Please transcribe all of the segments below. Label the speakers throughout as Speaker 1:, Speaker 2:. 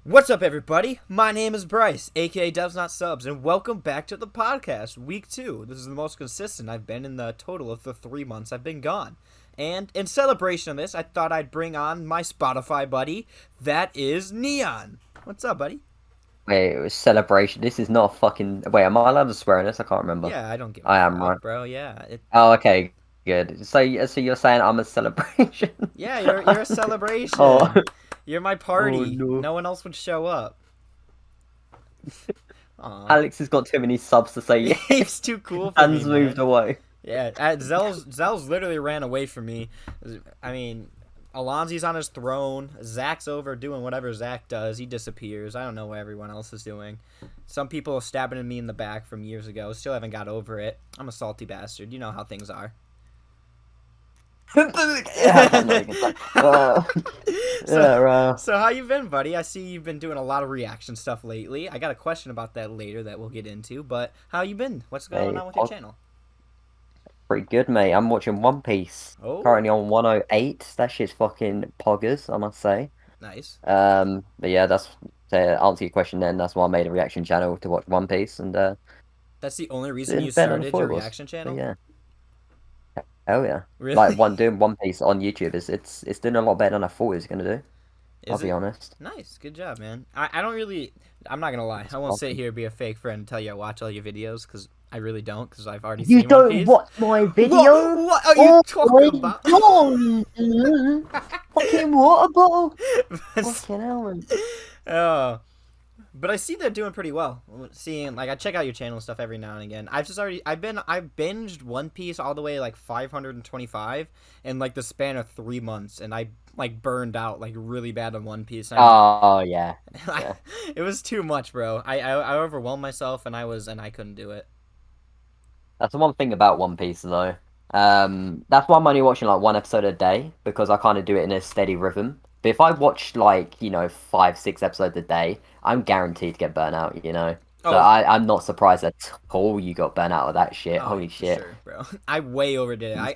Speaker 1: What's up, everybody? My name is Bryce, aka DubsNotSubs, and welcome back to the podcast, week 2. This is the most consistent I've been in the total of the 3 months I've been gone. And in celebration of this, I thought I'd bring on my Spotify buddy, that is Neon. What's up, buddy?
Speaker 2: Wait, it was celebration. This is not a fucking. Wait, am I allowed to swear in this? I can't remember.
Speaker 1: Yeah, I don't give a
Speaker 2: I am, right?
Speaker 1: fuck, bro. Yeah,
Speaker 2: Oh, okay, good. So you're saying I'm a celebration?
Speaker 1: yeah, you're a
Speaker 2: Oh,
Speaker 1: celebration. You're my
Speaker 2: oh
Speaker 1: party.
Speaker 2: no.
Speaker 1: No one else would show up. Aw.
Speaker 2: Alex has got too many subs to say
Speaker 1: He's
Speaker 2: yes.
Speaker 1: too cool for me,
Speaker 2: Dan's moved
Speaker 1: man.
Speaker 2: away.
Speaker 1: Yeah, Zell's literally ran away from me. I mean, Alonzi's on his throne. Zach's over doing whatever Zach does. He disappears. I don't know what everyone else is doing. Some people are stabbing at me in the back from years ago. Still haven't got over it. I'm a salty bastard. You know how things are.
Speaker 2: Yeah, I'm not even like- yeah, right.
Speaker 1: So how you been, buddy? I see you've been doing a lot of reaction stuff lately. I got a question about that later that we'll get into. But how you been? What's going
Speaker 2: Hey,
Speaker 1: on with your channel?
Speaker 2: pretty good, mate. I'm watching One Piece.
Speaker 1: Oh,
Speaker 2: Currently on 108. That shit's fucking poggers, I must say.
Speaker 1: nice.
Speaker 2: But yeah, that's to answer your question. Then that's why I made a reaction channel to watch One Piece, and
Speaker 1: That's the only reason you
Speaker 2: it's better than I
Speaker 1: started
Speaker 2: thought
Speaker 1: your
Speaker 2: it was.
Speaker 1: reaction
Speaker 2: But
Speaker 1: channel?
Speaker 2: yeah. Oh yeah, like
Speaker 1: Really?
Speaker 2: doing One Piece on YouTube it's doing a lot better than I thought it was gonna do. I'll
Speaker 1: Is
Speaker 2: be
Speaker 1: it?
Speaker 2: honest.
Speaker 1: Nice. Good job, man. I don't really. I'm not gonna lie.
Speaker 2: It's
Speaker 1: I won't sit
Speaker 2: awesome.
Speaker 1: here and be a fake friend and tell you I watch all your videos because I really don't because I've already
Speaker 2: You
Speaker 1: seen One
Speaker 2: don't
Speaker 1: Piece.
Speaker 2: watch my
Speaker 1: What?
Speaker 2: video?
Speaker 1: What are you
Speaker 2: Oh
Speaker 1: talking
Speaker 2: my
Speaker 1: about?
Speaker 2: god! Fucking water bottle! Fucking hell, man.
Speaker 1: Oh, but I see they're doing pretty well. Seeing like I check out your channel and stuff every now and again. I binged One Piece all the way like 525 in like the span of 3 months, and I like burned out like really bad on One Piece.
Speaker 2: Oh yeah,
Speaker 1: I,
Speaker 2: yeah.
Speaker 1: it was too much, bro. I overwhelmed myself, and I couldn't do it.
Speaker 2: That's the one thing about One Piece though. That's why I'm only watching like one episode a day because I kind of do it in a steady rhythm. But if I watch like 5, 6 episodes a day, I'm guaranteed to get burnt out. So
Speaker 1: Oh,
Speaker 2: I'm not surprised at all you got burnt out of that shit.
Speaker 1: oh,
Speaker 2: Holy
Speaker 1: for
Speaker 2: shit.
Speaker 1: sure, bro. I way overdid it. I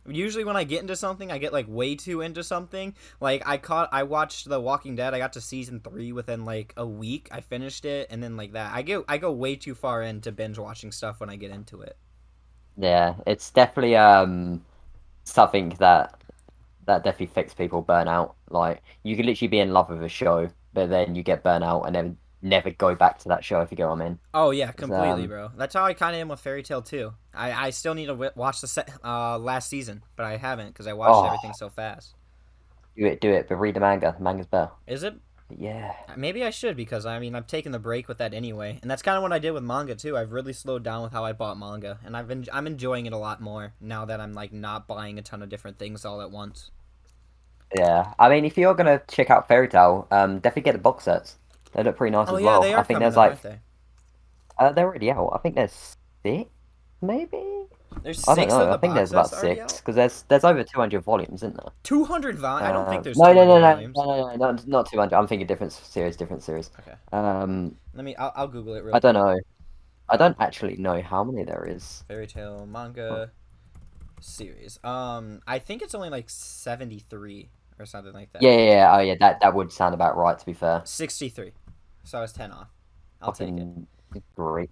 Speaker 1: usually when I get into something, I get like way too into something. Like I watched The Walking Dead. I got to season 3 within like a week. I finished it, and then like that, I go way too far into binge watching stuff when I get into it.
Speaker 2: Yeah, it's definitely something that definitely affects people burn out. Like you could literally be in love with a show, but then you get burnt out and then never go back to that show if you get what I mean.
Speaker 1: Oh yeah,
Speaker 2: 'Cause,
Speaker 1: completely, bro. That's how I kind of am with Fairy Tale too. I still need to watch the last season, but I haven't because I watched everything
Speaker 2: oh,
Speaker 1: so fast.
Speaker 2: do it, but read the manga. The manga's better.
Speaker 1: Is it?
Speaker 2: But yeah.
Speaker 1: Maybe I should because I mean I've taken the break with that anyway, and that's kind of what I did with manga too. I've really slowed down with how I bought manga, and I'm enjoying it a lot more now that I'm like not buying a ton of different things all at once.
Speaker 2: Yeah, I mean, if you're gonna check out Fairy Tail, definitely get the box sets. They look pretty nice
Speaker 1: Oh
Speaker 2: as
Speaker 1: yeah,
Speaker 2: well.
Speaker 1: they
Speaker 2: I
Speaker 1: are
Speaker 2: think
Speaker 1: coming
Speaker 2: there's
Speaker 1: though,
Speaker 2: like,
Speaker 1: aren't they?
Speaker 2: they're already out. I think there's 6, maybe.
Speaker 1: There's
Speaker 2: I don't
Speaker 1: six of
Speaker 2: know.
Speaker 1: the
Speaker 2: I think
Speaker 1: box
Speaker 2: there's about
Speaker 1: sets already
Speaker 2: 6
Speaker 1: out.
Speaker 2: because there's over 200 volumes, isn't there?
Speaker 1: 200 volumes. I don't think there's
Speaker 2: No, no, no,
Speaker 1: 200
Speaker 2: no,
Speaker 1: volumes.
Speaker 2: no, no, no, not 200. I'm thinking different series, different series.
Speaker 1: Okay,
Speaker 2: Um,
Speaker 1: I'll Google it real
Speaker 2: I don't
Speaker 1: quick.
Speaker 2: know. I don't actually know how many there is.
Speaker 1: Fairy Tale manga series. I think it's only like 73 or something like that.
Speaker 2: Yeah, yeah, yeah. Oh, yeah. That would sound about right. To be fair,
Speaker 1: 63. So I was 10 off. I'll take it.
Speaker 2: fucking great.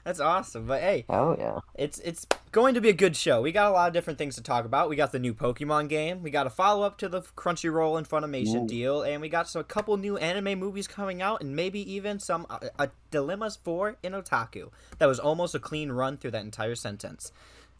Speaker 1: That's awesome. But hey,
Speaker 2: Oh yeah.
Speaker 1: it's going to be a good show. We got a lot of different things to talk about. We got the new Pokemon game. We got a follow up to the Crunchyroll and Funimation
Speaker 2: Ooh.
Speaker 1: deal, and we got a couple new anime movies coming out, and maybe even some dilemmas for in Otaku. That was almost a clean run through that entire sentence.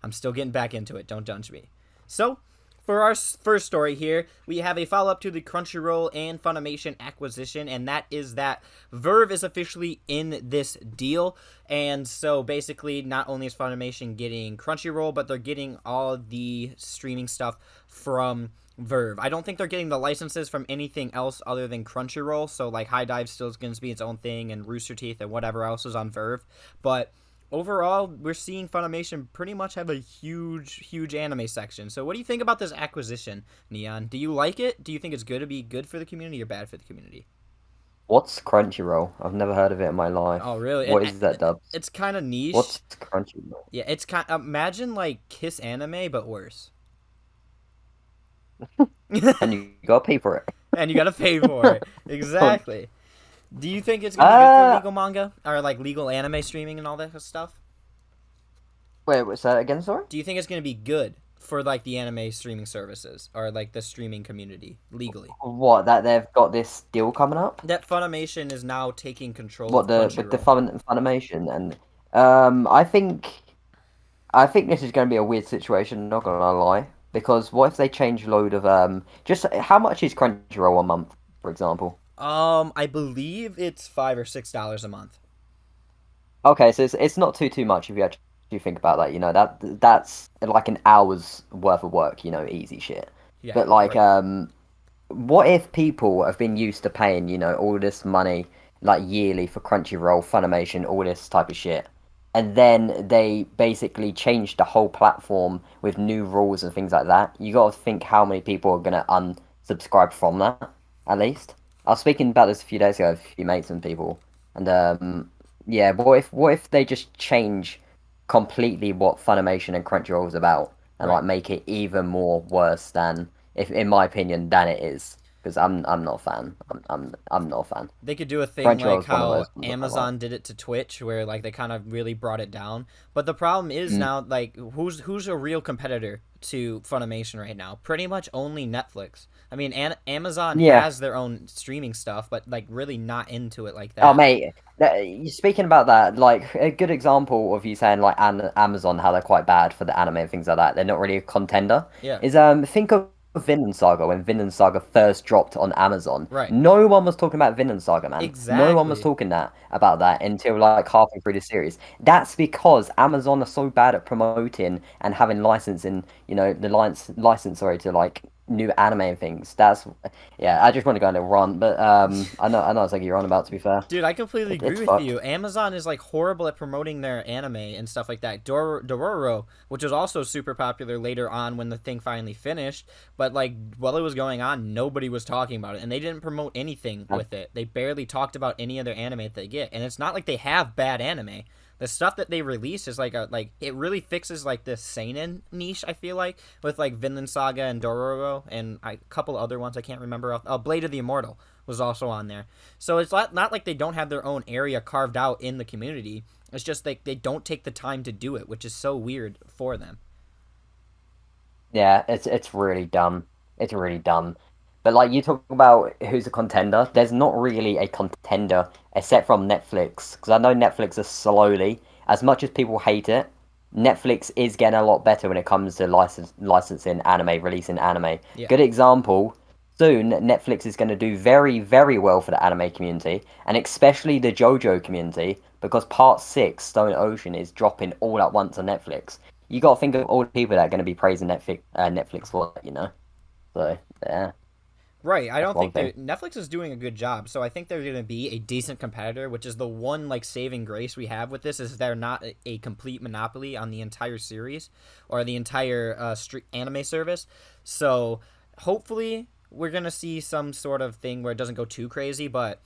Speaker 1: I'm still getting back into it. Don't judge me. So, for our first story here, we have a follow-up to the Crunchyroll and Funimation acquisition, and that is that Verve is officially in this deal. And so basically, not only is Funimation getting Crunchyroll, but they're getting all the streaming stuff from Verve. I don't think they're getting the licenses from anything else other than Crunchyroll. So like High Dive still is going to be its own thing, and Rooster Teeth and whatever else is on Verve. But overall, we're seeing Funimation pretty much have a huge anime section. So what do you think about this acquisition, Neon? Do you like it? Do you think it's going to be good for the community or bad for the community?
Speaker 2: What's Crunchyroll? I've never heard of it in my life.
Speaker 1: Oh, really?
Speaker 2: What is that, Dubs?
Speaker 1: It's kind of niche.
Speaker 2: What's Crunchyroll?
Speaker 1: Yeah, it's kind. Imagine like Kiss Anime, but worse.
Speaker 2: And you gotta pay for it.
Speaker 1: and you gotta pay for it. Exactly. Do you think it's gonna be good for
Speaker 2: Uh,
Speaker 1: legal manga or like legal anime streaming and all that stuff?
Speaker 2: wait, what's that again? Sorry.
Speaker 1: Do you think it's gonna be good for like the anime streaming services or like the streaming community legally?
Speaker 2: What, that they've got this deal coming up?
Speaker 1: That Funimation is now taking control
Speaker 2: What,
Speaker 1: of
Speaker 2: the with the
Speaker 1: Crunchyroll.
Speaker 2: Funimation and I think this is going to be a weird situation. Not gonna lie, because what if they change load of just how much is Crunchyroll a month, for example?
Speaker 1: I believe it's $5 or $6 a month.
Speaker 2: Okay, so it's not too much if you actually think about that. You know that's like an hour's worth of work. You know, easy shit.
Speaker 1: Yeah,
Speaker 2: But like
Speaker 1: right.
Speaker 2: what if people have been used to paying, you know, all this money like yearly for Crunchyroll, Funimation, all this type of shit, and then they basically changed the whole platform with new rules and things like that? You got to think how many people are gonna unsubscribe from that, at least. I was speaking about this a few days ago with a few mates and people, and yeah, what if they just change completely what Funimation and Crunchyroll is about, and
Speaker 1: Right.
Speaker 2: like make it even more worse than, if in my opinion, than it is, because I'm not a fan. I'm not a fan.
Speaker 1: They could do a thing
Speaker 2: Crunchyroll
Speaker 1: like
Speaker 2: is one of
Speaker 1: how
Speaker 2: those ones I like.
Speaker 1: Amazon did it to Twitch, where like they kind of really brought it down. But the problem is
Speaker 2: Mm.
Speaker 1: now, like, who's a real competitor to Funimation right now? Pretty much only Netflix. I mean, Amazon
Speaker 2: Yeah.
Speaker 1: has their own streaming stuff, but like really not into it like
Speaker 2: Oh,
Speaker 1: that.
Speaker 2: mate. Speaking about that, like a good example of you saying like Amazon, how they're quite bad for the anime and things like that. They're not really a contender.
Speaker 1: Yeah,
Speaker 2: Is think of Vinland Saga when Vinland Saga first dropped on Amazon.
Speaker 1: right.
Speaker 2: No one was talking about Vinland Saga, man. No one was
Speaker 1: Exactly.
Speaker 2: talking about that until like halfway through the series. That's because Amazon are so bad at promoting and having licensing, you know, the license, sorry, to like new anime and things. That's yeah. I just want to go on a rant, but I know it's like you're on about. To be fair,
Speaker 1: Dude, I completely agree
Speaker 2: it's
Speaker 1: with
Speaker 2: fucked.
Speaker 1: you. Amazon is like horrible at promoting their anime and stuff like that. Dororo, which was also super popular later on when the thing finally finished, but like while it was going on, nobody was talking about it, and they didn't promote anything with it. They barely talked about any other anime that they get, and it's not like they have bad anime. The stuff that they release is like it really fixes like this seinen niche. I feel like with like Vinland Saga and Dororo and a couple other ones I can't remember. Blade of the Immortal was also on there. So it's not like they don't have their own area carved out in the community. It's just like they don't take the time to do it, which is so weird for them.
Speaker 2: Yeah, it's really dumb. It's really dumb. But like you talk about who's a contender, there's not really a contender except from Netflix. Because I know Netflix is slowly, as much as people hate it, Netflix is getting a lot better when it comes to licensing anime, releasing anime.
Speaker 1: Yeah.
Speaker 2: Good example. Soon, Netflix is going to do very well for the anime community, and especially the JoJo community, because Part 6, Stone Ocean, is dropping all at once on Netflix. You got to think of all the people that are going to be praising Netflix for it, you know. So yeah,
Speaker 1: Right. I
Speaker 2: that's
Speaker 1: don't
Speaker 2: one
Speaker 1: think
Speaker 2: thing.
Speaker 1: Netflix is doing a good job. So I think they're going to be a decent competitor, which is the one like saving grace we have with this is they're not a complete monopoly on the entire series or the entire anime service. So hopefully we're going to see some sort of thing where it doesn't go too crazy, but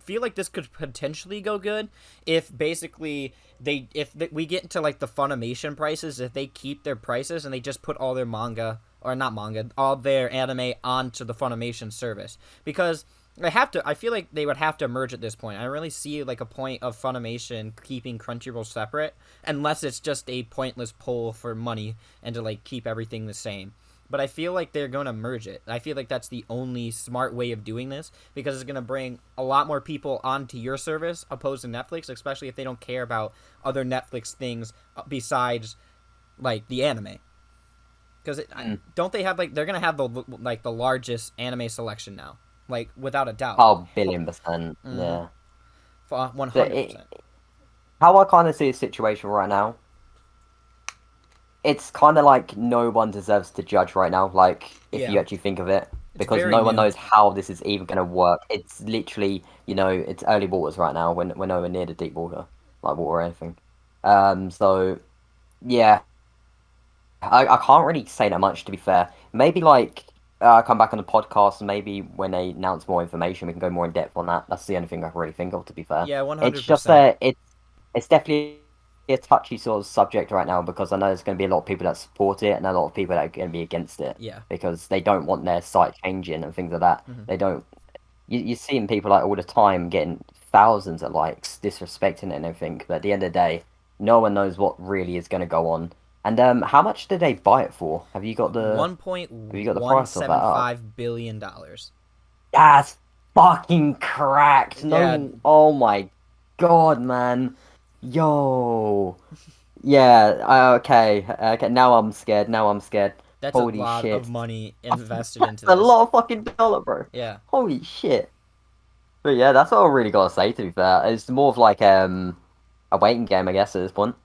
Speaker 1: feel like this could potentially go good if basically we get into like the Funimation prices, if they keep their prices and they just put all their manga or not manga, all their anime onto the Funimation service, because they have to. I feel like they would have to merge at this point. I don't really see like a point of Funimation keeping Crunchyroll separate unless it's just a pointless pull for money and to like keep everything the same. But I feel like they're going to merge it. I feel like that's the only smart way of doing this because it's going to bring a lot more people onto your service opposed to Netflix, especially if they don't care about other Netflix things besides like the anime. Because
Speaker 2: Mm.
Speaker 1: don't they have like they're gonna have the largest anime selection now, like without a doubt.
Speaker 2: Oh, billion percent.
Speaker 1: Mm-hmm.
Speaker 2: Yeah.
Speaker 1: 100%.
Speaker 2: How I kind of see the situation right now, it's kind of like no one deserves to judge right now. Like if you
Speaker 1: Yeah,
Speaker 2: actually think of it,
Speaker 1: it's
Speaker 2: because
Speaker 1: very
Speaker 2: no one
Speaker 1: new.
Speaker 2: knows how this is even going to work. It's literally, you know, it's early waters right now. When we're nowhere near the deep water, like water or anything. So yeah, I can't really say that much to be fair. Maybe like come back on the podcast, and maybe when they announce more information, we can go more in depth on that. That's the only thing I can really think of. To be fair,
Speaker 1: Yeah,
Speaker 2: it's
Speaker 1: 100%.
Speaker 2: just it's definitely a touchy sort of subject right now because I know there's going to be a lot of people that support it and a lot of people that are going to be against it
Speaker 1: Yeah.
Speaker 2: because they don't want their site changing and things like that.
Speaker 1: Hmm.
Speaker 2: They don't. You're seeing people like all the time getting thousands of likes, disrespecting it and everything. But at the end of the day, no one knows what really is going to go on. And how much did they buy it for?
Speaker 1: One
Speaker 2: Have you got the
Speaker 1: one
Speaker 2: price of that
Speaker 1: seven
Speaker 2: up?
Speaker 1: five billion dollars.
Speaker 2: That's fucking cracked.
Speaker 1: Yeah,
Speaker 2: No, oh my god, man. Yo. Yeah, okay. Okay, now I'm scared. Now I'm scared.
Speaker 1: that's a
Speaker 2: Holy
Speaker 1: lot of
Speaker 2: shit.
Speaker 1: money invested into
Speaker 2: That's a
Speaker 1: this.
Speaker 2: lot of fucking dollar, bro.
Speaker 1: Yeah.
Speaker 2: Holy shit. But yeah, that's all I really gotta say to be fair. It's more of like a waiting game, I guess, at this point.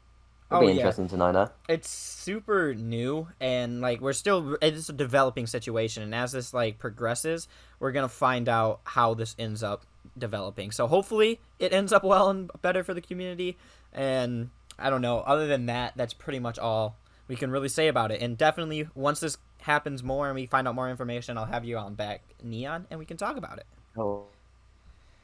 Speaker 2: It'll
Speaker 1: Oh
Speaker 2: be
Speaker 1: yeah.
Speaker 2: interesting to know though.
Speaker 1: It's super new and like we're still it's a developing situation, and as this like progresses, we're going to find out how this ends up developing. So hopefully it ends up well and better for the community, and I don't know, other than that, that's pretty much all we can really say about it. And definitely once this happens more and we find out more information, I'll have you on back, Neon, and we can talk about it.
Speaker 2: Oh,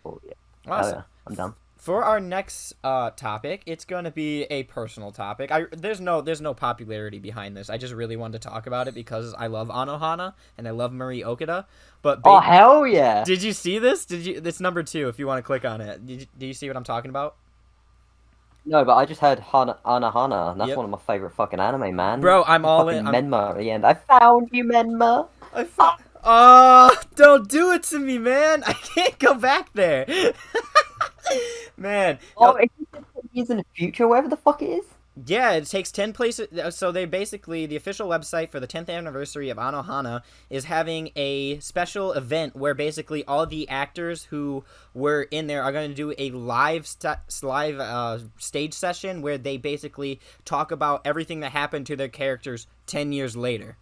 Speaker 2: oh yeah. Oh
Speaker 1: Awesome.
Speaker 2: yeah, I'm done.
Speaker 1: For our next topic, it's going to be a personal topic. There's no popularity behind this. I just really wanted to talk about it because I love Anohana and I love Marie Okada. But
Speaker 2: Oh hell yeah!
Speaker 1: did you see this? Did you? It's number 2. If you want to click on it, do you see what I'm talking about?
Speaker 2: No, but I just heard Hana Hana, and that's
Speaker 1: Yep.
Speaker 2: one of my favorite fucking anime, man.
Speaker 1: Bro, I'm
Speaker 2: The
Speaker 1: all in.
Speaker 2: fucking Menma at the end. I found you, Menma.
Speaker 1: I fu- Oh, don't do it to me, man! I can't go back there. Man,
Speaker 2: Oh, it's in the future, wherever the fuck it is.
Speaker 1: yeah, it takes 10 places. So they basically, the official website for the 10th anniversary of Anohana is having a special event where basically all the actors who were in there are going to do a live stage session where they basically talk about everything that happened to their characters 10 years later.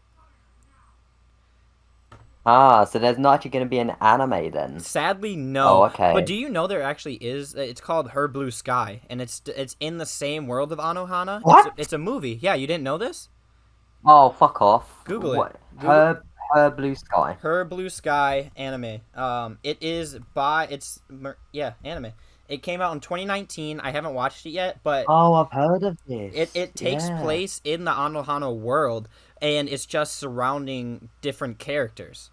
Speaker 2: Ah, so there's not actually going to be an anime then.
Speaker 1: Sadly,
Speaker 2: Oh,
Speaker 1: no. But
Speaker 2: okay.
Speaker 1: do you know there actually is? It's called Her Blue Sky, and it's in the same world of Anohana.
Speaker 2: What?
Speaker 1: It's a movie. Yeah, you didn't know this?
Speaker 2: Oh, fuck off.
Speaker 1: Google it.
Speaker 2: What?
Speaker 1: Google
Speaker 2: Her Blue Sky.
Speaker 1: Her Blue Sky anime. It is by yeah, anime. It came out in 2019. I haven't watched it yet, but
Speaker 2: Oh, I've heard of
Speaker 1: it
Speaker 2: this.
Speaker 1: takes
Speaker 2: Yeah.
Speaker 1: place in the Anohana world, and it's just surrounding different characters.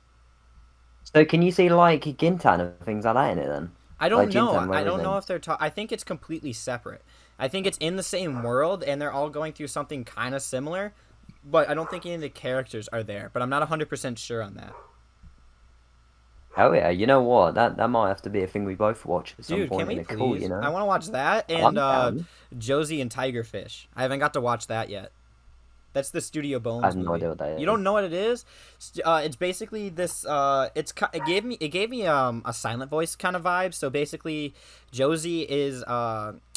Speaker 2: So can you see like Gintan and things like that in it then?
Speaker 1: I
Speaker 2: Like
Speaker 1: don't know.
Speaker 2: Gintan,
Speaker 1: I
Speaker 2: where is
Speaker 1: don't know
Speaker 2: in?
Speaker 1: if they're. I think it's completely separate. I think it's in the same world, and they're all going through something kind of similar, but I don't think any of the characters are there. But I'm not 100% sure on that.
Speaker 2: Hell yeah, you know what? That might have to be a thing we both watch at some
Speaker 1: Dude, can
Speaker 2: point in
Speaker 1: we
Speaker 2: a cool,
Speaker 1: please? I want to watch that and
Speaker 2: I'm down.
Speaker 1: Josie and Tigerfish. I haven't got to watch that yet. That's the Studio
Speaker 2: I
Speaker 1: Bones
Speaker 2: have no
Speaker 1: movie.
Speaker 2: idea what that
Speaker 1: You
Speaker 2: is.
Speaker 1: don't know what it is? It's basically this. It gave me a silent voice kind of vibe. So basically, Josie is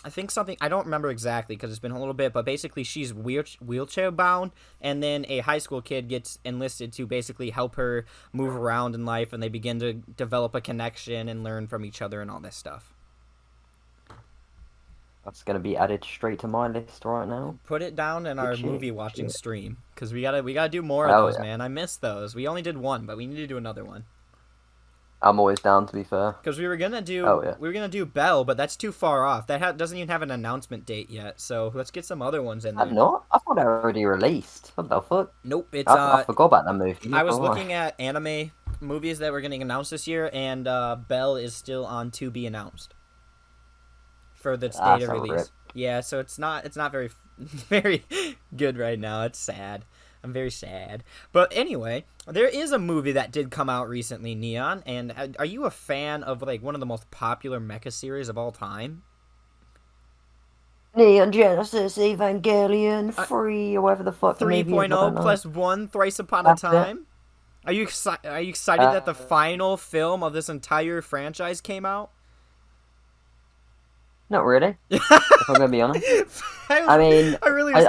Speaker 1: I think something I don't remember exactly because it's been a little bit, but basically she's wheelchair bound, and then a high school kid gets enlisted to basically help her move around in life, and they begin to develop a connection and learn from each other and all this stuff.
Speaker 2: That's gonna be added straight to my list right now.
Speaker 1: Put it down in
Speaker 2: Good
Speaker 1: our
Speaker 2: shit.
Speaker 1: movie
Speaker 2: Good
Speaker 1: watching
Speaker 2: shit.
Speaker 1: stream because we gotta do more of
Speaker 2: Hell
Speaker 1: those,
Speaker 2: yeah.
Speaker 1: man. I miss those. We only did one, but we need to do another one
Speaker 2: I'm always down to be fair.
Speaker 1: because
Speaker 2: Oh yeah.
Speaker 1: we were gonna do Bell, but that's too far off. That doesn't even have an announcement date yet. So let's get some other ones in
Speaker 2: I've
Speaker 1: there.
Speaker 2: not? I thought they were already released. What the fuck?
Speaker 1: Nope, it's
Speaker 2: I forgot about that movie.
Speaker 1: I
Speaker 2: Not
Speaker 1: was
Speaker 2: gonna lie.
Speaker 1: looking at anime movies that were getting announced this year, and Bell is still on to be announced for its date
Speaker 2: That's
Speaker 1: of
Speaker 2: a
Speaker 1: release.
Speaker 2: rip.
Speaker 1: Yeah, so it's not very very good right now. It's sad. I'm very sad. But anyway, there is a movie that did come out recently, Neon, and are you a fan of like one of the most popular mecha series of all time?
Speaker 2: Neon Genesis Evangelion
Speaker 1: Uh,
Speaker 2: 3 or whatever the fuck the movie is. I
Speaker 1: 3.0
Speaker 2: don't know.
Speaker 1: plus 1 Thrice Upon a
Speaker 2: That's it.
Speaker 1: Time? Are you excited that the
Speaker 2: Uh,
Speaker 1: final film of this entire franchise came out?
Speaker 2: Not really. If I'm gonna be honest. I
Speaker 1: I,
Speaker 2: mean,
Speaker 1: I really
Speaker 2: I,
Speaker 1: was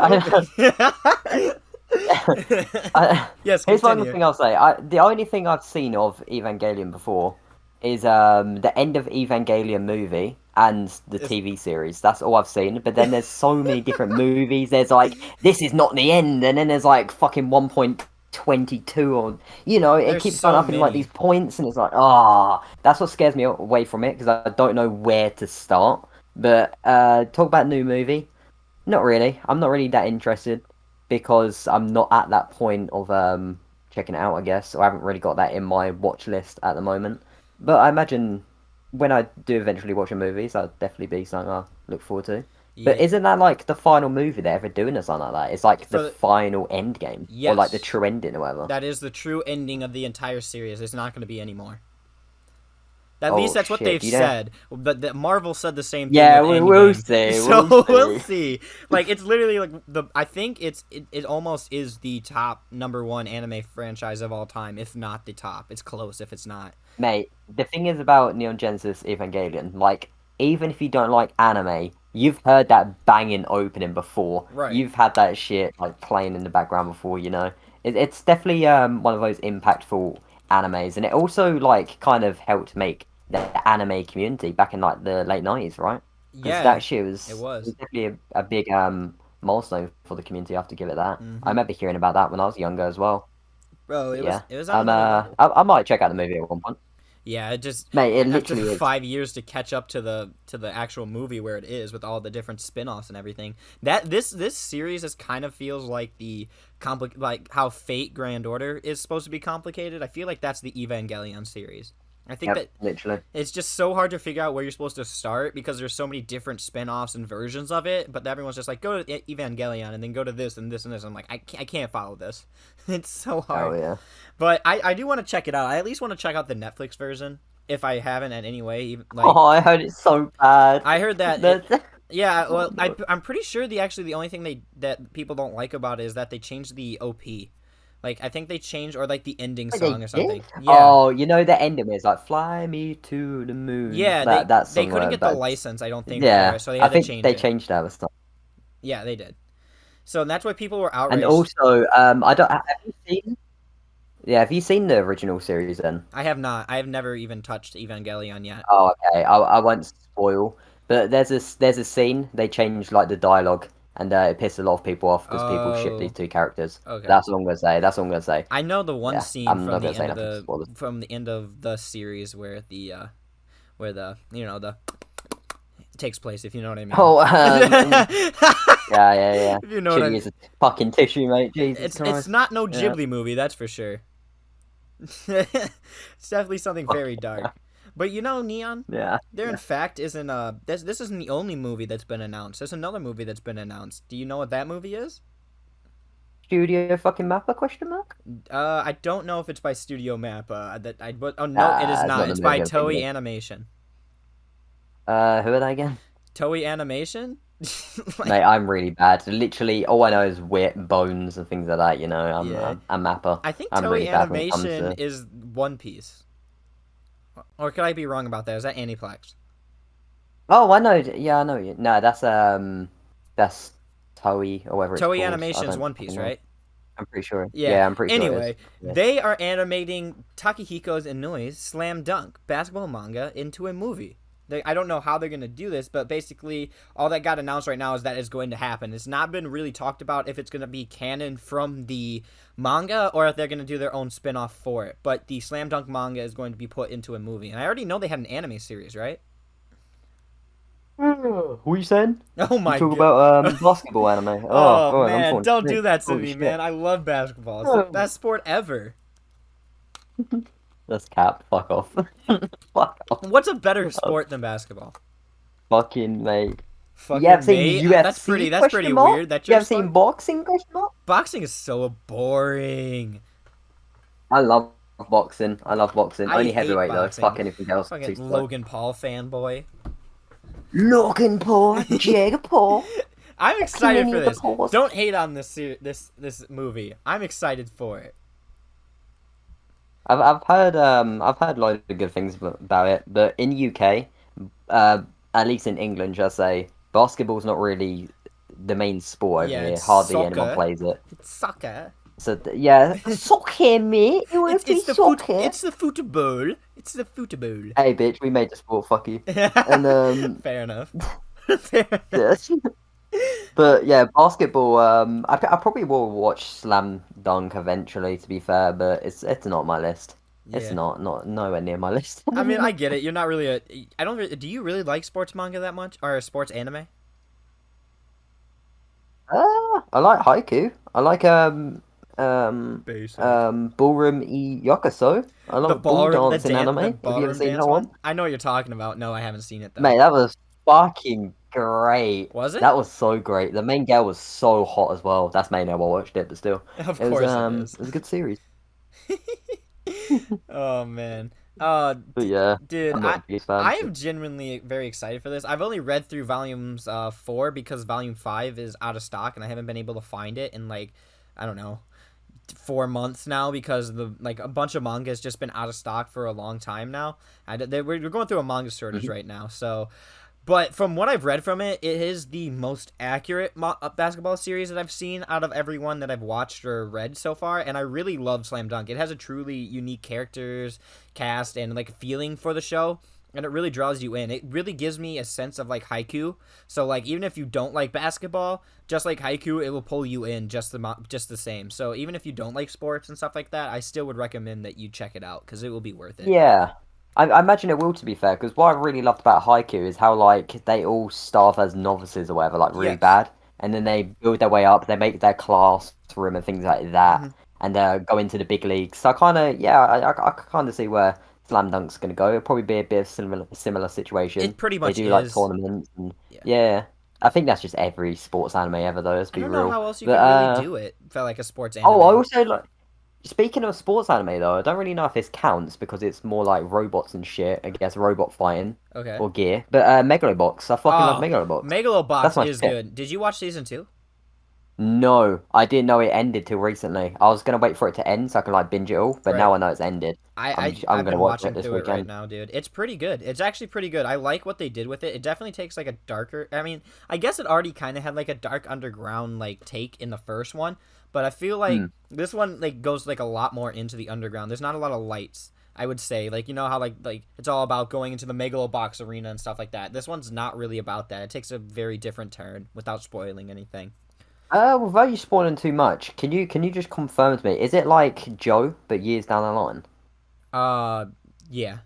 Speaker 2: I,
Speaker 1: Yes,
Speaker 2: here's one
Speaker 1: continue.
Speaker 2: thing I'll say. The only thing I've seen of Evangelion before is the end of Evangelion movie and the
Speaker 1: It's-
Speaker 2: TV series. That's all I've seen. But then there's so many different movies. There's like this is not the end, and then there's like fucking 1.22 or it
Speaker 1: There's
Speaker 2: keeps
Speaker 1: so
Speaker 2: going up in like
Speaker 1: many.
Speaker 2: these points, and it's like that's what scares me away from it because I don't know where to start. But talk about new movie. Not really. I'm not really that interested because I'm not at that point of checking it out, I guess, or I haven't really got that in my watch list at the moment. But I imagine when I do eventually watch a movie, so that'll definitely be something I look forward to. But
Speaker 1: Yeah,
Speaker 2: isn't that like the final movie they're ever doing or something like that? It's like the
Speaker 1: for the,
Speaker 2: final end game or like the
Speaker 1: yes,
Speaker 2: true ending or whatever.
Speaker 1: that is the true ending of the entire series. There's not going to be any more. At least
Speaker 2: Oh
Speaker 1: that's what
Speaker 2: shit!
Speaker 1: they've
Speaker 2: You don't.
Speaker 1: said. But Marvel said the same thing
Speaker 2: Yeah,
Speaker 1: with
Speaker 2: we'll
Speaker 1: Endgame.
Speaker 2: see. We'll
Speaker 1: So we'll
Speaker 2: see.
Speaker 1: see. Like it's literally like the. I think it almost is the top #1 anime franchise of all time, if not the top. It's close if it's not.
Speaker 2: Mate, the thing is about Neon Genesis Evangelion, like, even if you don't like anime, you've heard that banging opening before.
Speaker 1: Right.
Speaker 2: You've had that shit, like, playing in the background before, you know? It's definitely one of those impactful animes, and it also, like, kind of helped make the anime community back in, like, the late 90s, right? Because
Speaker 1: Yeah,
Speaker 2: that shit
Speaker 1: it
Speaker 2: it
Speaker 1: was.
Speaker 2: was definitely a big milestone for the community, I have to give it that. I
Speaker 1: Hmm.
Speaker 2: remember hearing about that when I was younger as well.
Speaker 1: Bro,
Speaker 2: But
Speaker 1: it was
Speaker 2: yeah,
Speaker 1: it was on another level.
Speaker 2: I might check out the movie at one point.
Speaker 1: Yeah, it just
Speaker 2: Mate, it
Speaker 1: after
Speaker 2: literally is.
Speaker 1: 5 years to catch up to the actual movie where it is with all the different spin-offs and everything. That this series is kind of feels like the like how Fate Grand Order is supposed to be complicated. I feel like that's the Evangelion series. I think
Speaker 2: Yep,
Speaker 1: that
Speaker 2: literally.
Speaker 1: it's just so hard to figure out where you're supposed to start because there's so many different spin-offs and versions of it, but everyone's just like go to Evangelion and then go to this and this and this. I'm like I can't follow this. It's so
Speaker 2: Oh
Speaker 1: hard.
Speaker 2: yeah.
Speaker 1: But I do want to check it out. I at least want to check out the Netflix version if I haven't in any way. Even, like
Speaker 2: Oh, I heard it's so bad.
Speaker 1: I heard that it.
Speaker 2: That
Speaker 1: Yeah,
Speaker 2: oh
Speaker 1: well,
Speaker 2: no.
Speaker 1: I'm pretty sure the only thing that people don't like about it is that they changed the OP. Like I think they changed or like the ending
Speaker 2: Wait, they
Speaker 1: song or
Speaker 2: did?
Speaker 1: something. Yeah,
Speaker 2: Oh, you know the ending is like "Fly me to the moon."
Speaker 1: yeah.
Speaker 2: That
Speaker 1: They
Speaker 2: song,
Speaker 1: couldn't get the
Speaker 2: but
Speaker 1: license, I don't think, for
Speaker 2: yeah,
Speaker 1: it, so they
Speaker 2: I
Speaker 1: had to
Speaker 2: think
Speaker 1: change
Speaker 2: they
Speaker 1: it.
Speaker 2: changed that this time.
Speaker 1: Yeah, they did. So that's why people were
Speaker 2: And
Speaker 1: outraged.
Speaker 2: also, I don't. Have you seen? Yeah, have you seen the original series then?
Speaker 1: I have not. I have never even touched Evangelion yet.
Speaker 2: Oh, okay. I won't spoil, but there's a scene they changed like the dialogue, and it pissed a lot of people off because people ship these
Speaker 1: Oh,
Speaker 2: two characters.
Speaker 1: okay.
Speaker 2: That's all I'm gonna say. That's all I'm gonna say.
Speaker 1: I know the one
Speaker 2: Yeah,
Speaker 1: scene
Speaker 2: I'm not gonna say nothing to spoil it.
Speaker 1: from the end of the series where the the it takes place, if you know what I mean.
Speaker 2: Oh, yeah, yeah, yeah.
Speaker 1: If you know what I
Speaker 2: Shouldn't
Speaker 1: mean.
Speaker 2: use a fucking tissue, mate. Jesus
Speaker 1: It's
Speaker 2: Christ.
Speaker 1: not no
Speaker 2: Yeah.
Speaker 1: Ghibli movie, that's for sure. It's definitely something very dark. But Neon,
Speaker 2: Yeah.
Speaker 1: there in
Speaker 2: Yeah.
Speaker 1: fact isn't this isn't the only movie that's been announced. There's another movie that's been announced. Do you know what that movie is?
Speaker 2: Studio fucking Mappa question mark?
Speaker 1: I don't know if it's by Studio Map. But oh no, it is
Speaker 2: Ah, it's
Speaker 1: not.
Speaker 2: not the
Speaker 1: It's by
Speaker 2: movie I'm thinking
Speaker 1: Toei
Speaker 2: of.
Speaker 1: Animation.
Speaker 2: Who are they again?
Speaker 1: Toei Animation? Like,
Speaker 2: Mate, I'm really bad. Literally, all I know is wit, bones, and things like that. You know,
Speaker 1: yeah.
Speaker 2: I'm a mapper.
Speaker 1: I think
Speaker 2: I'm
Speaker 1: Toei
Speaker 2: really bad when it comes
Speaker 1: Animation
Speaker 2: to.
Speaker 1: is One Piece. Or could I be wrong about that? Is that Aniplex?
Speaker 2: Oh, I know. Yeah, I know. No, that's Toei or whatever it's
Speaker 1: Toei
Speaker 2: called. I
Speaker 1: Animation's
Speaker 2: don't
Speaker 1: One
Speaker 2: fucking
Speaker 1: Piece,
Speaker 2: know.
Speaker 1: right?
Speaker 2: I'm pretty sure.
Speaker 1: Yeah.
Speaker 2: Yeah, I'm pretty sure it is.
Speaker 1: Anyway,
Speaker 2: Yeah.
Speaker 1: they are animating Takehiko's Inoue's Slam Dunk basketball manga into a movie. I don't know how they're going to do this, but basically all that got announced right now is that it's going to happen. It's not been really talked about if it's going to be canon from the manga or if they're going to do their own spin-off for it. But the Slam Dunk manga is going to be put into a movie. And I already know they had an anime series, right?
Speaker 2: What are you saying?
Speaker 1: Oh
Speaker 2: You
Speaker 1: my
Speaker 2: talk
Speaker 1: god.
Speaker 2: about basketball anime. Oh
Speaker 1: Oh
Speaker 2: god, I'm
Speaker 1: man,
Speaker 2: falling
Speaker 1: don't do
Speaker 2: asleep.
Speaker 1: that to
Speaker 2: Holy
Speaker 1: me,
Speaker 2: shit.
Speaker 1: man. I love basketball. It's the
Speaker 2: Oh.
Speaker 1: best sport ever.
Speaker 2: That's cap. Fuck off. Fuck off.
Speaker 1: What's a better sport than basketball?
Speaker 2: Fucking mate. You have
Speaker 1: Fucking
Speaker 2: seen
Speaker 1: mate. That's
Speaker 2: UFC
Speaker 1: that's pretty
Speaker 2: question mark?
Speaker 1: weird. That's
Speaker 2: You
Speaker 1: your
Speaker 2: have seen
Speaker 1: sport?
Speaker 2: boxing question mark?
Speaker 1: Boxing is so boring.
Speaker 2: I love boxing. I love boxing.
Speaker 1: I
Speaker 2: Only
Speaker 1: hate
Speaker 2: heavyweight though. Fuck
Speaker 1: boxing.
Speaker 2: anything else.
Speaker 1: Fucking
Speaker 2: Too slow.
Speaker 1: Logan Paul fanboy.
Speaker 2: Logan Paul, Jagger Paul,
Speaker 1: I'm excited for
Speaker 2: King of the
Speaker 1: this.
Speaker 2: Paws.
Speaker 1: Don't hate on this movie. I'm excited for it.
Speaker 2: I've heard loads of good things about it, but in UK, at least in England, shall I say, basketball's not really the main sport over
Speaker 1: Yeah,
Speaker 2: here.
Speaker 1: it's
Speaker 2: Hardly anyone
Speaker 1: soccer.
Speaker 2: plays it.
Speaker 1: It's soccer.
Speaker 2: So yeah, soccer, mate. You want to play soccer?
Speaker 1: It's the football. It's the football.
Speaker 2: Hey, bitch, we made the sport. Fuck you. And
Speaker 1: Fair enough. Fair enough.
Speaker 2: yes. But yeah, basketball. I probably will watch Slam Dunk eventually. To be fair, but it's not on my list. It's
Speaker 1: Yeah.
Speaker 2: not nowhere near my list.
Speaker 1: I mean, I get it. You're not really a. I don't. Do you really like sports manga that much or sports anime?
Speaker 2: I like haiku. I like
Speaker 1: Basic.
Speaker 2: ballroom e yakuso. I
Speaker 1: The
Speaker 2: love ball
Speaker 1: ballroom,
Speaker 2: dancing
Speaker 1: the
Speaker 2: anime. Have you ever
Speaker 1: ballroom
Speaker 2: seen
Speaker 1: dance
Speaker 2: that
Speaker 1: one.
Speaker 2: one?
Speaker 1: I know what you're talking about. No, I haven't seen it though.
Speaker 2: Mate, that was fucking great.
Speaker 1: Was it?
Speaker 2: That was so great. The main girl was so hot as well. That's mainly why I watched it, but still,
Speaker 1: Of course it is.
Speaker 2: it was a good series.
Speaker 1: Oh man.
Speaker 2: But yeah,
Speaker 1: Dude,
Speaker 2: I'm not a huge fan.
Speaker 1: I am genuinely very excited for this. I've only read through volumes 4 because volume 5 is out of stock and I haven't been able to find it in like I don't know 4 months now because the like a bunch of manga has just been out of stock for a long time now. We're going through a manga shortage
Speaker 2: Mhm.
Speaker 1: right now, so but from what I've read from it, it is the most accurate basketball series that I've seen out of everyone that I've watched or read so far, and I really love Slam Dunk. It has a truly unique characters, cast, and like feeling for the show, and it really draws you in. It really gives me a sense of like haiku. So like even if you don't like basketball, just like haiku, it will pull you in just the same. So even if you don't like sports and stuff like that, I still would recommend that you check it out because it will be worth it.
Speaker 2: Yeah, I imagine it will. To be fair, because what I really loved about haiku is how like they all start off as novices or whatever, like really
Speaker 1: Yes.
Speaker 2: bad, and then they build their way up. They make their classroom and things like that,
Speaker 1: Hmm.
Speaker 2: and go into the big leagues. So I kind of yeah, I kind of see where Slam Dunk's gonna go. It'll probably be a bit of similar situation.
Speaker 1: It pretty
Speaker 2: They
Speaker 1: much
Speaker 2: do like
Speaker 1: is.
Speaker 2: tournaments and
Speaker 1: Yeah.
Speaker 2: yeah. I think that's just every sports anime ever though. Let's
Speaker 1: I
Speaker 2: be
Speaker 1: don't know
Speaker 2: real.
Speaker 1: how else you
Speaker 2: But
Speaker 1: could really do it for like a sports
Speaker 2: oh, I
Speaker 1: anime.
Speaker 2: also like. Speaking of sports anime though, I don't really know if this counts because it's more like robots and shit. I guess robot fighting
Speaker 1: Okay.
Speaker 2: or gear. But Megalobox, I fucking love
Speaker 1: Oh,
Speaker 2: Megalobox. That's
Speaker 1: Megalobox
Speaker 2: my
Speaker 1: is
Speaker 2: shit.
Speaker 1: good. Did you watch season 2?
Speaker 2: No, I didn't know it ended till recently. I was gonna wait for it to end so I can like binge it all, but
Speaker 1: Right.
Speaker 2: now I know it's ended. I'm
Speaker 1: I've
Speaker 2: gonna
Speaker 1: been
Speaker 2: watch it
Speaker 1: watching
Speaker 2: this
Speaker 1: through it right
Speaker 2: weekend.
Speaker 1: now, dude. It's pretty good. It's actually pretty good. I like what they did with it. It definitely takes like a darker. I mean, I guess it already kind of had like a dark underground like take in the first one, but I feel like
Speaker 2: Hmm.
Speaker 1: this one like goes like a lot more into the underground. There's not a lot of lights. I would say like you know how like it's all about going into the Megalobox arena and stuff like that. This one's not really about that. It takes a very different turn without spoiling anything.
Speaker 2: Without you spoiling too much, can you just confirm to me? Is it like Joe but years down the line?
Speaker 1: Uh, yeah.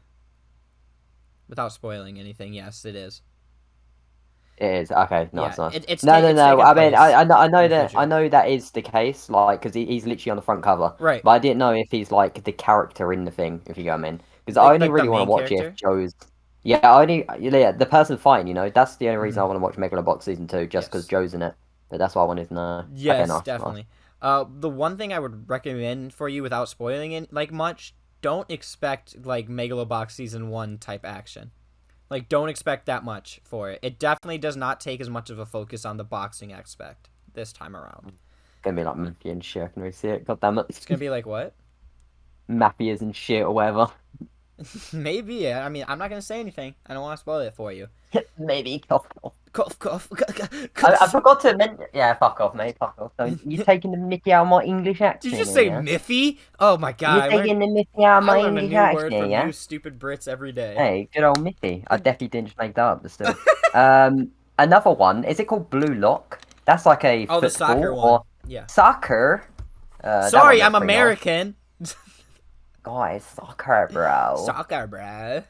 Speaker 1: Without spoiling anything, yes, it is.
Speaker 2: It is okay.
Speaker 1: Yeah,
Speaker 2: Nice, nice.
Speaker 1: it's
Speaker 2: No, no,
Speaker 1: it's
Speaker 2: no.
Speaker 1: taking
Speaker 2: I mean,
Speaker 1: place
Speaker 2: I
Speaker 1: in
Speaker 2: know
Speaker 1: the
Speaker 2: that
Speaker 1: future.
Speaker 2: is the case. Like, because he's literally on the front cover.
Speaker 1: Right,
Speaker 2: But I didn't know if he's like the character in the thing. If you go, what I mean, because I only
Speaker 1: like the
Speaker 2: really want to
Speaker 1: main
Speaker 2: watch it if
Speaker 1: character.
Speaker 2: Joe's. Yeah, I only yeah the person fighting. You know, that's the only reason
Speaker 1: Hmm.
Speaker 2: I want to watch Megalobox season 2, just because
Speaker 1: Yes,
Speaker 2: Joe's in it. But that's what I wanted to know. Okay,
Speaker 1: yes,
Speaker 2: nice, nice.
Speaker 1: definitely. The one thing I would recommend for you without spoiling it like much, don't expect like Megalobox season 1 type action. Like, don't expect that much for it. It definitely does not take as much of a focus on the boxing aspect this time around.
Speaker 2: Gonna be like mafia and shit. I can really see it. God damn it,
Speaker 1: It's gonna be like what?
Speaker 2: mafias and shit or whatever.
Speaker 1: Maybe. Yeah. I mean, I'm not gonna say anything. I don't want to spoil it for you.
Speaker 2: Maybe.
Speaker 1: Cough, cough,
Speaker 2: I
Speaker 1: cough.
Speaker 2: forgot to mention. Yeah, fuck off, mate. Fuck off. So you taking the mickey out of my English
Speaker 1: Did you
Speaker 2: accent
Speaker 1: just
Speaker 2: here,
Speaker 1: say
Speaker 2: yeah?
Speaker 1: Miffy? Oh my
Speaker 2: You
Speaker 1: god,
Speaker 2: taking the mickey out of
Speaker 1: I
Speaker 2: my
Speaker 1: learn a
Speaker 2: English
Speaker 1: new word
Speaker 2: accent,
Speaker 1: from
Speaker 2: yeah?
Speaker 1: you stupid Brits every day.
Speaker 2: Hey, good old Mickey. I definitely didn't just make that up, but still. Another one. Is it called Blue Lock? That's like a
Speaker 1: Oh, the soccer
Speaker 2: football or
Speaker 1: one. Yeah.
Speaker 2: soccer. That one
Speaker 1: Sorry, I'm
Speaker 2: looks pretty nice.
Speaker 1: American.
Speaker 2: Guys, soccer, bro.
Speaker 1: Soccer, bruh.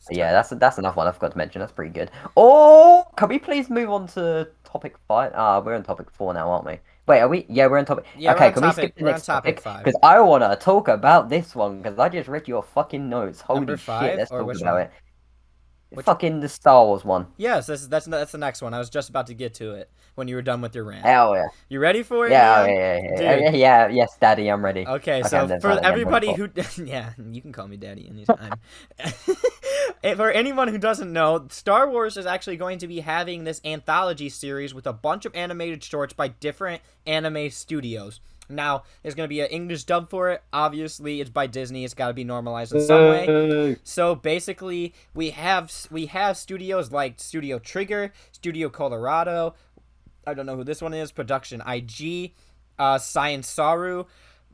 Speaker 2: Yeah, that's another one I forgot to mention. That's pretty good. Oh, can we please move on to topic 5? We're on topic 4 now, aren't we? Wait, are we? Yeah, we're on topic.
Speaker 1: Yeah,
Speaker 2: Okay, can we skip the
Speaker 1: we're on
Speaker 2: next
Speaker 1: topic
Speaker 2: topic?
Speaker 1: 5.
Speaker 2: Because I want to talk about this one because I just read your fucking notes.
Speaker 1: Number
Speaker 2: Holy shit,
Speaker 1: 5
Speaker 2: let's
Speaker 1: or
Speaker 2: talk
Speaker 1: which
Speaker 2: about
Speaker 1: one?
Speaker 2: it.
Speaker 1: Which
Speaker 2: Fucking the Star Wars one.
Speaker 1: Yes, that's the next one. I was just about to get to it when you were done with your rant.
Speaker 2: Hell yeah.
Speaker 1: You ready for it,
Speaker 2: Yeah, oh,
Speaker 1: Neon?
Speaker 2: yeah, yeah, yeah,
Speaker 1: Dude.
Speaker 2: yeah, yeah, yes, Daddy, I'm ready.
Speaker 1: Okay,
Speaker 2: Okay,
Speaker 1: so
Speaker 2: I'm then
Speaker 1: for
Speaker 2: silent again. What the
Speaker 1: everybody
Speaker 2: fuck?
Speaker 1: who yeah, you can call me daddy anytime. For anyone who doesn't know, Star Wars is actually going to be having this anthology series with a bunch of animated shorts by different anime studios. Now, there's going to be an English dub for it. Obviously, it's by Disney. It's got to be normalized in some way.
Speaker 2: Boo.
Speaker 1: So basically, we have studios like Studio Trigger, Studio Colorado. I don't know who this one is. Production IG, Science Saru,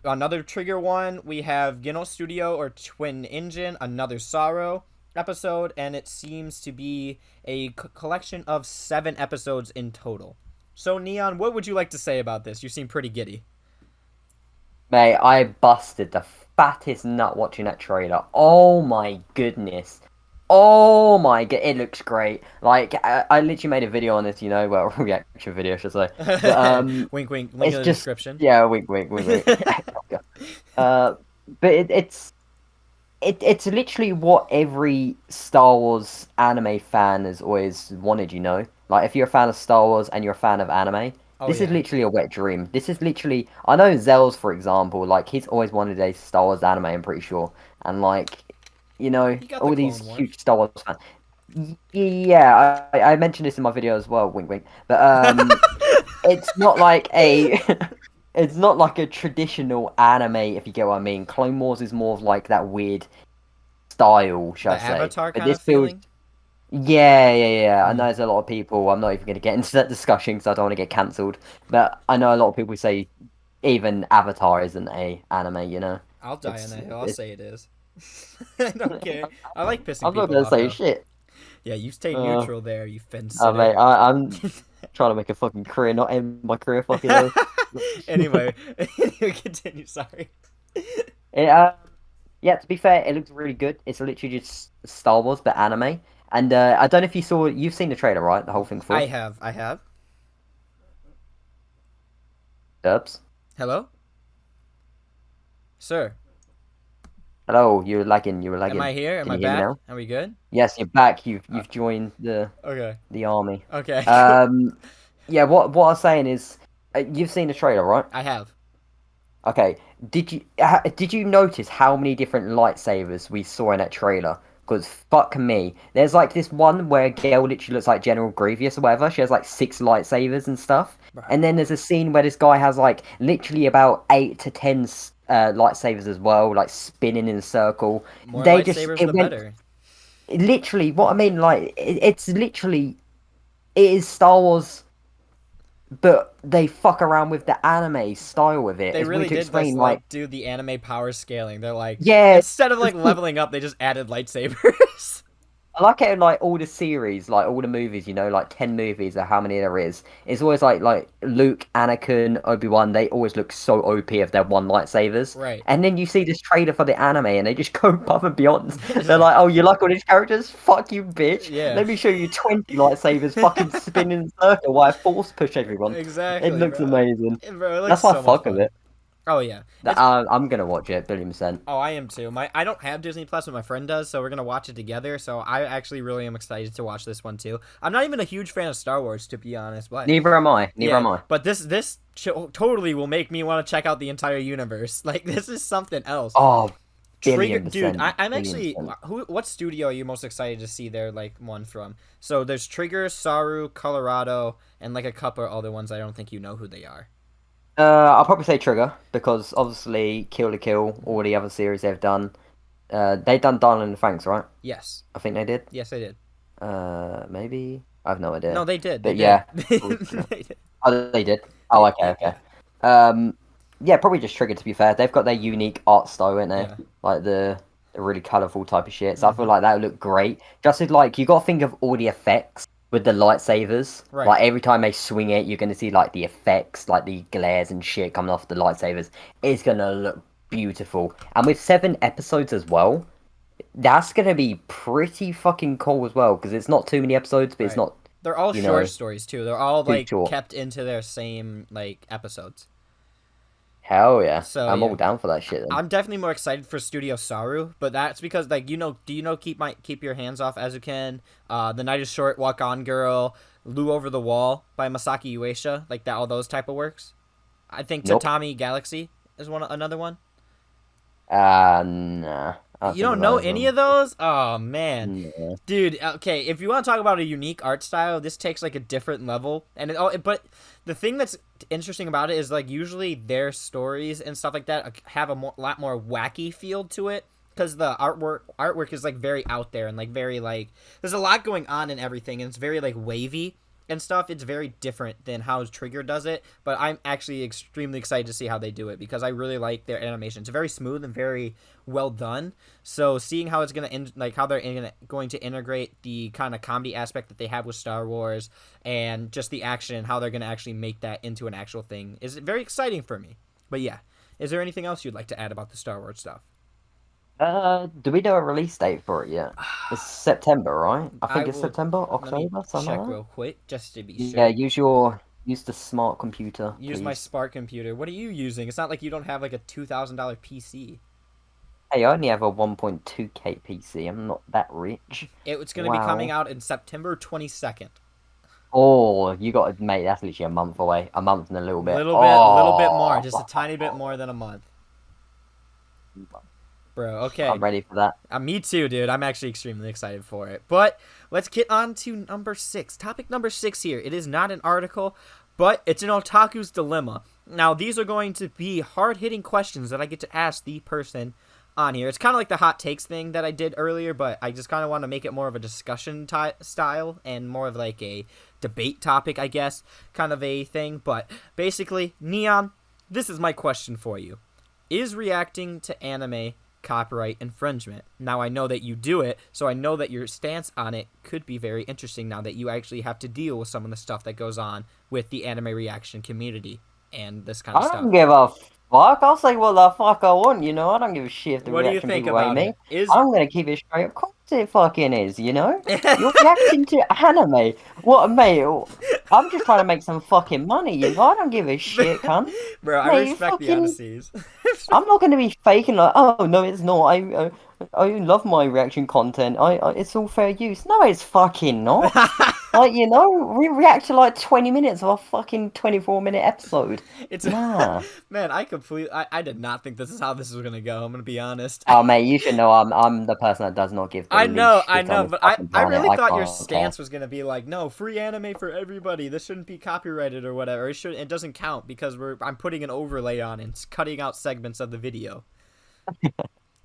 Speaker 1: another Trigger one. We have Gino Studio or Twin Engine, another Sorrow episode, and it seems to be a collection of 7 episodes in total. So Neon, what would you like to say about this? You seem pretty giddy.
Speaker 2: Mate, I busted the fattest nut watching that trailer. Oh my goodness. Oh my god, it looks great. Like I literally made a video on this, well, reaction video, should I say? But
Speaker 1: Wink, wink. Link
Speaker 2: it's
Speaker 1: in the
Speaker 2: just
Speaker 1: description.
Speaker 2: yeah, wink, wink, wink, wink. uh, but it's literally what every Star Wars anime fan has always wanted. Like if you're a fan of Star Wars and you're a fan of anime,
Speaker 1: Oh
Speaker 2: this is
Speaker 1: yeah.
Speaker 2: literally a wet dream. This is literally I know Zell's, for example, like he's always wanted a Star Wars anime. I'm pretty sure, and like
Speaker 1: You got the
Speaker 2: all these
Speaker 1: Clone Wars.
Speaker 2: huge Star Wars fans. Yeah, I mentioned this in my video as well, wink wink. But it's not like a it's not like a traditional anime, if you get what I mean. Clone Wars is more of like that weird style, shall
Speaker 1: The
Speaker 2: I say.
Speaker 1: Avatar
Speaker 2: But
Speaker 1: kind
Speaker 2: this
Speaker 1: of
Speaker 2: feels
Speaker 1: feeling.
Speaker 2: yeah. I know
Speaker 1: Mm.
Speaker 2: there's a lot of people. I'm not even going to get into that discussion because I don't want to get cancelled. But I know a lot of people say even Avatar isn't a anime.
Speaker 1: I'll die on
Speaker 2: It's
Speaker 1: that hill. I'll
Speaker 2: it's.
Speaker 1: say it is. I don't care. I like pissing
Speaker 2: I'm not
Speaker 1: people
Speaker 2: going to
Speaker 1: off
Speaker 2: say
Speaker 1: though.
Speaker 2: shit.
Speaker 1: Yeah, you stay
Speaker 2: Uh,
Speaker 1: neutral there, you fence sitter.
Speaker 2: Mate, I'm trying to make a fucking career, not end my career. Fucking hell.
Speaker 1: Anyway, continue. Sorry.
Speaker 2: It, yeah, to be fair, it looks really good. It's literally just Star Wars, but anime. And I don't know if you've seen the trailer, right? The whole thing for
Speaker 1: I
Speaker 2: it.
Speaker 1: have. I have.
Speaker 2: Dubs.
Speaker 1: Hello, sir.
Speaker 2: Hello, you were lagging.
Speaker 1: Am I here? Am
Speaker 2: Can
Speaker 1: I
Speaker 2: you hear me
Speaker 1: back?
Speaker 2: now?
Speaker 1: Are we good?
Speaker 2: Yes, you're back. You've
Speaker 1: Uh,
Speaker 2: you've joined
Speaker 1: okay.
Speaker 2: the army.
Speaker 1: Okay.
Speaker 2: Um, yeah. What I was saying is, you've seen the trailer, right?
Speaker 1: I have.
Speaker 2: Okay. Did you notice how many different lightsabers we saw in that trailer? Because fuck me, there's like this one where Gale literally looks like General Grievous or whatever. She has like 6 lightsabers and stuff.
Speaker 1: Bruh.
Speaker 2: And then there's a scene where this guy has like literally about 8 to 10 lightsabers as well, like spinning in a circle.
Speaker 1: More
Speaker 2: They just
Speaker 1: lightsabers,
Speaker 2: it
Speaker 1: the
Speaker 2: went
Speaker 1: better.
Speaker 2: literally what I mean. Like it's literally it is Star Wars, but they fuck around with the anime style with it.
Speaker 1: They
Speaker 2: It's weird
Speaker 1: really
Speaker 2: to
Speaker 1: did just
Speaker 2: explain. Like
Speaker 1: like do the anime power scaling. They're like
Speaker 2: yeah,
Speaker 1: instead of like leveling up, they just added lightsabers.
Speaker 2: I like it in like all the series, like all the movies, like 10 movies or how many there is. It's always like Luke, Anakin, Obi-Wan, they always look so OP if they're one lightsabers.
Speaker 1: Right.
Speaker 2: And then you see this trailer for the anime and they just go above and beyond.
Speaker 1: It's
Speaker 2: They're
Speaker 1: like,
Speaker 2: like, oh, you like all these characters? Fuck you, bitch.
Speaker 1: yeah.
Speaker 2: Let me show you 20 lightsabers fucking spinning in a circle while I force push everyone. It
Speaker 1: Exactly,
Speaker 2: looks
Speaker 1: bro.
Speaker 2: amazing.
Speaker 1: Bro, it looks
Speaker 2: That's why
Speaker 1: so
Speaker 2: I
Speaker 1: much
Speaker 2: fuck with
Speaker 1: fun.
Speaker 2: it.
Speaker 1: Oh yeah. It's
Speaker 2: I'm gonna watch it, billion percent.
Speaker 1: Oh, I am too. I don't have Disney Plus, but my friend does, so we're gonna watch it together. So I actually really am excited to watch this one too. I'm not even a huge fan of Star Wars, to be honest, but
Speaker 2: Neither am I. Neither
Speaker 1: yeah,
Speaker 2: am I.
Speaker 1: but this totally will make me want to check out the entire universe. Like this is something else.
Speaker 2: Oh,
Speaker 1: Trigger,
Speaker 2: billion
Speaker 1: dude.
Speaker 2: percent.
Speaker 1: I'm
Speaker 2: Billion
Speaker 1: actually
Speaker 2: percent.
Speaker 1: What studio are you most excited to see their like one from? So there's Trigger, Saru, Colorado, and like a couple of other ones. I don't think you know who they are.
Speaker 2: I'll probably say Trigger because obviously Kill la Kill, all the other series they've done. They've done Darling and Franks, right?
Speaker 1: Yes,
Speaker 2: I think they did.
Speaker 1: yes, they did.
Speaker 2: Maybe I have no idea.
Speaker 1: No, they did. They
Speaker 2: But yeah,
Speaker 1: did.
Speaker 2: no.
Speaker 1: They did.
Speaker 2: Oh, they did. Oh, okay, okay. Yeah, probably just Trigger. To be fair, they've got their unique art style, ain't they?
Speaker 1: Yeah.
Speaker 2: Like the really colourful type of shit. So I feel
Speaker 1: Mhm.
Speaker 2: like that would look great. Just as like you got to think of all the effects with the lightsabers.
Speaker 1: Right.
Speaker 2: Like every time they swing it, you're gonna see like the effects, like the glares and shit coming off the lightsabers. It's gonna look beautiful. And with 7 episodes as well, that's gonna be pretty fucking cool as well. Because it's not too many episodes, but it's
Speaker 1: Right.
Speaker 2: not
Speaker 1: They're all
Speaker 2: you
Speaker 1: short
Speaker 2: know
Speaker 1: stories too. They're all
Speaker 2: too
Speaker 1: like
Speaker 2: short.
Speaker 1: kept into their same like episodes.
Speaker 2: Hell yeah,
Speaker 1: So
Speaker 2: I'm
Speaker 1: yeah,
Speaker 2: all down for that shit. Then.
Speaker 1: I'm definitely more excited for Studio Saru, but that's because like do you know keep your hands off Azuken, The Night is Short, Walk On Girl, Lu Over the Wall by Masaki Uesha, like that all those type of works. I think
Speaker 2: Nope.
Speaker 1: Tatami Galaxy is another one.
Speaker 2: Nah. I
Speaker 1: You
Speaker 2: think
Speaker 1: don't know
Speaker 2: about
Speaker 1: any
Speaker 2: them.
Speaker 1: of those? Oh man.
Speaker 2: Nah.
Speaker 1: Dude, okay, if you want to talk about a unique art style, this takes like a different level. But the thing that's interesting about it is like usually their stories and stuff like that have a lot more wacky feel to it because the artwork is like very out there and like very like there's a lot going on and everything and it's very like wavy and stuff. It's very different than how Trigger does it, but I'm actually extremely excited to see how they do it because I really like their animation. It's very smooth and very well done. So seeing how it's how they're going to integrate the kind of comedy aspect that they have with Star Wars and just the action and how they're gonna actually make that into an actual thing is very exciting for me. But yeah, is there anything else you'd like to add about the Star Wars stuff?
Speaker 2: Do we know a release date for it yet? It's September, right? I
Speaker 1: I
Speaker 2: think it's
Speaker 1: will.
Speaker 2: September,
Speaker 1: Let me
Speaker 2: October, something
Speaker 1: check
Speaker 2: like
Speaker 1: real quick just to be
Speaker 2: that. Yeah,
Speaker 1: sure.
Speaker 2: use the smart computer,
Speaker 1: Use my
Speaker 2: please.
Speaker 1: Spark computer. What are you using? It's not like you don't have like a $2,000 PC.
Speaker 2: Hey, I only have a 1.2K PC. I'm not that rich.
Speaker 1: It's going to be coming
Speaker 2: Wow.
Speaker 1: out in September 22nd.
Speaker 2: Oh, you got to, mate, that's literally a month away. A month and a little bit.
Speaker 1: Little bit more,
Speaker 2: Oh,
Speaker 1: just a tiny bit more than a month, bro.
Speaker 2: I'm
Speaker 1: Okay,
Speaker 2: ready for that.
Speaker 1: me too, dude. I'm actually extremely excited for it. But let's get on to number 6. Topic number 6 here. It is not an article, but it's an otaku's dilemma. Now, these are going to be hard-hitting questions that I get to ask the person on here. It's kind of like the hot takes thing that I did earlier, but I just kind of want to make it more of a discussion style and more of like a debate topic, I guess, kind of a thing. But basically, Neon, this is my question for you. Is reacting to anime copyright infringement? Now, I know that you do it, so I know that your stance on it could be very interesting now that you actually have to deal with some of the stuff that goes on with the anime reaction community and this kind of
Speaker 2: I
Speaker 1: stuff.
Speaker 2: don't give a fuck. I'll say what the fuck I want, you know? I don't give a shit if the
Speaker 1: What do you
Speaker 2: reaction
Speaker 1: think
Speaker 2: people hate
Speaker 1: about
Speaker 2: me.
Speaker 1: it? Is
Speaker 2: I'm gonna keep it straight. Of course it fucking is, you know? You're reacting to anime. What, mate? I'm just trying to make some fucking money, you know? I don't give a shit, cunt.
Speaker 1: Bro, I
Speaker 2: Mate, you
Speaker 1: respect the
Speaker 2: fucking...
Speaker 1: honesties.
Speaker 2: I'm not going to be faking like, oh no, it's not. I love my reaction content. It's all fair use. No, it's fucking not. Like, you know, we react to like 20 minutes of a fucking 24-minute episode.
Speaker 1: It's
Speaker 2: Nah.
Speaker 1: man, I did not think this is how this was gonna go. I'm gonna be honest.
Speaker 2: Oh mate, you should know I'm the person that does not give the least
Speaker 1: I
Speaker 2: shit on
Speaker 1: know,
Speaker 2: this
Speaker 1: but
Speaker 2: fucking
Speaker 1: I
Speaker 2: planet.
Speaker 1: really
Speaker 2: I
Speaker 1: thought your
Speaker 2: can't care.
Speaker 1: stance was gonna be like, no, free anime for everybody. This shouldn't be copyrighted or whatever. It doesn't count because I'm putting an overlay on it and it's cutting out segments of the video.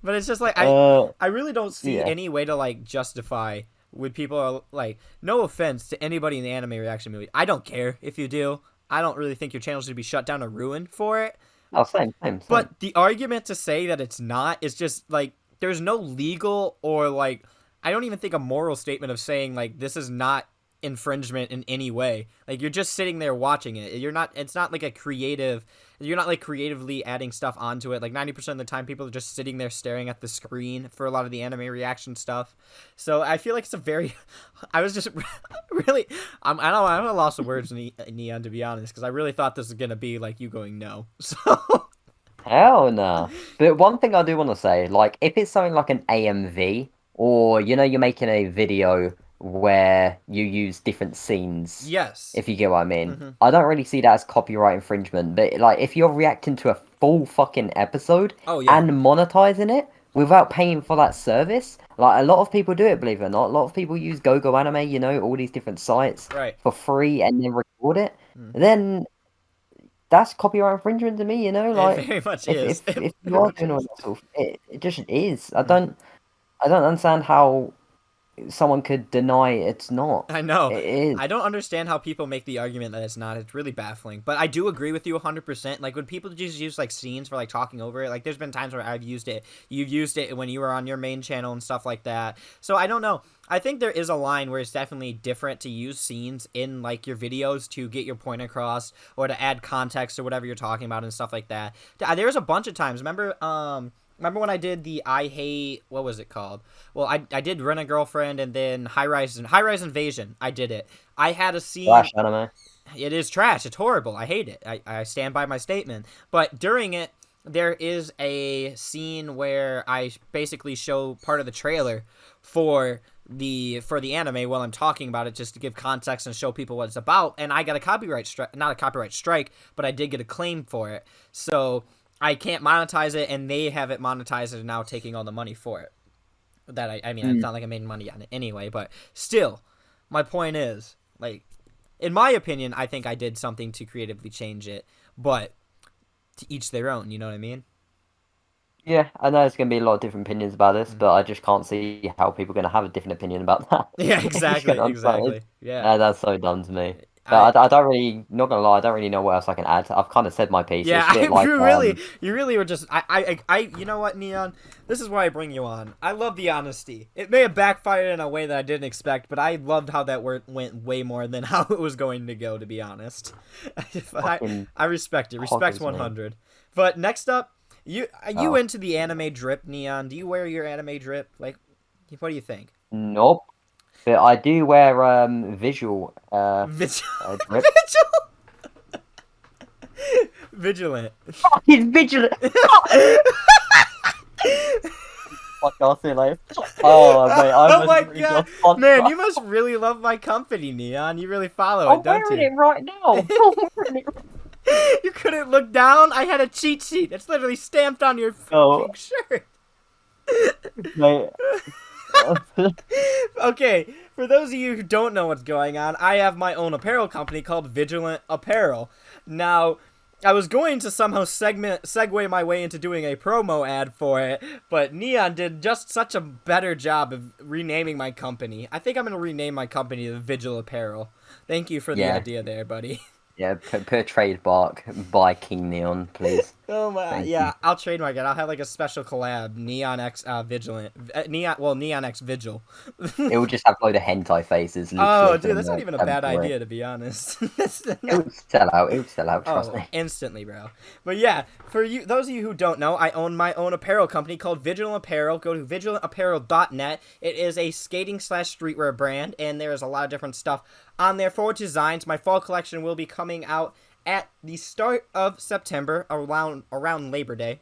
Speaker 1: But it's just like
Speaker 2: Uh,
Speaker 1: I really don't see
Speaker 2: yeah.
Speaker 1: any way to like justify when people are like, no offense to anybody in the anime reaction movie. I don't care if you do. I don't really think your channel should be shut down or ruined for it.
Speaker 2: Oh, same.
Speaker 1: But the argument to say that it's not is just like there's no legal or like I don't even think a moral statement of saying like this is not infringement in any way. Like you're just sitting there watching it. It's not like a creative you're not like creatively adding stuff onto it. Like 90% of the time people are just sitting there staring at the screen for a lot of the anime reaction stuff. So I feel like it's a very I was just really I'm at a loss of words, Neon, to be honest, because I really thought this was gonna be like you going no. So
Speaker 2: Hell no. But one thing I do want to say, like, if it's something like an AMV, or you know, you're making a video where you use different scenes,
Speaker 1: yes.
Speaker 2: if you get what I mean,
Speaker 1: Mm-hmm.
Speaker 2: I don't really see that as copyright infringement. But like, if you're reacting to a full fucking episode
Speaker 1: Oh yeah.
Speaker 2: and monetizing it without paying for that service, like a lot of people do it, believe it or not. A lot of people use GoGo Anime, you know, all these different sites
Speaker 1: Right.
Speaker 2: for free and then record it.
Speaker 1: Mm.
Speaker 2: Then that's copyright infringement to me, you know,
Speaker 1: It
Speaker 2: like
Speaker 1: very much
Speaker 2: if
Speaker 1: is.
Speaker 2: if
Speaker 1: It
Speaker 2: if you
Speaker 1: very
Speaker 2: are
Speaker 1: much
Speaker 2: doing all
Speaker 1: is.
Speaker 2: that stuff, it just is.
Speaker 1: Mm.
Speaker 2: I don't understand how someone could deny it's not.
Speaker 1: I know.
Speaker 2: It is.
Speaker 1: I don't understand how people make the argument that it's not. It's really baffling. But I do agree with you 100%. Like, when people just use, like, scenes for, like, talking over it, like, there's been times where I've used it. You've used it when you were on your main channel and stuff like that. So, I don't know. I think there is a line where it's definitely different to use scenes in, like, your videos to get your point across or to add context or whatever you're talking about and stuff like that. There's a bunch of times. Remember when I did the I Hate, what was it called? Well, I did Rent a Girlfriend and then High Rise Invasion. I did it. I had a scene.
Speaker 2: Flash anime.
Speaker 1: It is trash. It's horrible. I hate it. I stand by my statement. But during it, there is a scene where I basically show part of the trailer for the anime while I'm talking about it just to give context and show people what it's about. And I got a copyright strike, not a copyright strike, but I did get a claim for it. So I can't monetize it, and they have it monetized and now taking all the money for it. I mean, it's not like I made money on it anyway, but still, my point is, like, in my opinion, I think I did something to creatively change it, but to each their own, you know what I mean?
Speaker 2: Yeah, I know there's gonna be a lot of different opinions about this, but I just can't see how people are gonna have a different opinion about that.
Speaker 1: Yeah,
Speaker 2: I just can't understand it.
Speaker 1: exactly. Yeah.
Speaker 2: That's so dumb to me.
Speaker 1: I
Speaker 2: But I don't really, not gonna lie, I don't really know what else I can add. I've kind of said my piece.
Speaker 1: Yeah,
Speaker 2: It's a bit like
Speaker 1: you really were just, you know what, Neon? This is why I bring you on. I love the honesty. It may have backfired in a way that I didn't expect, but I loved how that went way more than how it was going to go, to be honest.
Speaker 2: fucking
Speaker 1: I respect it. Respect
Speaker 2: poggers, man.
Speaker 1: 100. But next up You into the anime drip, Neon? Do you wear your anime drip? Like, what do you think?
Speaker 2: Nope. But I do wear visual
Speaker 1: Vigil-
Speaker 2: drip.
Speaker 1: Vigilant.
Speaker 2: Fucking vigilant. Podcast here, like, oh mate,
Speaker 1: Oh my god, man, you must really love my company, Neon. You really follow
Speaker 2: I'm
Speaker 1: it, don't
Speaker 2: wearing
Speaker 1: you?
Speaker 2: it right now. I'm wearing it.
Speaker 1: You couldn't look down. I had a cheat sheet. It's literally stamped on your
Speaker 2: No.
Speaker 1: fucking shirt.
Speaker 2: Mate.
Speaker 1: Okay, for those of you who don't know what's going on, I have my own apparel company called Vigilant Apparel. Now, I was going to somehow segue my way into doing a promo ad for it, but Neon did just such a better job of renaming my company. I think I'm going to rename my company the Vigil Apparel. Thank you for the idea there, buddy.
Speaker 2: Yeah, per trademark by King Neon, please.
Speaker 1: Oh my, yeah, I'll trademark it. I'll have like a special collab, Neon X Vigilant, Neon X Vigil.
Speaker 2: It would just have a load of hentai faces.
Speaker 1: Oh, dude, that's not even a bad idea, to be honest.
Speaker 2: It would sell out. It would sell out. Trust me.
Speaker 1: Instantly, bro. But yeah, for you, those of you who don't know, I own my own apparel company called Vigilant Apparel. Go to vigilantapparel.net. It is a skating/streetwear brand, and there is a lot of different stuff on there for designs. My fall collection will be coming out at the start of September, around Labor Day,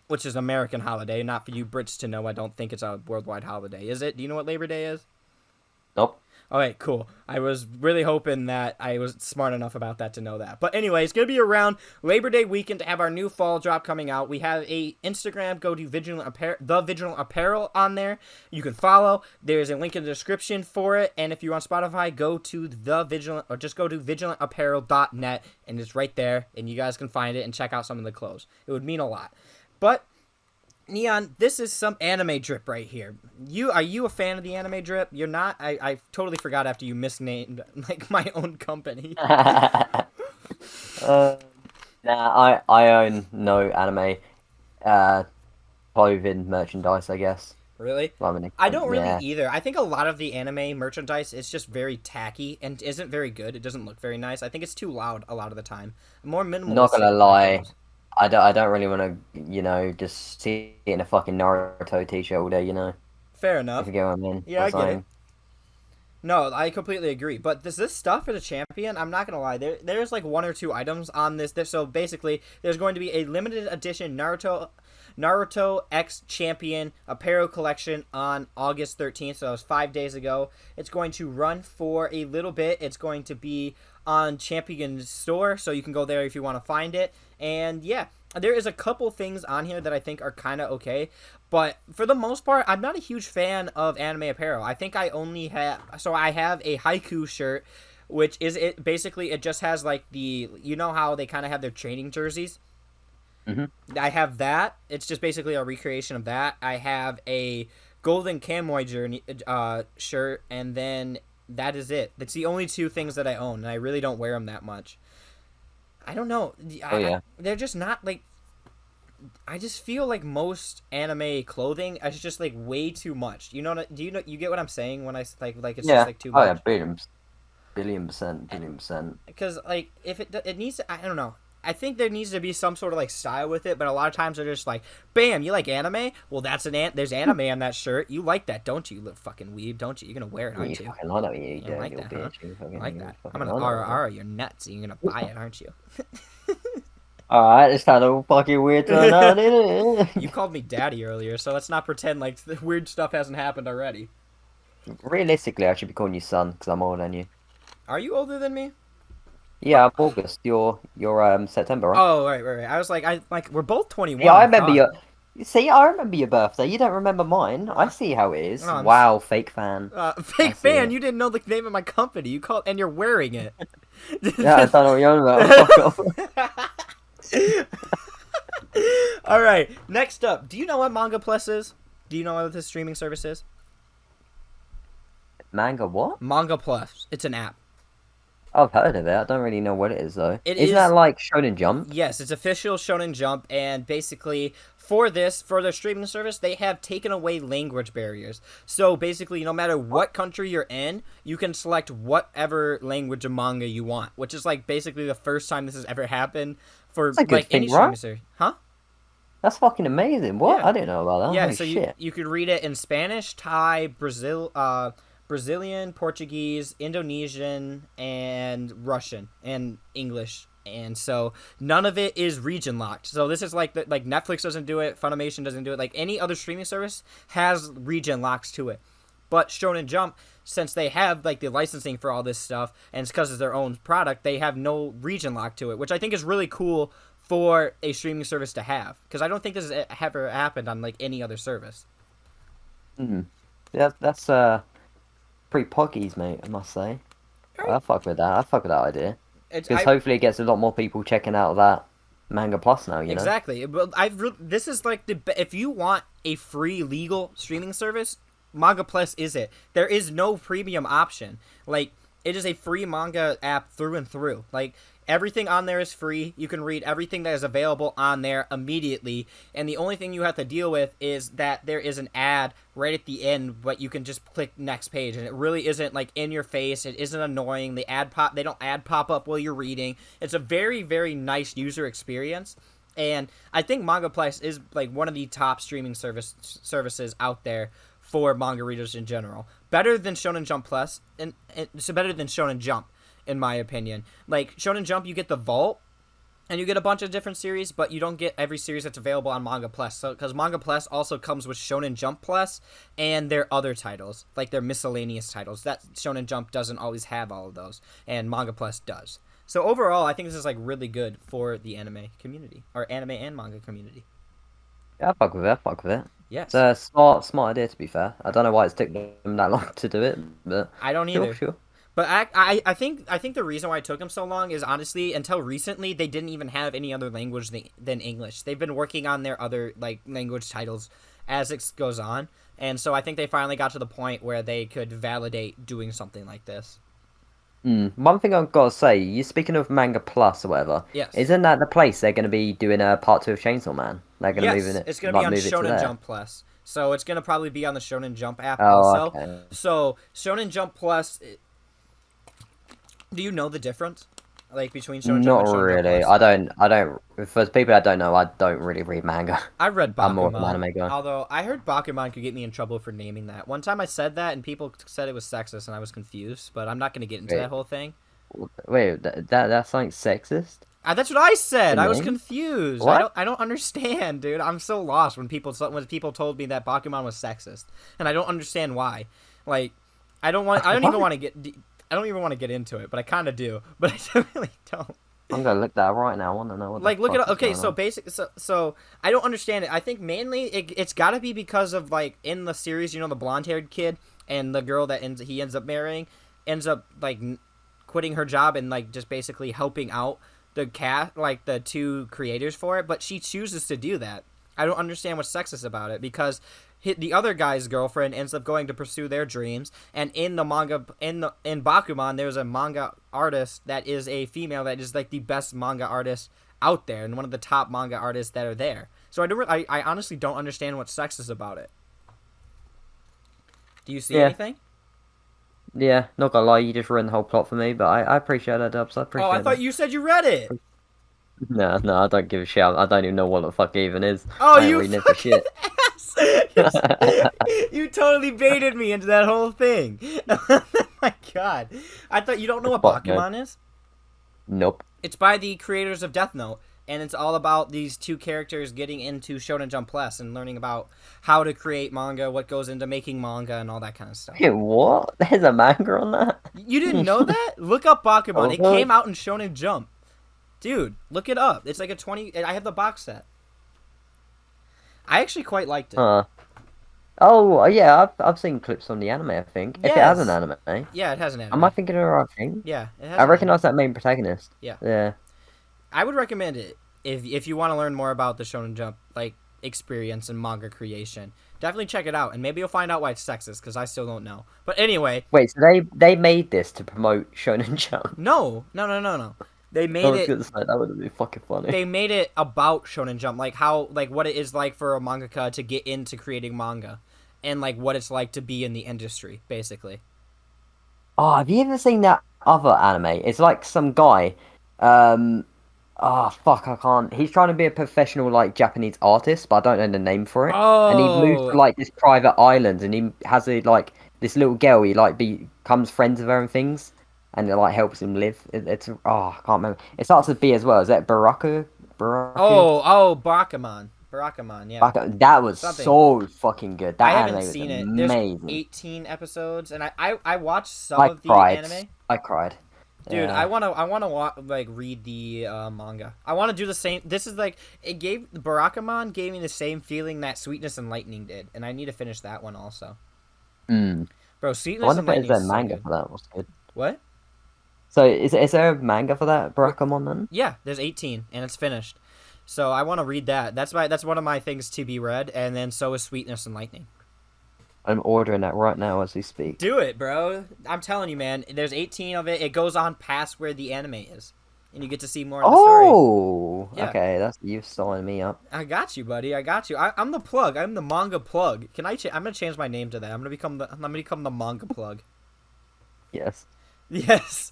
Speaker 1: which is an American holiday, not for you Brits to know. I don't think it's a worldwide holiday. Is it? Do you know what Labor Day is?
Speaker 2: Nope.
Speaker 1: Okay, cool. I was really hoping that I was smart enough about that to know that. But anyway, it's going to be around Labor Day weekend to have our new fall drop coming out. We have a Instagram, go to The Vigilant Apparel on there. You can follow. There's a link in the description for it. And if you're on Spotify, go to just go to vigilantapparel.net, and it's right there. And you guys can find it and check out some of the clothes. It would mean a lot. But Neon, this is some anime drip right here. Are you a fan of the anime drip? You're not? I totally forgot after you misnamed like my own company.
Speaker 2: Nah, I own no anime clothing merchandise, I guess.
Speaker 1: Really? I don't really either. I think a lot of the anime merchandise is just very tacky and isn't very good. It doesn't look very nice. I think it's too loud a lot of the time. More minimal.
Speaker 2: Not gonna lie. I don't really want to, just sit in a fucking Naruto t-shirt all day,
Speaker 1: Fair enough.
Speaker 2: If you get what I mean.
Speaker 1: Yeah, I get it. No, I completely agree. But this stuff for the champion, I'm not going to lie, there's like one or two items on this. So basically, there's going to be a limited edition Naruto X Champion apparel collection on August 13th. So that was 5 days ago. It's going to run for a little bit. It's going to be on Champion's store, so you can go there if you want to find it. And yeah, there is a couple things on here that I think are kind of okay, but for the most part, I'm not a huge fan of anime apparel. I think I only have, so I have a Haiku shirt, which is it. Basically, it just has like how they kind of have their training jerseys.
Speaker 2: Mm-hmm.
Speaker 1: I have that. It's just basically a recreation of that. I have a Golden Kamuy shirt, and then that is it. That's the only two things that I own, and I really don't wear them that much. I don't know. They're just not like. I just feel like most anime clothing is just like way too much. You know? Do you get what I'm saying when I like it's just like too much?
Speaker 2: Oh yeah, billion percent.
Speaker 1: Because like if it needs to, I don't know. I think there needs to be some sort of like style with it, but a lot of times they're just like, bam, you like anime? Well, there's anime on that shirt. You like that, don't you, little fucking weeb? Don't you? You're gonna wear it, aren't you?
Speaker 2: You fucking like that, you
Speaker 1: like that, huh?
Speaker 2: bitch.
Speaker 1: You like that? I'm gonna RR your nuts, and you're gonna buy it, aren't you?
Speaker 2: Alright, it's kind of fucking weird turn on, isn't it?
Speaker 1: You called me daddy earlier, so let's not pretend like the weird stuff hasn't happened already.
Speaker 2: Realistically, I should be calling you son because I'm older than you.
Speaker 1: Are you older than me?
Speaker 2: Yeah, I'm August. You're September, right?
Speaker 1: Oh, right. I was like we're both 21.
Speaker 2: Yeah, I remember your. See, I remember your birthday. You don't remember mine. I see how it is.
Speaker 1: Oh,
Speaker 2: wow, fake fan.
Speaker 1: Fake fan. You didn't know the name of my company. You called, and you're wearing it.
Speaker 2: Yeah, I don't know what you're on about.
Speaker 1: All right. Next up, do you know what Manga Plus is? Do you know what this streaming service is?
Speaker 2: Manga what?
Speaker 1: Manga Plus. It's an app.
Speaker 2: I've heard of it. I don't really know what it is though.
Speaker 1: Isn't
Speaker 2: that like Shonen Jump?
Speaker 1: Yes, it's official Shonen Jump, and basically for their streaming service, they have taken away language barriers. So basically, no matter what country you're in, you can select whatever language of manga you want, which is like basically the first time this has ever happened for
Speaker 2: That's a good
Speaker 1: like
Speaker 2: thing,
Speaker 1: any streaming service. Huh?
Speaker 2: That's fucking amazing. What?
Speaker 1: Yeah.
Speaker 2: I didn't know about that.
Speaker 1: Yeah,
Speaker 2: Holy
Speaker 1: so you
Speaker 2: shit.
Speaker 1: you could read it in Spanish, Thai, Brazilian, Portuguese, Indonesian, and Russian and English. And so none of it is region locked. So this is like Netflix doesn't do it, Funimation doesn't do it. Like any other streaming service has region locks to it. But Shonen Jump, since they have like the licensing for all this stuff, and it's because it's their own product, they have no region lock to it, which I think is really cool for a streaming service to have. Because I don't think this has ever happened on like any other service.
Speaker 2: Hmm. Yeah, that's pretty poggies, mate. I must say. I fuck with that. I fuck with that idea
Speaker 1: It's
Speaker 2: because
Speaker 1: I
Speaker 2: hopefully it gets a lot more people checking out that Manga Plus now. You know.
Speaker 1: Exactly, but this is like if you want a free legal streaming service, Manga Plus is it. There is no premium option. Like it is a free manga app through and through. Like everything on there is free. You can read everything that is available on there immediately, and the only thing you have to deal with is that there is an ad right at the end, but you can just click next page, and it really isn't like in your face. It isn't annoying. They don't ad pop up while you're reading. It's a very very nice user experience. And I think Manga Plus is like one of the top streaming services out there for manga readers in general. Better than Shonen Jump Plus, and so better than Shonen Jump, in my opinion. Like Shonen Jump, you get the Vault, and you get a bunch of different series, but you don't get every series that's available on Manga Plus. So because Manga Plus also comes with Shonen Jump Plus and their other titles, like their miscellaneous titles. That Shonen Jump doesn't always have all of those, and Manga Plus does. So overall, I think this is like really good for the anime community, or anime and manga community.
Speaker 2: Yeah, I fuck with it. I fuck with it. It's
Speaker 1: Yes,
Speaker 2: a smart idea, to be fair. I don't know why it's took them that long to do it, but
Speaker 1: I don't
Speaker 2: sure,
Speaker 1: either.
Speaker 2: sure.
Speaker 1: But I think the reason why it took them so long is honestly until recently they didn't even have any other language than English. They've been working on their other like language titles as it goes on, and so I think they finally got to the point where they could validate doing something like this.
Speaker 2: One thing I've got to say, you speaking of Manga Plus or whatever,
Speaker 1: Yes,
Speaker 2: isn't that the place they're going to be doing a part 2 of Chainsaw Man? They're going to move
Speaker 1: yes,
Speaker 2: it,
Speaker 1: it's gonna be
Speaker 2: like
Speaker 1: on
Speaker 2: move it to
Speaker 1: Shonen
Speaker 2: there.
Speaker 1: Jump Plus, so it's gonna probably be on the Shonen Jump app
Speaker 2: Oh,
Speaker 1: also.
Speaker 2: okay.
Speaker 1: So Shonen Jump Plus, do you know the difference, like between Shonen Jump
Speaker 2: Not
Speaker 1: and Shonen Jump
Speaker 2: really.
Speaker 1: Plus?
Speaker 2: I don't. For people that don't know, I don't really read manga.
Speaker 1: I read
Speaker 2: I'm more of an
Speaker 1: Bakuman,
Speaker 2: anime guy.
Speaker 1: although I heard Bakuman could get me in trouble for naming that. One time I said that and people said it was sexist and I was confused, but I'm not going to get into
Speaker 2: Wait,
Speaker 1: that whole thing.
Speaker 2: wait, that's like sexist
Speaker 1: That's what I said.
Speaker 2: to
Speaker 1: I was
Speaker 2: name?
Speaker 1: confused.
Speaker 2: What?
Speaker 1: I don't understand, dude. I'm so lost when people told me that Bakuman was sexist, and I don't understand why. Like, I don't even want to get I don't even want to get into it, but I kind of do. But I really don't.
Speaker 2: I'm gonna look that up right now. I want to know what
Speaker 1: Like
Speaker 2: the
Speaker 1: look it
Speaker 2: fuck
Speaker 1: up.
Speaker 2: is
Speaker 1: Okay,
Speaker 2: going
Speaker 1: so
Speaker 2: on.
Speaker 1: so I don't understand it. I think mainly it's got to be because of like in the series, you know, the blonde-haired kid and the girl that he ends up marrying ends up like quitting her job and like just basically helping out the cat like the two creators for it, but she chooses to do that. I don't understand what's sexist about it because the other guy's girlfriend ends up going to pursue their dreams, and in the manga in Bakuman there's a manga artist that is a female that is like the best manga artist out there and one of the top manga artists that are there. So I honestly don't understand what's sexist about it. Do you see
Speaker 2: Yeah,
Speaker 1: anything?
Speaker 2: yeah. Not gonna lie, you just ruined the whole plot for me, but I appreciate that, Dubs. I
Speaker 1: Oh, I
Speaker 2: appreciate
Speaker 1: thought
Speaker 2: that.
Speaker 1: you said you read it.
Speaker 2: No, no, I don't give a shit. I don't even know what the fuck it even is.
Speaker 1: Oh,
Speaker 2: I ain't
Speaker 1: you
Speaker 2: reading it for
Speaker 1: fucking
Speaker 2: shit.
Speaker 1: ass! You totally baited me into that whole thing. Oh my god. I thought you don't know what
Speaker 2: Fuck no.
Speaker 1: Pokemon is?
Speaker 2: Nope.
Speaker 1: It's by the creators of Death Note, and it's all about these two characters getting into Shonen Jump Plus and learning about how to create manga, what goes into making manga, and all that kind of stuff.
Speaker 2: Wait, what? There's a manga on that?
Speaker 1: You didn't know that? Look up Pokemon. It
Speaker 2: Oh,
Speaker 1: came out in Shonen Jump. Dude, look it up. It's like a 20... I have the box set. I actually quite liked it.
Speaker 2: huh. Oh, yeah, I've seen clips on the anime, I think. If it has an
Speaker 1: Yes.
Speaker 2: anime,
Speaker 1: Yeah, it has an
Speaker 2: am I
Speaker 1: anime.
Speaker 2: thinking of the right thing?
Speaker 1: Yeah, it has
Speaker 2: I
Speaker 1: an anime.
Speaker 2: recognize that main protagonist.
Speaker 1: Yeah.
Speaker 2: Yeah.
Speaker 1: I would recommend it if you want to learn more about the Shonen Jump like experience and manga creation. Definitely check it out, and maybe you'll find out why it's sexist because I still don't know. But anyway,
Speaker 2: Wait, so they made this to promote Shonen Jump?
Speaker 1: no. They
Speaker 2: I
Speaker 1: made
Speaker 2: was
Speaker 1: it.
Speaker 2: gonna say that would have been fucking funny.
Speaker 1: They made it about Shonen Jump, like how like what it is like for a mangaka to get into creating manga, and like what it's like to be in the industry, basically.
Speaker 2: Oh, have you ever seen that other anime? It's like some guy. Um, Oh fuck, I can't. He's trying to be a professional like Japanese artist, but I don't know the name for it. And he moves to
Speaker 1: Oh,
Speaker 2: like this private island, and he has a like this little girl. He like becomes friends with her and things, and it like helps him live. It's I can't remember. It starts with B as well. Is that Baraku? Baraku?
Speaker 1: Barakamon, yeah.
Speaker 2: That was
Speaker 1: Something.
Speaker 2: so fucking good.
Speaker 1: I
Speaker 2: That
Speaker 1: haven't
Speaker 2: anime was
Speaker 1: seen it. There's
Speaker 2: amazing.
Speaker 1: 18 episodes, and I watched some
Speaker 2: I
Speaker 1: of the
Speaker 2: cried.
Speaker 1: anime.
Speaker 2: I cried.
Speaker 1: Dude, I
Speaker 2: Yeah.
Speaker 1: wanna like read the manga. I wanna do the same. This is like it gave Barakamon gave me the same feeling that Sweetness and Lightning did, and I need to finish that one also.
Speaker 2: Hmm.
Speaker 1: Bro,
Speaker 2: I
Speaker 1: Sweetness
Speaker 2: wonder
Speaker 1: and
Speaker 2: if there's
Speaker 1: Lightning
Speaker 2: a
Speaker 1: is so
Speaker 2: manga
Speaker 1: good.
Speaker 2: for that. What's good?
Speaker 1: What?
Speaker 2: So is there a manga for that
Speaker 1: Wait,
Speaker 2: Barakamon then?
Speaker 1: yeah, there's 18, and it's finished. So I want to read that. That's one of my things to be read, and then so is Sweetness and Lightning.
Speaker 2: I'm ordering that right now as we speak.
Speaker 1: Do it, bro. I'm telling you, man. There's 18 of it. It goes on past where the anime is, and you get to see more of the story.
Speaker 2: Oh,
Speaker 1: Yeah,
Speaker 2: okay. That's you signing me up.
Speaker 1: I got you, buddy. I got you. I'm the plug. I'm the manga plug. Can I? I'm gonna change my name to that. I'm gonna become the manga plug.
Speaker 2: Yes.
Speaker 1: Yes.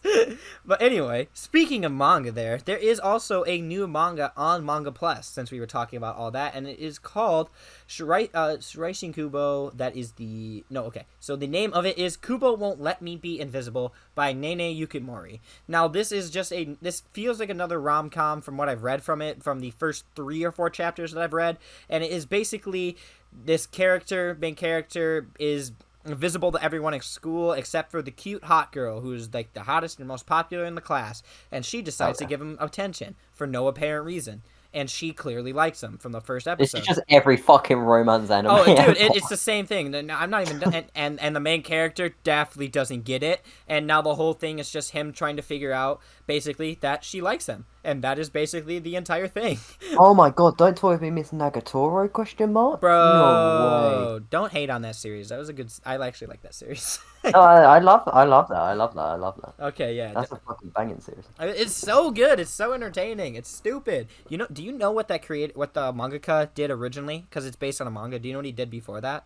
Speaker 1: But anyway, speaking of manga there is also a new manga on Manga Plus since we were talking about all that, and it is called Shiraishin Kubo. That is the... No, okay. So the name of it is Kubo Won't Let Me Be Invisible by Nene Yukimori. Now, this is just a... This feels like another rom-com from what I've read from it, from the first 3 or 4 chapters that I've read, and it is basically this main character is visible to everyone in school except for the cute hot girl who's like the hottest and most popular in the class, and she decides to
Speaker 2: Okay.
Speaker 1: give him attention for no apparent reason, and she clearly likes him from the first
Speaker 2: This is
Speaker 1: episode.
Speaker 2: just every fucking romance anime
Speaker 1: Oh, dude,
Speaker 2: ever.
Speaker 1: it's the same thing. I'm not even, and the main character definitely doesn't get it, and now the whole thing is just him trying to figure out basically that she likes him, and that is basically the entire thing.
Speaker 2: Oh my god! Don't talk with me, Miss Nagatoro? Question mark? No way.
Speaker 1: Bro, don't hate on that series. That was a good. I actually like that series.
Speaker 2: No, I love that. I love that. I love that.
Speaker 1: Okay, yeah,
Speaker 2: That's a fucking banging series.
Speaker 1: it's so good. It's so entertaining. It's stupid. Do you know what what the mangaka did originally? Because it's based on a manga. Do you know what he did before that?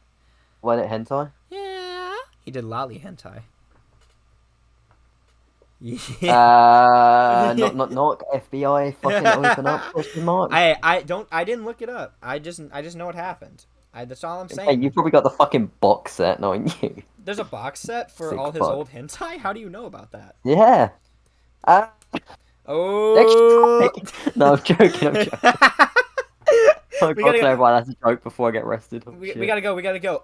Speaker 2: When it hentai?
Speaker 1: Yeah, he did lolly hentai. Yeah.
Speaker 2: Not FBI fucking open up? Question mark?
Speaker 1: I didn't look it up. I just know what happened. That's all I'm
Speaker 2: Hey, you
Speaker 1: saying.
Speaker 2: probably got the fucking box set, not you.
Speaker 1: There's a box set for
Speaker 2: Sick
Speaker 1: all his
Speaker 2: fuck.
Speaker 1: old hentai. How do you know about that?
Speaker 2: Yeah. Uh, next
Speaker 1: Oh.
Speaker 2: topic. No, I'm joking. I'm joking. I
Speaker 1: We
Speaker 2: gotta
Speaker 1: gotta
Speaker 2: clarify that's a joke before I get arrested. Oh,
Speaker 1: we
Speaker 2: shit.
Speaker 1: gotta go. We gotta go.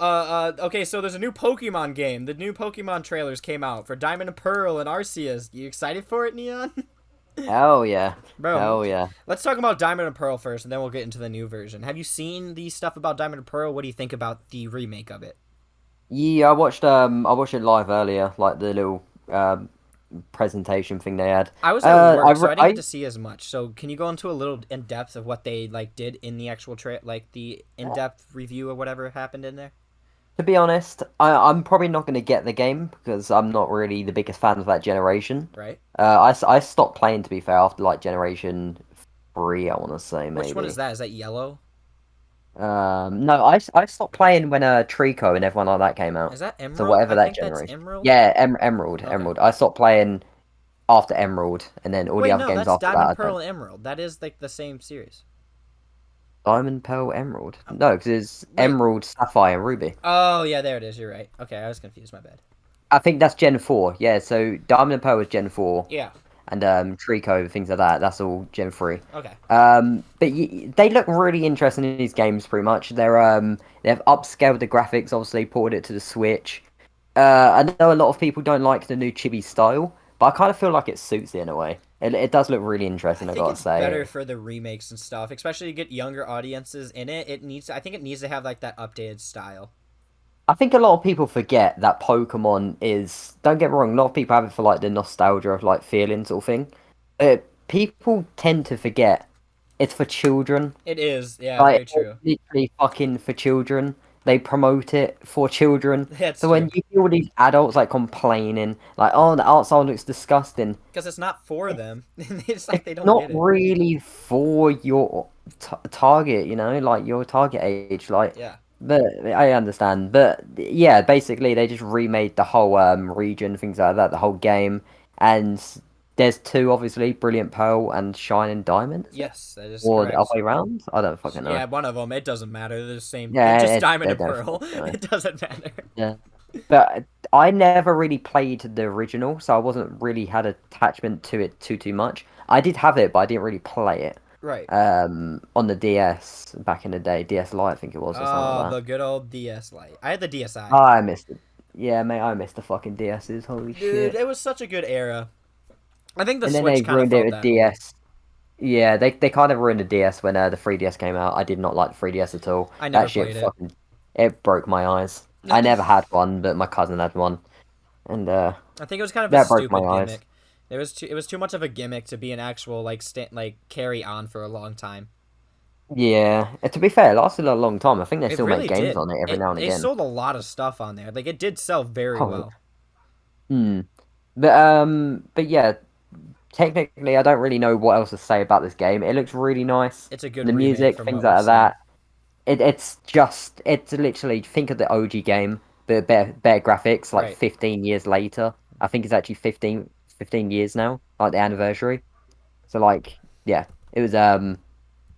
Speaker 1: Okay. So there's a new Pokemon game. The new Pokemon trailers came out for Diamond and Pearl and Arceus. You excited for it, Neon?
Speaker 2: Hell yeah.
Speaker 1: Bro,
Speaker 2: Hell yeah.
Speaker 1: let's talk about Diamond and Pearl first, and then we'll get into the new version. Have you seen the stuff about Diamond and Pearl? What do you think about the remake of it?
Speaker 2: Yeah, I watched it live earlier, like the little presentation thing they had.
Speaker 1: I was at work, so I didn't get
Speaker 2: I
Speaker 1: to see as much. So can you go into a little in depth of what they like did in the actual like the in depth review of whatever happened in there?
Speaker 2: to be honest, I'm probably not going to get the game because I'm not really the biggest fan of that generation.
Speaker 1: Right.
Speaker 2: I stopped playing to be fair after like generation 3, I want to say
Speaker 1: Which one is
Speaker 2: maybe.
Speaker 1: that? Is that yellow?
Speaker 2: No, I stopped playing when Trico and everyone like that came out.
Speaker 1: Is that
Speaker 2: So
Speaker 1: Emerald?
Speaker 2: whatever
Speaker 1: I
Speaker 2: that
Speaker 1: think that's
Speaker 2: generation.
Speaker 1: Emerald.
Speaker 2: Yeah, Emerald,
Speaker 1: Okay.
Speaker 2: Emerald. I stopped playing after Emerald, and then all the
Speaker 1: Wait,
Speaker 2: other
Speaker 1: no,
Speaker 2: games
Speaker 1: that's
Speaker 2: after that.
Speaker 1: Diamond,
Speaker 2: I
Speaker 1: Pearl,
Speaker 2: don't.
Speaker 1: and Emerald. That is like the same series.
Speaker 2: Diamond, Pearl, Emerald. No, because it's
Speaker 1: Wait.
Speaker 2: Emerald, Sapphire, and Ruby.
Speaker 1: Oh yeah, there it is. You're right. Okay, I was confused. My bad.
Speaker 2: I think that's Gen 4. Yeah, so Diamond and Pearl is Gen 4,
Speaker 1: Yeah.
Speaker 2: and Trico, things like that. That's all Gen 3.
Speaker 1: Okay.
Speaker 2: But they look really interesting in these games. Pretty much, they have upscaled the graphics. Obviously, ported it to the Switch. I know a lot of people don't like the new chibi style, but I kind of feel like it suits it in a way. It does look really
Speaker 1: I
Speaker 2: interesting. I
Speaker 1: think
Speaker 2: gotta
Speaker 1: it's better
Speaker 2: say.
Speaker 1: for the remakes and stuff, especially to get younger audiences in it. I think it needs to have like that updated style.
Speaker 2: I think a lot of people forget that Pokemon is. Don't get me wrong. A lot of people have it for like the nostalgia of like feeling sort of thing. People tend to forget it's for children.
Speaker 1: It is, yeah,
Speaker 2: Like
Speaker 1: very
Speaker 2: it's
Speaker 1: true.
Speaker 2: literally fucking for children. They promote it for children.
Speaker 1: That's
Speaker 2: So
Speaker 1: true.
Speaker 2: when you hear all these adults like complaining, like, "Oh, the art style looks disgusting,"
Speaker 1: Because it's not for them. It's like
Speaker 2: it's
Speaker 1: they don't
Speaker 2: not
Speaker 1: get it.
Speaker 2: really for your target. Like your target age. Like,
Speaker 1: Yeah.
Speaker 2: but I understand. But yeah, basically they just remade the whole region, things like that, the whole game, and there's two, obviously, Brilliant Pearl and Shining Diamond, is it?
Speaker 1: Yes, that is
Speaker 2: Or the other
Speaker 1: correct.
Speaker 2: way around? I don't fucking know.
Speaker 1: Yeah, one of them. It doesn't matter. They're the same. They're
Speaker 2: Yeah,
Speaker 1: just diamond
Speaker 2: they
Speaker 1: and
Speaker 2: don't
Speaker 1: pearl.
Speaker 2: fucking know.
Speaker 1: It doesn't matter.
Speaker 2: Yeah. But I never really played the original, so I wasn't really had attachment to it too much. I did have it, but I didn't really play it.
Speaker 1: Right.
Speaker 2: On the DS back in the day, DS Lite, I think it was, or something
Speaker 1: Oh,
Speaker 2: like that.
Speaker 1: the good old DS Lite. I had the DSi.
Speaker 2: Oh, I missed it. Yeah, mate, I missed the fucking DS's. Holy
Speaker 1: Dude,
Speaker 2: shit.
Speaker 1: it was such a good era. I think the
Speaker 2: And then they
Speaker 1: Switch kind of
Speaker 2: ruined it
Speaker 1: felt
Speaker 2: with
Speaker 1: that mold.
Speaker 2: DS. Yeah, they kind of ruined the DS when the 3DS came out. I did not like the 3DS at all.
Speaker 1: I never
Speaker 2: That shit
Speaker 1: played it.
Speaker 2: fucking it broke my eyes. I never had one, but my cousin had one, and
Speaker 1: I think it was kind of a
Speaker 2: that broke my
Speaker 1: stupid
Speaker 2: eyes.
Speaker 1: gimmick. It was too much of a gimmick to be an actual like carry on for a long time.
Speaker 2: Yeah, to be fair, it lasted a long time. I think they
Speaker 1: It
Speaker 2: still make
Speaker 1: really
Speaker 2: games
Speaker 1: did.
Speaker 2: on it every
Speaker 1: It
Speaker 2: now and
Speaker 1: they
Speaker 2: again.
Speaker 1: sold a lot of stuff on there. Like it did sell very
Speaker 2: Oh,
Speaker 1: well.
Speaker 2: hmm. But yeah, technically, I don't really know what else to say about this game. It looks really nice.
Speaker 1: It's a good
Speaker 2: The
Speaker 1: remake
Speaker 2: music,
Speaker 1: from
Speaker 2: things
Speaker 1: what we've
Speaker 2: like
Speaker 1: seen.
Speaker 2: that. It's literally think of the OG game, but better graphics. Like
Speaker 1: Right.
Speaker 2: 15 years later, I think it's actually 15 years now, like the anniversary. So like, yeah, it was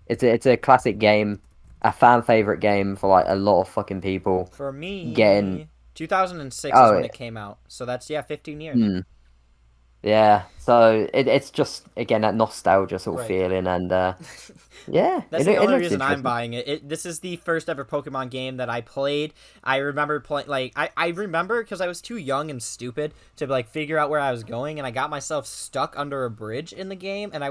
Speaker 2: it's a classic game, a fan favorite game for like a lot of fucking people.
Speaker 1: For
Speaker 2: Getting
Speaker 1: me, 2006 is when
Speaker 2: oh,
Speaker 1: it came out. So that's yeah, 15 years.
Speaker 2: hmm. Yeah, so it's just again that nostalgia sort of
Speaker 1: Right.
Speaker 2: feeling, and yeah,
Speaker 1: That's
Speaker 2: it
Speaker 1: the
Speaker 2: it
Speaker 1: only
Speaker 2: looks
Speaker 1: reason I'm
Speaker 2: interesting.
Speaker 1: buying it. This is the first ever Pokemon game that I played. I remember playing like I remember because I was too young and stupid to like figure out where I was going, and I got myself stuck under a bridge in the game, and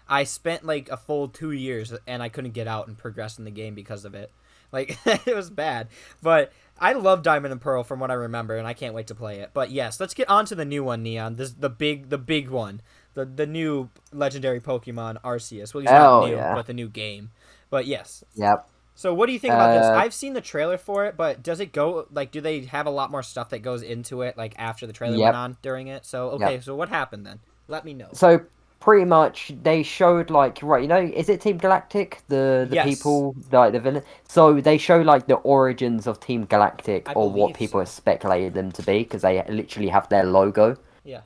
Speaker 1: I spent like a full 2 years and I couldn't get out and progress in the game because of it. Like it was bad, but I love Diamond and Pearl from what I remember, and I can't wait to play it. But yes, let's get on to the new one, Neon. This the big one, the new legendary Pokemon Arceus. Well, he's not
Speaker 2: Oh
Speaker 1: new,
Speaker 2: yeah,
Speaker 1: but the new game. But yes.
Speaker 2: yep.
Speaker 1: So what do you think about this?
Speaker 2: Uh,
Speaker 1: I've seen the trailer for it, but does it go like do they have a lot more stuff that goes into it like after the trailer went
Speaker 2: yep,
Speaker 1: on during it? So okay,
Speaker 2: yep.
Speaker 1: so what happened then? Let me know.
Speaker 2: So pretty much they showed like right, is it Team Galactic, the
Speaker 1: Yes,
Speaker 2: people like the villain? So they show like the origins of Team Galactic
Speaker 1: I
Speaker 2: or what
Speaker 1: believe
Speaker 2: people have
Speaker 1: so.
Speaker 2: speculated them to be because they literally have their logo.
Speaker 1: Yeah.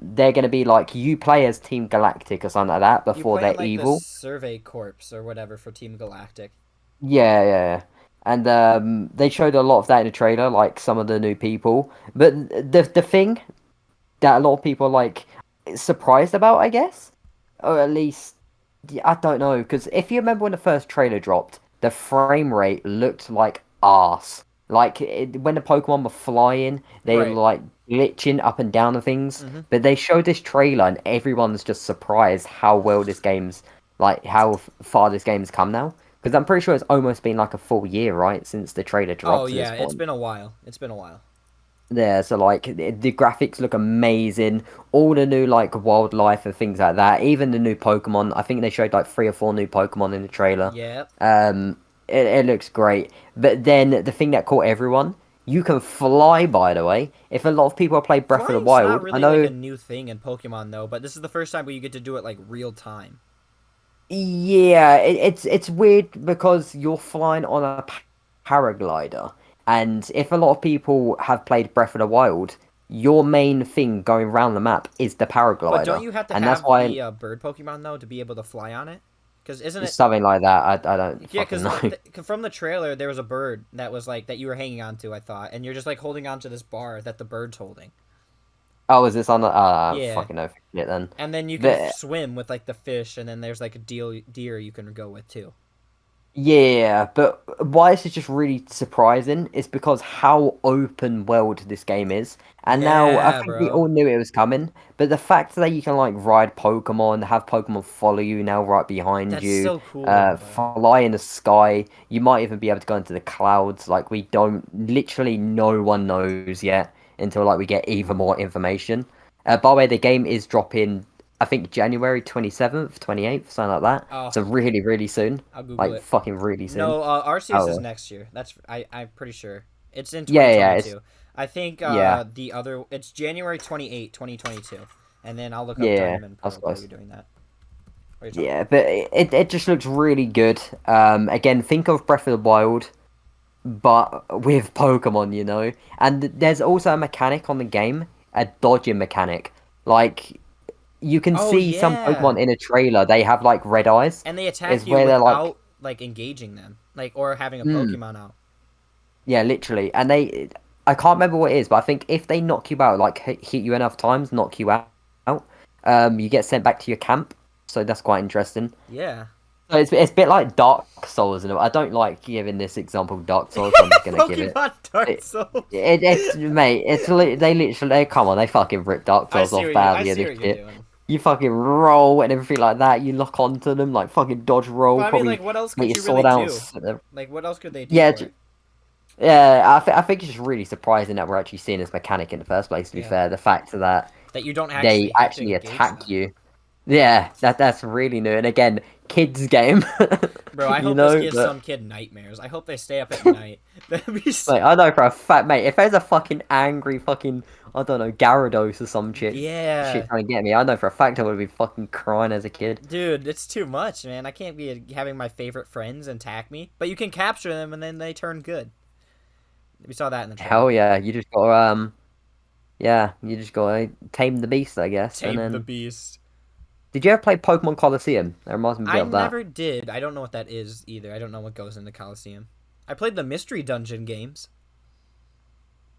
Speaker 2: They're gonna be like you play as Team Galactic or something like that
Speaker 1: You
Speaker 2: before
Speaker 1: play in
Speaker 2: they're
Speaker 1: like the
Speaker 2: evil.
Speaker 1: Survey Corps or whatever for Team Galactic.
Speaker 2: Yeah, yeah. And they showed a lot of that in the trailer, like some of the new people. But the thing that a lot of people are like surprised about, I guess, or at least yeah, I don't know, because if you remember when the first trailer dropped, the frame rate looked like arse. Like when the Pokemon were flying, they were
Speaker 1: Right.
Speaker 2: like glitching up and down and things.
Speaker 1: Mm-hmm.
Speaker 2: But they showed this trailer, and everyone's just surprised how well this game's like how far this game's come now. Because I'm pretty sure it's almost been like a full year, right, since the trailer
Speaker 1: Oh
Speaker 2: dropped to this
Speaker 1: yeah, it's
Speaker 2: point.
Speaker 1: been a while. It's been a while.
Speaker 2: There, so like the graphics look amazing. All the new like wildlife and things like that. Even the new Pokemon. I think they showed like 3 or 4 new Pokemon in the trailer.
Speaker 1: Yeah.
Speaker 2: Um, it looks great. But then the thing that caught everyone, you can fly. By the way, if a lot of people have played Breath of the
Speaker 1: Flying's not
Speaker 2: Wild, I
Speaker 1: really like a
Speaker 2: know.
Speaker 1: new thing in Pokemon though, but this is the first time where you get to do it like real time.
Speaker 2: Yeah, it's weird because you're flying on a paraglider, and if a lot of people have played Breath of the Wild, your main thing going around the map is the
Speaker 1: But don't
Speaker 2: paraglider,
Speaker 1: you have to
Speaker 2: and that's
Speaker 1: have
Speaker 2: why
Speaker 1: the bird Pokemon though to be able to fly on it? Because isn't it?
Speaker 2: something like that. I don't
Speaker 1: Yeah,
Speaker 2: fucking
Speaker 1: because
Speaker 2: know.
Speaker 1: from the trailer there was a bird that was like that you were hanging on to. I thought, and you're just like holding on to this bar that the bird's holding.
Speaker 2: Oh, is this on the?
Speaker 1: Yeah,
Speaker 2: Fucking no shit then.
Speaker 1: and then you can
Speaker 2: But
Speaker 1: swim with like the fish, and then there's like a deer you can go with too.
Speaker 2: yeah, but why this is just really surprising is because how open world this game is. And now I
Speaker 1: Yeah,
Speaker 2: think we
Speaker 1: bro.
Speaker 2: all knew it was coming, but the fact that you can like ride Pokemon, have Pokemon follow you now right behind
Speaker 1: That's
Speaker 2: you,
Speaker 1: so cool, bro.
Speaker 2: fly in the sky, you might even be able to go into the clouds. Like we don't, literally no one knows yet until like we get even more information. By the way, the game is dropping, I think January 27th, 28th, something like that.
Speaker 1: Oh,
Speaker 2: So really, really soon.
Speaker 1: I'll Google
Speaker 2: Like
Speaker 1: it.
Speaker 2: fucking really soon.
Speaker 1: No, Arceus
Speaker 2: Oh
Speaker 1: is
Speaker 2: yeah.
Speaker 1: next year. I'm pretty sure. It's in
Speaker 2: Yeah, yeah, it's
Speaker 1: 2022. I think
Speaker 2: yeah,
Speaker 1: the other it's January 28, 2022. And then I'll look up
Speaker 2: yeah,
Speaker 1: Diamond and
Speaker 2: I
Speaker 1: Pearl while you're
Speaker 2: suppose.
Speaker 1: doing that. What are you talking
Speaker 2: Yeah,
Speaker 1: about?
Speaker 2: but it just looks really good. Again, think of Breath of the Wild, but with Pokemon, And there's also a mechanic on the game, a dodging mechanic. Like you can
Speaker 1: Oh
Speaker 2: see some
Speaker 1: yeah.
Speaker 2: Pokemon in a trailer. They have like red eyes.
Speaker 1: And they attack
Speaker 2: Is
Speaker 1: you
Speaker 2: where they're like,
Speaker 1: without like engaging them, like or having a
Speaker 2: hmm,
Speaker 1: Pokemon out.
Speaker 2: yeah, literally. And I can't remember what it is, but I think if they knock you out, like hit you enough times, knock you out, you get sent back to your camp. So that's quite interesting.
Speaker 1: Yeah.
Speaker 2: So it's a bit like Dark Souls, and I don't like giving this example Dark Souls, so I'm just gonna give it.
Speaker 1: Pokemon Dark
Speaker 2: It,
Speaker 1: Souls.
Speaker 2: it's mate, they literally come on, they fucking rip Dark Souls off
Speaker 1: I
Speaker 2: badly of
Speaker 1: see
Speaker 2: this
Speaker 1: what you're
Speaker 2: shit.
Speaker 1: doing.
Speaker 2: You fucking roll and everything like that. You lock onto them like fucking dodge roll.
Speaker 1: But I mean, like,
Speaker 2: Probably
Speaker 1: what else
Speaker 2: make
Speaker 1: could
Speaker 2: your
Speaker 1: you really
Speaker 2: sword out.
Speaker 1: do? Like, what else could they do
Speaker 2: Yeah,
Speaker 1: for it?
Speaker 2: yeah. I think it's just really surprising that we're actually seeing this mechanic in the first place. To be
Speaker 1: Yeah.
Speaker 2: fair, the fact that
Speaker 1: That you don't
Speaker 2: they
Speaker 1: actually have to
Speaker 2: actually
Speaker 1: engage
Speaker 2: attack
Speaker 1: them.
Speaker 2: you. Yeah, that's really new. And again, kids game,
Speaker 1: Bro, I
Speaker 2: you
Speaker 1: hope this
Speaker 2: know.
Speaker 1: gives
Speaker 2: But
Speaker 1: some kid nightmares. I hope they stay up at night. That'd be
Speaker 2: mate, I know for a fact, mate. If there's a fucking angry fucking I don't know Gyarados or some shit
Speaker 1: yeah.
Speaker 2: trying to get me, I know for a fact I would be fucking crying as a kid.
Speaker 1: Dude, it's too much, man. I can't be having my favorite friends attack me. But you can capture them and then they turn good. We saw that in the trailer.
Speaker 2: Hell yeah, you just got yeah, you just gotta tame the beast, I guess. And
Speaker 1: Tame the
Speaker 2: then,
Speaker 1: beast.
Speaker 2: did you ever play Pokemon Colosseum? That reminds me a bit
Speaker 1: I
Speaker 2: of that.
Speaker 1: never did. I don't know what that is either. I don't know what goes into Colosseum. I played the Mystery Dungeon games.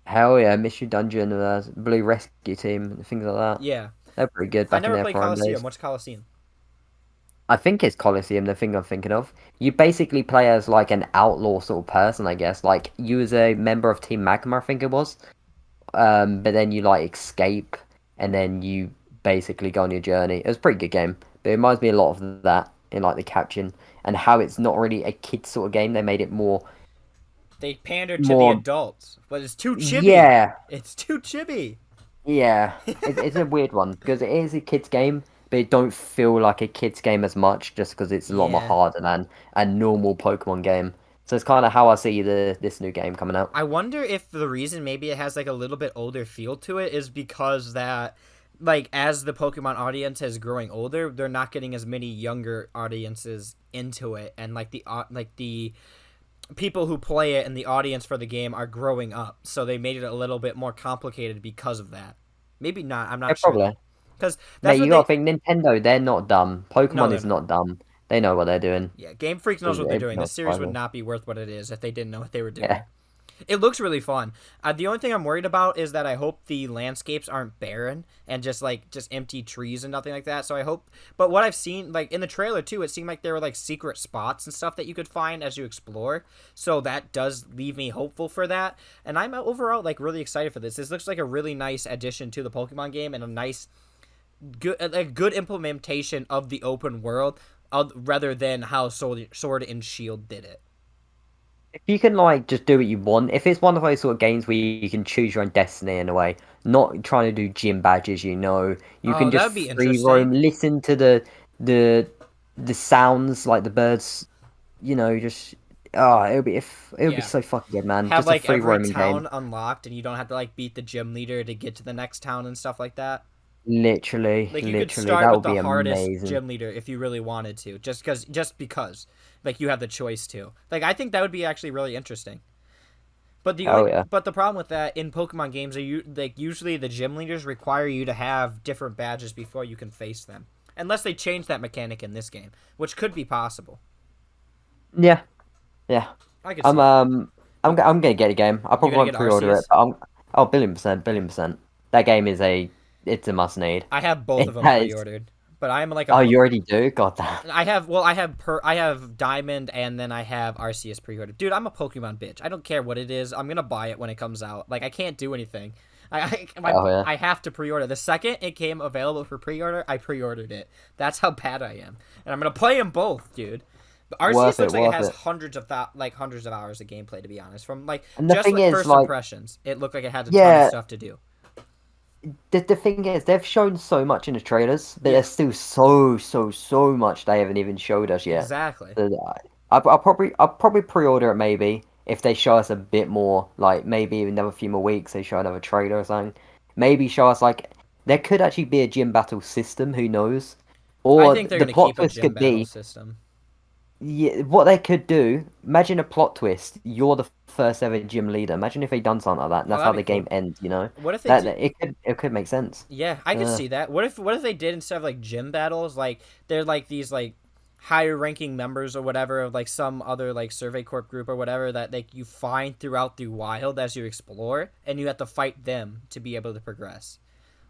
Speaker 2: Hell yeah, Mystery Dungeon, Blue Rescue Team, and things like that.
Speaker 1: Yeah.
Speaker 2: They're pretty good
Speaker 1: I
Speaker 2: back in
Speaker 1: never
Speaker 2: their
Speaker 1: played
Speaker 2: prime
Speaker 1: Colosseum.
Speaker 2: days.
Speaker 1: What's Colosseum?
Speaker 2: I think it's Colosseum, the thing I'm thinking of. You basically play as like an outlaw sort of person, I guess. Like you as a member of Team Magma, I think it was. But then you like escape, and then you basically go on your journey. It was a pretty good game, but it reminds me a lot of that in like the caption and how it's not really a kid sort of game. They made it
Speaker 1: They pandered to the
Speaker 2: more,
Speaker 1: adults, but it's too chibi.
Speaker 2: yeah,
Speaker 1: It's too chibi.
Speaker 2: yeah. It's a weird one because it is a kids game, but it don't feel like a kids game as much just because it's a lot more
Speaker 1: Yeah.
Speaker 2: harder than a normal Pokemon game. So it's kind of how I see this new game coming out.
Speaker 1: I wonder if the reason maybe it has like a little bit older feel to it is because that like as the Pokemon audience is growing older, they're not getting as many younger audiences into it, and like the people who play it and the audience for the game are growing up, so they made it a little bit more complicated because of that. Maybe not. I'm
Speaker 2: Yeah,
Speaker 1: not sure
Speaker 2: probably.
Speaker 1: though, because that's
Speaker 2: Mate,
Speaker 1: what
Speaker 2: you gotta
Speaker 1: they.
Speaker 2: think Nintendo, they're not dumb.
Speaker 1: No,
Speaker 2: Pokemon
Speaker 1: they're
Speaker 2: is
Speaker 1: not.
Speaker 2: not dumb. They know what they're doing.
Speaker 1: Yeah, Game Freak knows what they're
Speaker 2: Everything
Speaker 1: doing. This
Speaker 2: else
Speaker 1: series would
Speaker 2: rival.
Speaker 1: not be worth what it is if they didn't know what they were doing.
Speaker 2: Yeah.
Speaker 1: It looks really fun. The only thing I'm worried about is that I hope the landscapes aren't barren and just empty trees and nothing like that. So I hope. But what I've seen, like in the trailer too, it seemed like there were like secret spots and stuff that you could find as you explore. So that does leave me hopeful for that. And I'm overall like really excited for this. This looks like a really nice addition to the Pokemon game and a nice, good implementation of the open world, rather than how Sword and Shield did it.
Speaker 2: If you can like just do what you want, if it's one of those sort of games where you can choose your own destiny in a way, not trying to do gym badges, you
Speaker 1: Oh,
Speaker 2: can
Speaker 1: that
Speaker 2: just
Speaker 1: would be
Speaker 2: free roam,
Speaker 1: interesting.
Speaker 2: listen to the the sounds like the birds, just it would be
Speaker 1: Yeah.
Speaker 2: so fucking good, man.
Speaker 1: Have
Speaker 2: Just a
Speaker 1: like
Speaker 2: free
Speaker 1: every
Speaker 2: roaming game.
Speaker 1: town unlocked and you don't have to like beat the gym leader to get to the next town and stuff like that.
Speaker 2: Literally,
Speaker 1: Like you could
Speaker 2: literally,
Speaker 1: start
Speaker 2: that
Speaker 1: with
Speaker 2: would
Speaker 1: the
Speaker 2: be
Speaker 1: hardest
Speaker 2: amazing.
Speaker 1: gym leader if you really wanted to, just because like you have the choice to. Like I think that would be actually really interesting. But the
Speaker 2: Hell
Speaker 1: only
Speaker 2: yeah.
Speaker 1: but the problem with that in Pokemon games are you like usually the gym leaders require you to have different badges before you can face them. Unless they change that mechanic in this game, which could be possible.
Speaker 2: Yeah, yeah.
Speaker 1: I could
Speaker 2: I'm
Speaker 1: see that.
Speaker 2: I'm gonna get a game. I
Speaker 1: You're
Speaker 2: probably
Speaker 1: gonna
Speaker 2: won't
Speaker 1: get
Speaker 2: pre-order it,
Speaker 1: Arceus?
Speaker 2: but I'm oh billion percent, billion percent. That game it's a must need.
Speaker 1: I have both of
Speaker 2: It
Speaker 1: them
Speaker 2: has.
Speaker 1: pre-ordered, but I'm like
Speaker 2: Oh, you already do? God damn.
Speaker 1: I have Diamond and then I have Arceus pre-ordered. Dude, I'm a Pokemon bitch. I don't care what it is. I'm gonna buy it when it comes out. Like I can't do anything.
Speaker 2: Oh yeah.
Speaker 1: I have to pre-order. The second it came available for pre-order, I pre-ordered it. That's how bad I am, and I'm gonna play them both, dude. But Arceus
Speaker 2: Worth it,
Speaker 1: looks like it
Speaker 2: worth
Speaker 1: has
Speaker 2: it.
Speaker 1: hundreds of hours of gameplay. To be honest, from like
Speaker 2: And the
Speaker 1: just
Speaker 2: thing
Speaker 1: like
Speaker 2: is,
Speaker 1: first
Speaker 2: like,
Speaker 1: impressions, it looked like it had a ton of
Speaker 2: yeah,
Speaker 1: stuff to do.
Speaker 2: the thing is, they've shown so much in the trailers, but
Speaker 1: Yeah,
Speaker 2: there's still so much they haven't even showed us yet.
Speaker 1: exactly.
Speaker 2: So, I'll probably pre-order it maybe if they show us a bit more, like maybe another few more weeks, they show another trailer or something. Maybe show us like there could actually be a gym battle system, who knows?
Speaker 1: I
Speaker 2: Or
Speaker 1: think they're
Speaker 2: the
Speaker 1: gonna
Speaker 2: plot
Speaker 1: keep a
Speaker 2: twist
Speaker 1: gym
Speaker 2: could
Speaker 1: battle
Speaker 2: be,
Speaker 1: system.
Speaker 2: Yeah, what they could do, imagine a plot twist. You're the first ever gym leader. Imagine if they done something like that, and
Speaker 1: Oh,
Speaker 2: that's how
Speaker 1: that'd be
Speaker 2: the game
Speaker 1: cool.
Speaker 2: ends, you know?
Speaker 1: What if they
Speaker 2: That,
Speaker 1: did?
Speaker 2: that it could make sense.
Speaker 1: Yeah, I could
Speaker 2: Uh,
Speaker 1: see that. What if they did instead of like gym battles, like they're like these like higher ranking members or whatever of like some other like Survey Corp group or whatever that like you find throughout the wild as you explore, and you have to fight them to be able to progress.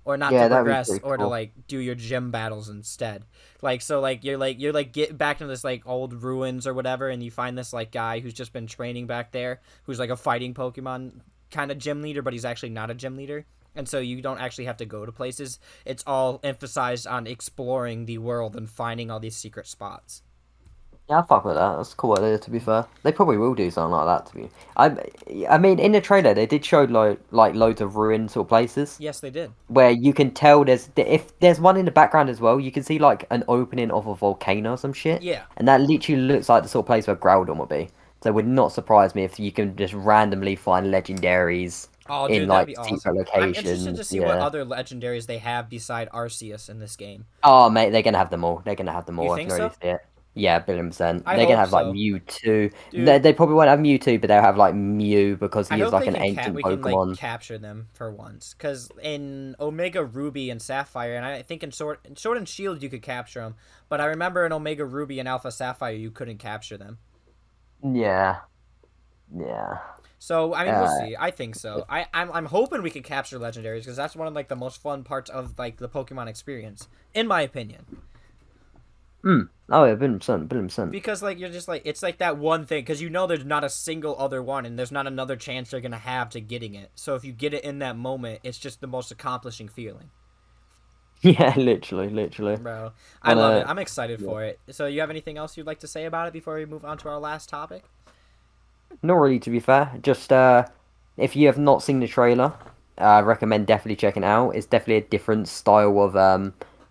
Speaker 1: Or not to
Speaker 2: yeah, that'd be
Speaker 1: progress,
Speaker 2: pretty
Speaker 1: or to
Speaker 2: cool.
Speaker 1: like do your gym battles instead. Like so, like you're get back into this like old ruins or whatever, and you find this like guy who's just been training back there, who's like a fighting Pokemon kind of gym leader, but he's actually not a gym leader. And so you don't actually have to go to places. It's all emphasized on exploring the world and finding all these secret spots.
Speaker 2: Yeah, I fuck with that. That's a cool idea. To be fair, they probably will do something like that. I mean, in the trailer they did show like loads of ruined sort of places
Speaker 1: Yes, they did.
Speaker 2: where you can tell if there's one in the background as well. You can see like an opening of a volcano or some shit,
Speaker 1: Yeah.
Speaker 2: and that literally looks like the sort of place where Groudon would be. So it would not surprise me if you can just randomly find legendaries
Speaker 1: Oh,
Speaker 2: in
Speaker 1: dude, that'd
Speaker 2: like
Speaker 1: be
Speaker 2: secret
Speaker 1: awesome. I'm interested to
Speaker 2: locations.
Speaker 1: see what
Speaker 2: Yeah.
Speaker 1: other legendaries they have beside Arceus in this game.
Speaker 2: Oh mate, they're gonna have them all. They're gonna have them
Speaker 1: You
Speaker 2: all. I can
Speaker 1: think
Speaker 2: already
Speaker 1: so?
Speaker 2: see it. Yeah, billion percent.
Speaker 1: I
Speaker 2: They're gonna
Speaker 1: hope
Speaker 2: have like
Speaker 1: so,
Speaker 2: Mewtwo. They,
Speaker 1: dude.
Speaker 2: they probably won't have Mewtwo, but they'll have like Mew because
Speaker 1: I
Speaker 2: he is
Speaker 1: hope
Speaker 2: like
Speaker 1: they
Speaker 2: an
Speaker 1: can
Speaker 2: ancient
Speaker 1: we can like
Speaker 2: Pokemon.
Speaker 1: capture them for once, because in Omega Ruby and Sapphire, and I think in Sword and Shield you could capture them, but I remember in Omega Ruby and Alpha Sapphire you couldn't capture them.
Speaker 2: Yeah, yeah.
Speaker 1: So I mean, we'll
Speaker 2: Uh,
Speaker 1: see. I think so. I'm hoping we could capture legendaries because that's one of like the most fun parts of like the Pokemon experience, in my opinion.
Speaker 2: Oh yeah, billion percent, billion percent.
Speaker 1: Because like you're just like it's like that one thing because you know there's not a single other one and there's not another chance you're gonna have to getting it. So if you get it in that moment, it's just the most accomplishing feeling.
Speaker 2: Yeah, literally, literally.
Speaker 1: Bro, I love it.
Speaker 2: Wanna?
Speaker 1: I'm excited
Speaker 2: Yeah.
Speaker 1: for it. So you have anything else you'd like to say about it before we move on to our last topic?
Speaker 2: Not really, to be fair. Just if you have not seen the trailer, I recommend definitely checking it out. It's definitely a different style of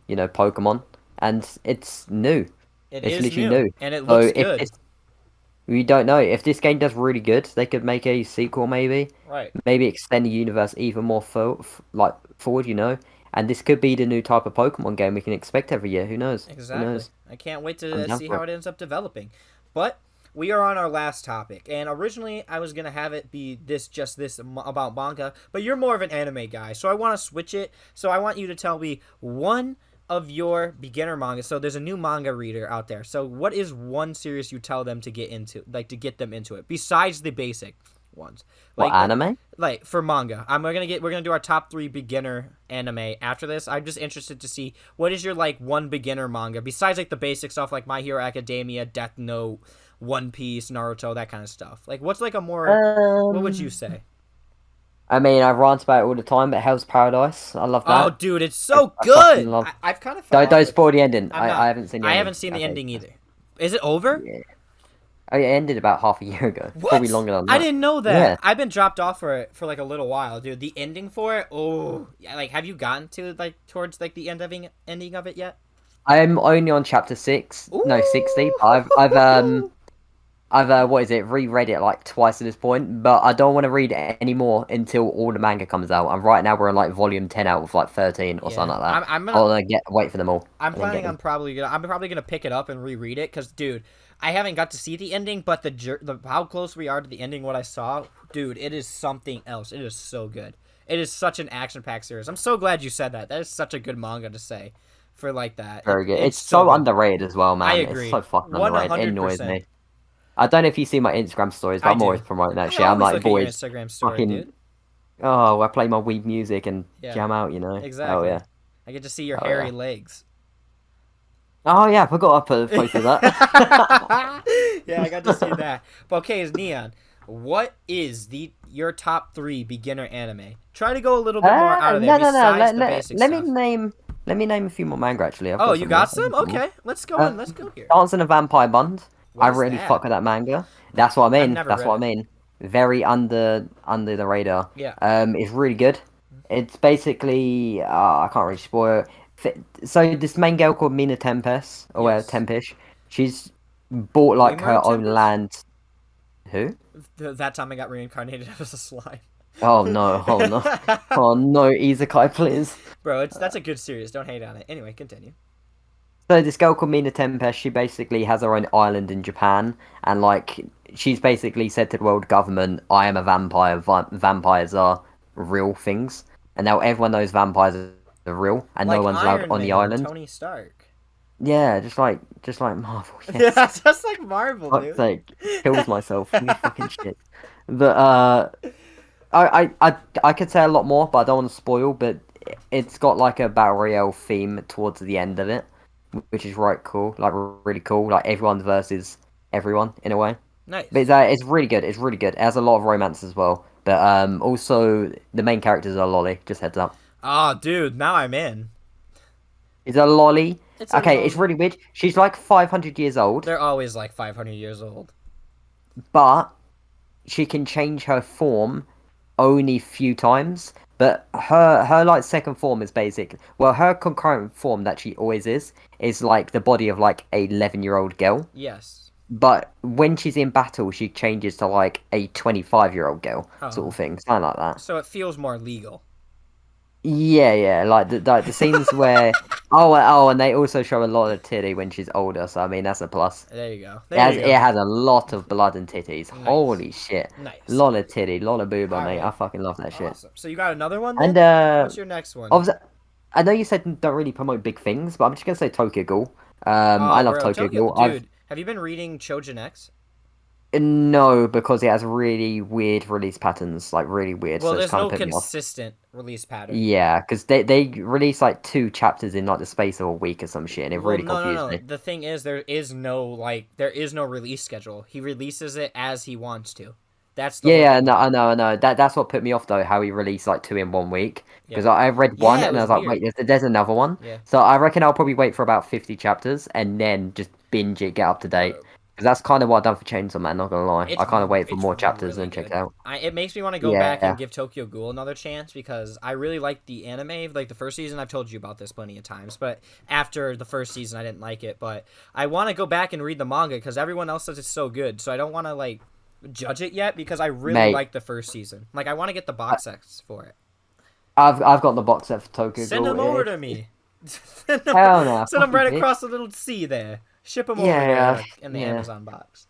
Speaker 2: Pokemon, and it's new.
Speaker 1: It
Speaker 2: It's
Speaker 1: is
Speaker 2: literally
Speaker 1: new
Speaker 2: new.
Speaker 1: and it looks
Speaker 2: So if
Speaker 1: good.
Speaker 2: this, we don't know if this game does really good, they could make a sequel,
Speaker 1: Right.
Speaker 2: maybe extend the universe even more like forward, And this could be the new type of Pokemon game we can expect every year. Who knows? Who
Speaker 1: Exactly.
Speaker 2: knows?
Speaker 1: I can't wait
Speaker 2: I'm
Speaker 1: to
Speaker 2: down
Speaker 1: see
Speaker 2: for
Speaker 1: how
Speaker 2: it.
Speaker 1: it ends up developing. But we are on our last topic, and originally I was gonna have it be about manga, but you're more of an anime guy, so I want to switch it. So I want you to tell me one of your beginner manga. So there's a new manga reader out there. So what is one series you tell them to get into, like to get them into it, besides the basic ones?
Speaker 2: What
Speaker 1: Like
Speaker 2: anime?
Speaker 1: like for manga, we're gonna do our top three beginner anime after this. I'm just interested to see what is your like one beginner manga besides like the basic stuff like My Hero Academia, Death Note, One Piece, Naruto, that kind of stuff. Like what's like a more what would you
Speaker 2: Um,
Speaker 1: say?
Speaker 2: I mean, I rant about it all the time, but Hell's Paradise, I love
Speaker 1: Oh,
Speaker 2: that.
Speaker 1: dude, it's
Speaker 2: I,
Speaker 1: so
Speaker 2: I fucking
Speaker 1: good.
Speaker 2: love.
Speaker 1: I've kind of fell
Speaker 2: Don't
Speaker 1: off it.
Speaker 2: spoil the ending.
Speaker 1: I'm
Speaker 2: I
Speaker 1: not.
Speaker 2: haven't seen the
Speaker 1: I
Speaker 2: ending.
Speaker 1: haven't seen the
Speaker 2: Okay.
Speaker 1: ending either. Is it over?
Speaker 2: Yeah. Oh, it ended about half a year ago. Probably
Speaker 1: What?
Speaker 2: longer than
Speaker 1: I
Speaker 2: that.
Speaker 1: didn't know that.
Speaker 2: Yeah.
Speaker 1: I've been dropped off for it for like a little while, dude. The ending for it, oh, yeah, like have you gotten to like towards like the ending of it yet?
Speaker 2: I'm only on chapter 6. No, 60.
Speaker 1: Ooh.
Speaker 2: I've what is it? Reread it like twice at this point, but I don't want to read it anymore until all the manga comes out. And right now we're on like volume 10 out of like 13 or
Speaker 1: Yeah,
Speaker 2: something like that.
Speaker 1: I'm
Speaker 2: I
Speaker 1: gonna.
Speaker 2: want to wait for them all
Speaker 1: I'm
Speaker 2: and then get
Speaker 1: planning on
Speaker 2: them.
Speaker 1: I'm probably gonna pick it up and reread it because, dude, I haven't got to see the ending, but the how close we are to the ending, what I saw, dude, it is something else. It is so good. It is such an action-packed series. I'm so glad you said that. That is such a good manga to say, for like that.
Speaker 2: Very good.
Speaker 1: It's
Speaker 2: It's
Speaker 1: so
Speaker 2: so
Speaker 1: good.
Speaker 2: underrated as well,
Speaker 1: I
Speaker 2: man. It's
Speaker 1: agree,
Speaker 2: so fucking
Speaker 1: one
Speaker 2: underrated. It
Speaker 1: hundred
Speaker 2: annoys
Speaker 1: percent.
Speaker 2: me. I don't know if you see my Instagram stories, but
Speaker 1: I
Speaker 2: I'm always
Speaker 1: do.
Speaker 2: promoting that
Speaker 1: I
Speaker 2: shit. I'm
Speaker 1: always
Speaker 2: like,
Speaker 1: look at your
Speaker 2: boys,
Speaker 1: Instagram story,
Speaker 2: fucking,
Speaker 1: dude.
Speaker 2: oh, I play my weed music and
Speaker 1: Yeah,
Speaker 2: jam out. Oh
Speaker 1: exactly.
Speaker 2: yeah.
Speaker 1: I get to see your
Speaker 2: Oh yeah.
Speaker 1: hairy legs.
Speaker 2: Oh yeah, I forgot I put a photo of that.
Speaker 1: Yeah, I got to see that. But okay, is Neon. What is the your top three beginner anime? Try to go a little bit more out of there
Speaker 2: No.
Speaker 1: besides the basic stuff.
Speaker 2: Let me name a few more manga actually. I've
Speaker 1: Oh,
Speaker 2: got
Speaker 1: you
Speaker 2: some more.
Speaker 1: got some? Okay, let's go in. Let's
Speaker 2: Um,
Speaker 1: go here.
Speaker 2: Dance in a Vampire Bund.
Speaker 1: What
Speaker 2: I
Speaker 1: is
Speaker 2: really fuck
Speaker 1: that?
Speaker 2: with that manga. That's what I
Speaker 1: I've
Speaker 2: mean.
Speaker 1: never
Speaker 2: That's
Speaker 1: read
Speaker 2: what I
Speaker 1: it.
Speaker 2: mean. Very under the radar.
Speaker 1: Yeah.
Speaker 2: It's really good. It's basically I can't really spoil it. So this main girl called Mina Tempest or
Speaker 1: Yes.
Speaker 2: Tempish, she's bought like
Speaker 1: Lemur
Speaker 2: her own
Speaker 1: Tempest?
Speaker 2: land. Who?
Speaker 1: That time I got reincarnated as a slime.
Speaker 2: Oh no! Oh no! Oh no! Isekai, please.
Speaker 1: Bro, that's a good series. Don't hate on it. Anyway, continue.
Speaker 2: So this girl called Mina Tempest, she basically has her own island in Japan, and like she's basically said to the world government, "I am a vampire. Vampires are real things," and now everyone knows vampires are real, and no
Speaker 1: Like
Speaker 2: one's allowed
Speaker 1: Iron
Speaker 2: on the
Speaker 1: Man,
Speaker 2: island.
Speaker 1: Tony Stark.
Speaker 2: Yeah, just like Marvel.
Speaker 1: Yeah,
Speaker 2: Yes,
Speaker 1: just like Marvel,
Speaker 2: fuck's
Speaker 1: dude.
Speaker 2: sake, kills myself. Holy fucking shit. But I could say a lot more, but I don't want to spoil. But it's got like a battle royale theme towards the end of it, which is right cool, like really cool. Like everyone versus everyone in a way. But
Speaker 1: Nice.
Speaker 2: it's really good. It's really good. It has a lot of romance as well. But also the main characters are lolly. Just heads up.
Speaker 1: Oh, dude, now I'm in.
Speaker 2: Is a lolly?
Speaker 1: It's a
Speaker 2: Okay, it's
Speaker 1: lol.
Speaker 2: really weird. She's like 500 years old,
Speaker 1: They're always like 500 years old.
Speaker 2: but she can change her form only few times. But her like second form is basic. Well, her concurrent form that she always is like the body of like a 11-year-old girl.
Speaker 1: Yes.
Speaker 2: But when she's in battle, she changes to like a 25-year-old girl, sort
Speaker 1: Oh,
Speaker 2: of thing, something like that.
Speaker 1: so it feels more legal.
Speaker 2: Yeah, yeah, like the scenes where and they also show a lot of titty when she's older. So I mean that's a plus.
Speaker 1: There you go.
Speaker 2: It
Speaker 1: There
Speaker 2: has
Speaker 1: you
Speaker 2: it
Speaker 1: go.
Speaker 2: has a lot of blood and titties.
Speaker 1: Nice.
Speaker 2: Holy shit,
Speaker 1: Nice.
Speaker 2: lot of titty, lot of booba,
Speaker 1: All
Speaker 2: mate. I
Speaker 1: right.
Speaker 2: fucking love that shit.
Speaker 1: Awesome. So you got another one
Speaker 2: And
Speaker 1: then? What's your next one?
Speaker 2: obviously, I know you said don't really promote big things, but I'm just gonna say Tokyo Ghoul. I
Speaker 1: Oh,
Speaker 2: love
Speaker 1: bro,
Speaker 2: Tokyo
Speaker 1: Tokyo,
Speaker 2: Ghoul. I've
Speaker 1: dude. Have you been reading Chojin X?
Speaker 2: No, because it has really weird release patterns, like really weird.
Speaker 1: Well,
Speaker 2: So it's
Speaker 1: there's
Speaker 2: kind of
Speaker 1: no
Speaker 2: put me off.
Speaker 1: consistent release pattern.
Speaker 2: Yeah, because they release like 2 chapters in like the space of a week or some shit, and it
Speaker 1: Well,
Speaker 2: really
Speaker 1: no, no,
Speaker 2: confused
Speaker 1: no.
Speaker 2: me.
Speaker 1: The thing is, there is no release schedule. He releases it as he wants to. That's the
Speaker 2: Yeah,
Speaker 1: whole
Speaker 2: yeah,
Speaker 1: thing
Speaker 2: no,
Speaker 1: with
Speaker 2: I
Speaker 1: it.
Speaker 2: know, I know. That's what put me off though, how he released like two in one week.
Speaker 1: Yeah.
Speaker 2: Because I read one
Speaker 1: Yeah, it
Speaker 2: and I
Speaker 1: was
Speaker 2: was like, wait,
Speaker 1: weird.
Speaker 2: there's another one.
Speaker 1: Yeah,
Speaker 2: So I reckon I'll probably wait for about 50 chapters and then just binge it, get up to date.
Speaker 1: bro.
Speaker 2: Because that's kind of what I've done for Chainsaw Man, not gonna lie. I
Speaker 1: It's
Speaker 2: kind of wait for
Speaker 1: it's
Speaker 2: more chapters
Speaker 1: really
Speaker 2: and check it
Speaker 1: good.
Speaker 2: out.
Speaker 1: It makes me want to go back and
Speaker 2: Yeah,
Speaker 1: give Tokyo Ghoul another chance because I really liked the anime. Like the first season, I've told you about this plenty of times. But after the first season, I didn't like it. But I want to go back and read the manga because everyone else says it's so good. So I don't want to like judge it yet because I really
Speaker 2: mate.
Speaker 1: like the first season. Like I want to get the box sets for it.
Speaker 2: I've got the box set for Tokyo
Speaker 1: Send
Speaker 2: Ghoul.
Speaker 1: them over to me. send them,
Speaker 2: Hell no,
Speaker 1: send them
Speaker 2: fucking
Speaker 1: right
Speaker 2: bitch.
Speaker 1: across the little sea there. Ship them over there
Speaker 2: Yeah,
Speaker 1: in the
Speaker 2: yeah,
Speaker 1: Amazon box.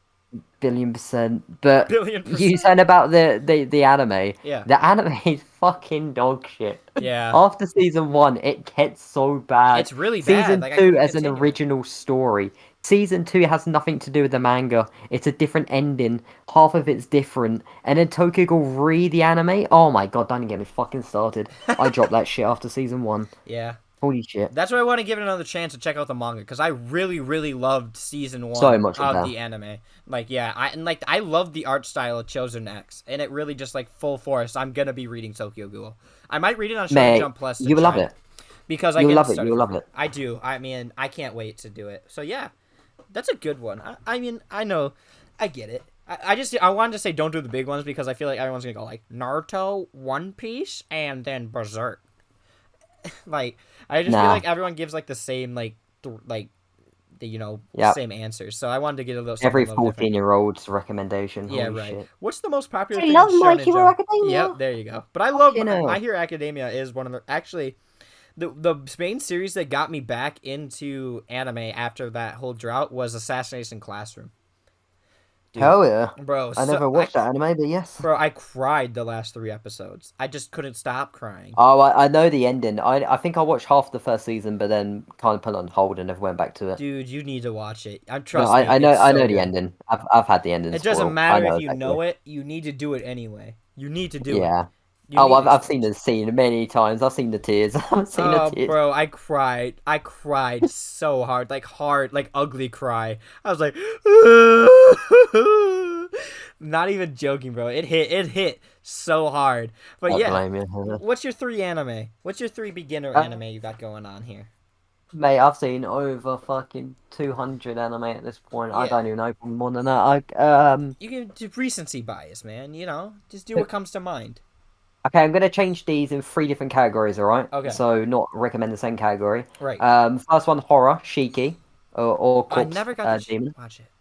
Speaker 2: billion%. But
Speaker 1: Billion
Speaker 2: you
Speaker 1: percent.
Speaker 2: saying about the anime?
Speaker 1: Yeah.
Speaker 2: The anime is fucking dog shit.
Speaker 1: Yeah.
Speaker 2: After season one, it gets so bad.
Speaker 1: It's really bad.
Speaker 2: Season
Speaker 1: Like I
Speaker 2: two
Speaker 1: couldn't
Speaker 2: as an
Speaker 1: continue it.
Speaker 2: original story. Season two has nothing to do with the manga. It's a different ending. Half of it's different. And then Tokyo Ghoul the anime. Oh my god, don't even get me fucking started. I dropped that shit after season one.
Speaker 1: Yeah.
Speaker 2: Holy shit.
Speaker 1: That's why I want to give it another chance to check out the manga because I really, really loved season
Speaker 2: So
Speaker 1: one
Speaker 2: much
Speaker 1: of
Speaker 2: better.
Speaker 1: the anime. Like, yeah, I love the art style of Chosen X, and it really just like full force. I'm gonna be reading Tokyo Ghoul. I might read it on Shonen
Speaker 2: Mate,
Speaker 1: Jump Plus to
Speaker 2: you will love
Speaker 1: try
Speaker 2: it.
Speaker 1: because I
Speaker 2: You'll
Speaker 1: get it
Speaker 2: love it.
Speaker 1: started
Speaker 2: You'll
Speaker 1: for
Speaker 2: love
Speaker 1: free.
Speaker 2: it.
Speaker 1: I do. I mean, I can't wait to do it. So yeah, that's a good one. I mean, I know, I get it. I wanted to say don't do the big ones because I feel like everyone's gonna go like Naruto, One Piece, and then Berserk. Like I just feel
Speaker 2: Nah.
Speaker 1: like everyone gives like the same like the
Speaker 2: Yep.
Speaker 1: same answers. So I wanted to get a little something
Speaker 2: Every
Speaker 1: a little different.
Speaker 2: 14-year-old's recommendation.
Speaker 1: Yeah,
Speaker 2: Holy
Speaker 1: right.
Speaker 2: shit.
Speaker 1: What's the most popular
Speaker 2: I
Speaker 1: thing in
Speaker 2: love My
Speaker 1: Shonen
Speaker 2: Hero
Speaker 1: Jump? Yep,
Speaker 2: Academia.
Speaker 1: there you go. But I love
Speaker 2: You
Speaker 1: My
Speaker 2: know.
Speaker 1: Hero Academia is one of the actually the main series that got me back into anime after that whole drought was Assassination Classroom. Dude,
Speaker 2: Hell yeah.
Speaker 1: bro,
Speaker 2: I never watched that anime, but yes.
Speaker 1: I cried the last 3 episodes. I just couldn't stop crying.
Speaker 2: Oh, I know the ending. I think I watched half the first season, but then kind of put it on hold and never went back to it.
Speaker 1: Dude, you need to watch it.
Speaker 2: No,
Speaker 1: Trust me,
Speaker 2: I know
Speaker 1: it's so
Speaker 2: the
Speaker 1: good.
Speaker 2: ending. I've had the ending
Speaker 1: It doesn't
Speaker 2: spoiled. I
Speaker 1: matter
Speaker 2: know
Speaker 1: if you
Speaker 2: exactly.
Speaker 1: know it. You need to do it anyway. You need to do it.
Speaker 2: Yeah.
Speaker 1: You
Speaker 2: Oh,
Speaker 1: need
Speaker 2: I've
Speaker 1: to.
Speaker 2: seen the scene many times. I've seen the tears. I've seen the
Speaker 1: Oh,
Speaker 2: tears.
Speaker 1: bro, I cried. I cried so hard, like ugly cry. I was like, not even joking, bro. It hit so hard. But
Speaker 2: Don't
Speaker 1: yeah,
Speaker 2: blame you.
Speaker 1: what's your three anime? What's your three beginner
Speaker 2: Uh,
Speaker 1: anime you got going on here?
Speaker 2: Mate, I've seen over fucking 200 anime at this point. I
Speaker 1: Yeah,
Speaker 2: don't even know more than that. I
Speaker 1: you can do recency bias, man. Just do what comes to mind.
Speaker 2: Okay, I'm gonna change these in 3 different categories, alright?
Speaker 1: Okay,
Speaker 2: So not recommend the same category.
Speaker 1: right.
Speaker 2: First one, horror, Shiki, or
Speaker 1: I
Speaker 2: Corpse
Speaker 1: never got to
Speaker 2: Demon.
Speaker 1: watch it.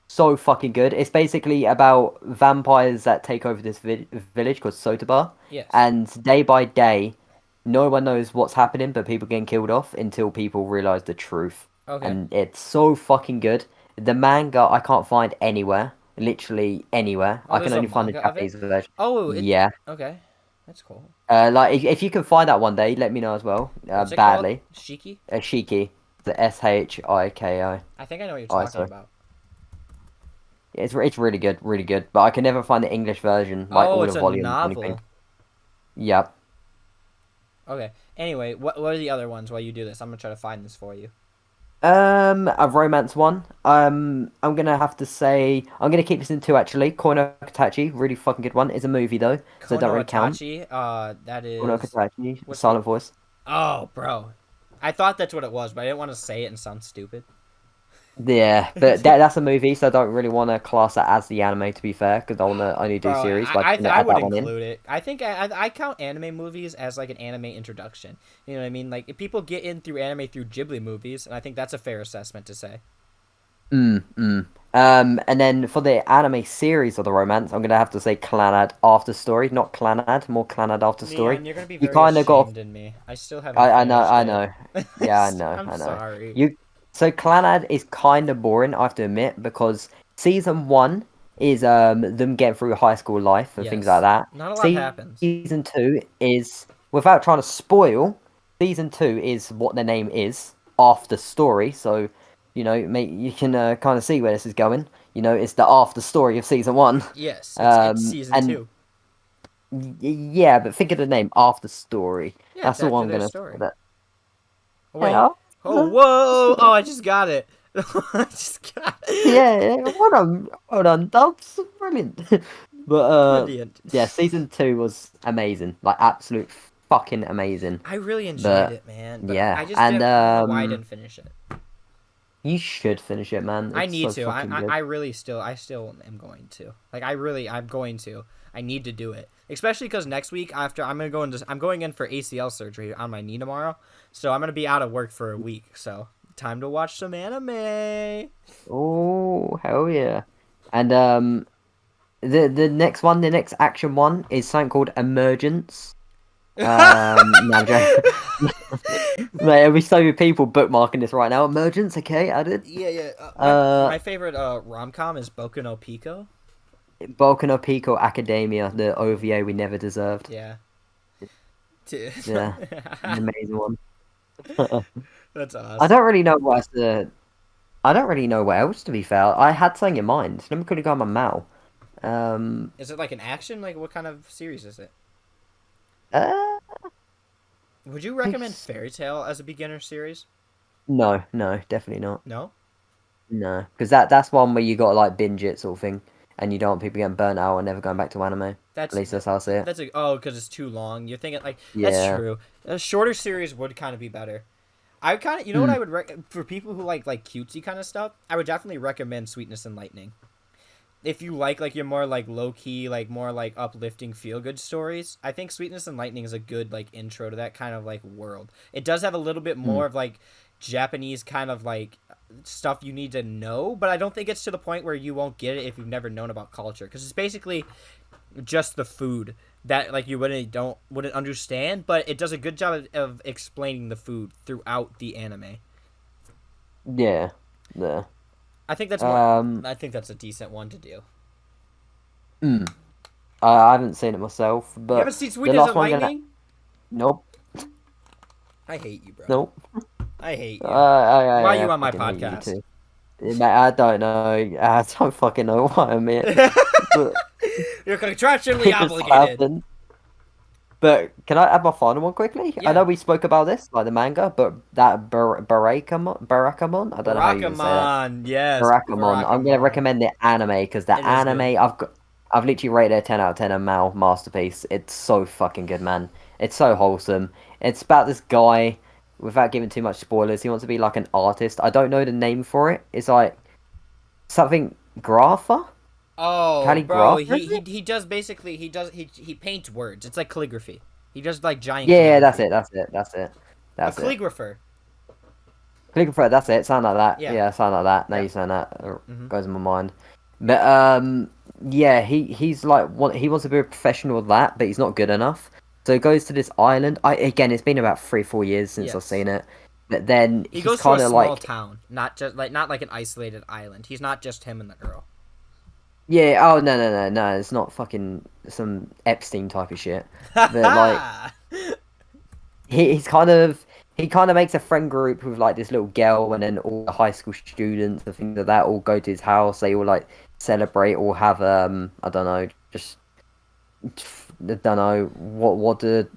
Speaker 2: So fucking good. It's basically about vampires that take over this village called Sotoba,
Speaker 1: Yes.
Speaker 2: and day by day, no one knows what's happening, but people getting killed off until people realize the truth.
Speaker 1: Okay.
Speaker 2: and it's so fucking good. The manga I can't find anywhere, literally anywhere.
Speaker 1: Oh,
Speaker 2: I can
Speaker 1: there's a
Speaker 2: only find the
Speaker 1: manga of it.
Speaker 2: Japanese version.
Speaker 1: Oh, it.
Speaker 2: Yeah.
Speaker 1: Okay, that's cool.
Speaker 2: Like if you can find that one day, let me know as well.
Speaker 1: What's it called?
Speaker 2: Badly.
Speaker 1: Shiki.
Speaker 2: Shiki. The Shiki.
Speaker 1: I think I know what you're
Speaker 2: Oh,
Speaker 1: talking
Speaker 2: sorry.
Speaker 1: about.
Speaker 2: It's really good, really good. But I can never find the English version, like
Speaker 1: Oh,
Speaker 2: all
Speaker 1: it's
Speaker 2: the
Speaker 1: a
Speaker 2: volumes or anything.
Speaker 1: novel.
Speaker 2: Yep.
Speaker 1: Okay. Anyway, what are the other ones while you do this? I'm gonna try to find this for you.
Speaker 2: A romance one. I'm gonna have to say I'm gonna keep this in two actually. Koi no Katachi, really fucking good one. It's a movie though, so it don't
Speaker 1: Kono
Speaker 2: really count.
Speaker 1: Atachi. That
Speaker 2: Koi no
Speaker 1: is.
Speaker 2: Katachi,
Speaker 1: What's the?
Speaker 2: silent voice.
Speaker 1: Oh, bro. I thought that's what it was, but I didn't want to say it and sound stupid.
Speaker 2: Yeah, but that's a movie, so I don't really want to class that as the anime to be fair, because I want to only do
Speaker 1: Bro,
Speaker 2: series, but I'm gonna
Speaker 1: I
Speaker 2: add
Speaker 1: would
Speaker 2: that one in.
Speaker 1: include it. I think I count anime movies as like an anime introduction. You know what I mean? Like if people get in through anime through Ghibli movies, and I think that's a fair assessment to say.
Speaker 2: Mm. And then for the anime series of the romance, I'm gonna have to say Clanad After Story, not Clanad, more Clanad After Story.
Speaker 1: Leon, you're gonna be
Speaker 2: You
Speaker 1: very
Speaker 2: kind of got
Speaker 1: ashamed in me. I still haven't
Speaker 2: I know,
Speaker 1: finished
Speaker 2: I
Speaker 1: it.
Speaker 2: know. Yeah, I know,
Speaker 1: I'm
Speaker 2: I know.
Speaker 1: sorry.
Speaker 2: You so Clanad is kind of boring, I have to admit, because season one is them getting through high school life and things like
Speaker 1: Yes,
Speaker 2: that.
Speaker 1: not a lot happens.
Speaker 2: Season two is, without trying to spoil, season two is what the name is, After Story. So, you can kind of see where this is going. It's the after story of season one.
Speaker 1: Yes, it's season
Speaker 2: And
Speaker 1: two.
Speaker 2: yeah, but think of the name, After Story.
Speaker 1: Yeah, it's
Speaker 2: That's all
Speaker 1: after
Speaker 2: I'm
Speaker 1: their
Speaker 2: gonna.
Speaker 1: story. Oh, wait.
Speaker 2: Yeah.
Speaker 1: Oh, whoa! Oh, I just got it. I just got it.
Speaker 2: Yeah, well done, Dubs. Brilliant. But
Speaker 1: Brilliant.
Speaker 2: yeah, season two was amazing, like absolute fucking amazing.
Speaker 1: I really enjoyed
Speaker 2: But
Speaker 1: it, man. But I
Speaker 2: yeah,
Speaker 1: just
Speaker 2: and
Speaker 1: didn't. I don't know why I didn't finish it.
Speaker 2: you should finish it, man.
Speaker 1: I
Speaker 2: It's
Speaker 1: need
Speaker 2: so
Speaker 1: to.
Speaker 2: fucking good.
Speaker 1: I really still. I still am going to. Like I'm going to. I need to do it, especially because next week after I'm going in for ACL surgery on my knee tomorrow, so I'm gonna be out of work for a week. So time to watch some anime.
Speaker 2: Oh, hell yeah! And the next one, the next action one is something called Emergence. No, I'm joking. Mate, there'll be so many people bookmarking this right now. Emergence, okay, added.
Speaker 1: Yeah, yeah.
Speaker 2: Uh,
Speaker 1: My favorite rom com is Boku no Pico.
Speaker 2: Boku no Pico Academia, the OVA we never deserved.
Speaker 1: Yeah.
Speaker 2: Yeah, an amazing one.
Speaker 1: That's
Speaker 2: I
Speaker 1: awesome.
Speaker 2: don't really know what else to. I don't really know what else to be fair. I had something in mind. Let me quickly go on my mail. Um,
Speaker 1: Is it like an action? Like what kind of series is it?
Speaker 2: uh,
Speaker 1: Would you recommend Fairy Tail as a beginner series?
Speaker 2: no, definitely not.
Speaker 1: No.
Speaker 2: No, because that's one where you got to like binge it sort of thing, and you don't want people getting burnt out and never going back to anime. At
Speaker 1: That's
Speaker 2: least that's how I see it.
Speaker 1: that's a because it's too long. You're thinking like that's
Speaker 2: Yeah.
Speaker 1: true. A shorter series would kind of be better. I kind of you know what
Speaker 2: Mm.
Speaker 1: I would for people who like cutesy kind of stuff. I would definitely recommend Sweetness and Lightning. If you like your more like low key, like more like uplifting feel good stories, I think Sweetness and Lightning is a good like intro to that kind of like world. It does have a little bit
Speaker 2: Mm.
Speaker 1: more of like Japanese kind of like stuff you need to know, but I don't think it's to the point where you won't get it if you've never known about culture because it's basically just the food that like you wouldn't understand, but it does a good job of explaining the food throughout the anime.
Speaker 2: Yeah. Yeah.
Speaker 1: I think that's more.
Speaker 2: Um.
Speaker 1: I think that's a decent one to do.
Speaker 2: Mm. I haven't seen it myself,
Speaker 1: You haven't
Speaker 2: but
Speaker 1: seen
Speaker 2: the
Speaker 1: Sweetness
Speaker 2: last
Speaker 1: and
Speaker 2: one gonna.
Speaker 1: Lightning?
Speaker 2: Nope.
Speaker 1: I hate you, bro.
Speaker 2: Nope.
Speaker 1: I hate you. Why are
Speaker 2: I
Speaker 1: you on my
Speaker 2: fucking hate you
Speaker 1: podcast?
Speaker 2: too. Mate, I don't know. I don't fucking know why I'm here, but
Speaker 1: You're contractually
Speaker 2: it just
Speaker 1: obligated.
Speaker 2: happened. But can I add my final one quickly? I
Speaker 1: Yeah.
Speaker 2: know we spoke about this, like the manga, but that Barakamon, I don't know how you even say that.
Speaker 1: Barakamon. Yes,
Speaker 2: Barakamon. I'm gonna
Speaker 1: Barakamon.
Speaker 2: recommend the anime because the
Speaker 1: It is good.
Speaker 2: I've literally rated it 10 out of 10 a Mal masterpiece. It's so fucking good, man. It's so wholesome. It's about this guy, without giving too much spoilers, he wants to be like an artist. I don't know the name for it. It's like something grapher?
Speaker 1: Oh, bro,
Speaker 2: Calligrapher, is it?
Speaker 1: he does basically he paints words. It's like calligraphy. He does like giant
Speaker 2: Yeah, that's
Speaker 1: calligraphy.
Speaker 2: it, that's it.
Speaker 1: A
Speaker 2: That's it.
Speaker 1: calligrapher.
Speaker 2: Calligrapher, that's it. Sound like that.
Speaker 1: Yeah.
Speaker 2: Yeah, sound like that. Now
Speaker 1: Yeah.
Speaker 2: you saying that
Speaker 1: Mm-hmm.
Speaker 2: goes in my mind. But yeah, he's like he wants to be a professional at that, but he's not good enough. So he goes to this island. It's been about 3, 4 years since I've
Speaker 1: Yes.
Speaker 2: seen it. but then
Speaker 1: He
Speaker 2: he's
Speaker 1: goes to a
Speaker 2: kind of
Speaker 1: small
Speaker 2: like,
Speaker 1: town, not like an isolated island. He's not just him and the girl.
Speaker 2: yeah, oh no, it's not fucking some Epstein type of shit. But like
Speaker 1: Ha
Speaker 2: he's kind of he kind of makes a friend group with like this little girl, and then all the high school students and things like that all go to his house. They all like celebrate or have I don't know, just I don't know what do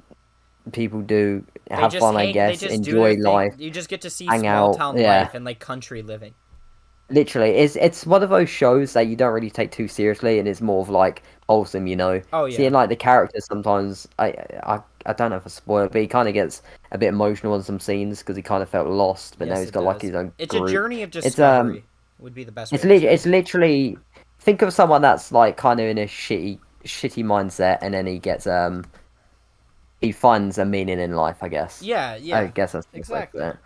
Speaker 2: people do?
Speaker 1: They
Speaker 2: Have
Speaker 1: just
Speaker 2: fun, I
Speaker 1: hang. They
Speaker 2: guess.
Speaker 1: just do their
Speaker 2: Enjoy
Speaker 1: thing.
Speaker 2: life,
Speaker 1: You just get to see
Speaker 2: hang
Speaker 1: small
Speaker 2: out.
Speaker 1: town
Speaker 2: Yeah,
Speaker 1: life and like country living.
Speaker 2: literally, it's one of those shows that you don't really take too seriously, and it's more of like wholesome, you know.
Speaker 1: Oh yeah.
Speaker 2: Seeing like the characters sometimes, I don't know if I spoil, but he kind of gets a bit emotional on some scenes because he kind of felt lost, but now
Speaker 1: Yes,
Speaker 2: he's
Speaker 1: it
Speaker 2: got like
Speaker 1: does.
Speaker 2: his own
Speaker 1: It's a
Speaker 2: group.
Speaker 1: journey of
Speaker 2: It's
Speaker 1: discovery. Would be the best way to describe
Speaker 2: it's
Speaker 1: it.
Speaker 2: literally think of someone that's like kind of in a shitty mindset, and then he finds a meaning in life, I guess.
Speaker 1: Yeah,
Speaker 2: I
Speaker 1: yeah,
Speaker 2: guess that's the best way to put
Speaker 1: exactly.
Speaker 2: it.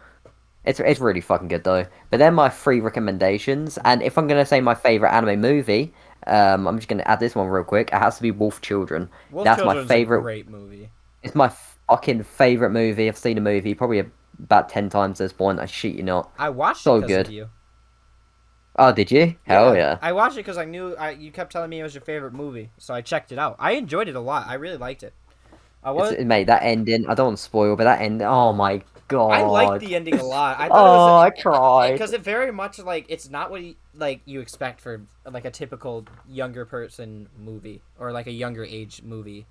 Speaker 2: It's really fucking good though. But they're my three recommendations, and if I'm gonna say my favorite anime movie, I'm just gonna add this one real quick. It has to be Wolf Children.
Speaker 1: Wolf
Speaker 2: That's my
Speaker 1: Children's a
Speaker 2: favorite.
Speaker 1: great movie.
Speaker 2: It's my fucking favorite movie. I've seen a movie probably about 10 times at this point. I shit you not.
Speaker 1: I watched it
Speaker 2: So
Speaker 1: because of
Speaker 2: good.
Speaker 1: you.
Speaker 2: Oh, did you? Hell
Speaker 1: Yeah,
Speaker 2: yeah.
Speaker 1: I watched it because I knew you kept telling me it was your favorite movie, so I checked it out. I enjoyed it a lot. I really liked it. I was
Speaker 2: Mate, that ending. I don't want to spoil, but that end. Oh my
Speaker 1: I liked
Speaker 2: god.
Speaker 1: the ending a lot. I thought it
Speaker 2: Oh,
Speaker 1: was
Speaker 2: I cried.
Speaker 1: because it very much like it's not what you expect for like a typical younger person movie or like a younger age movie.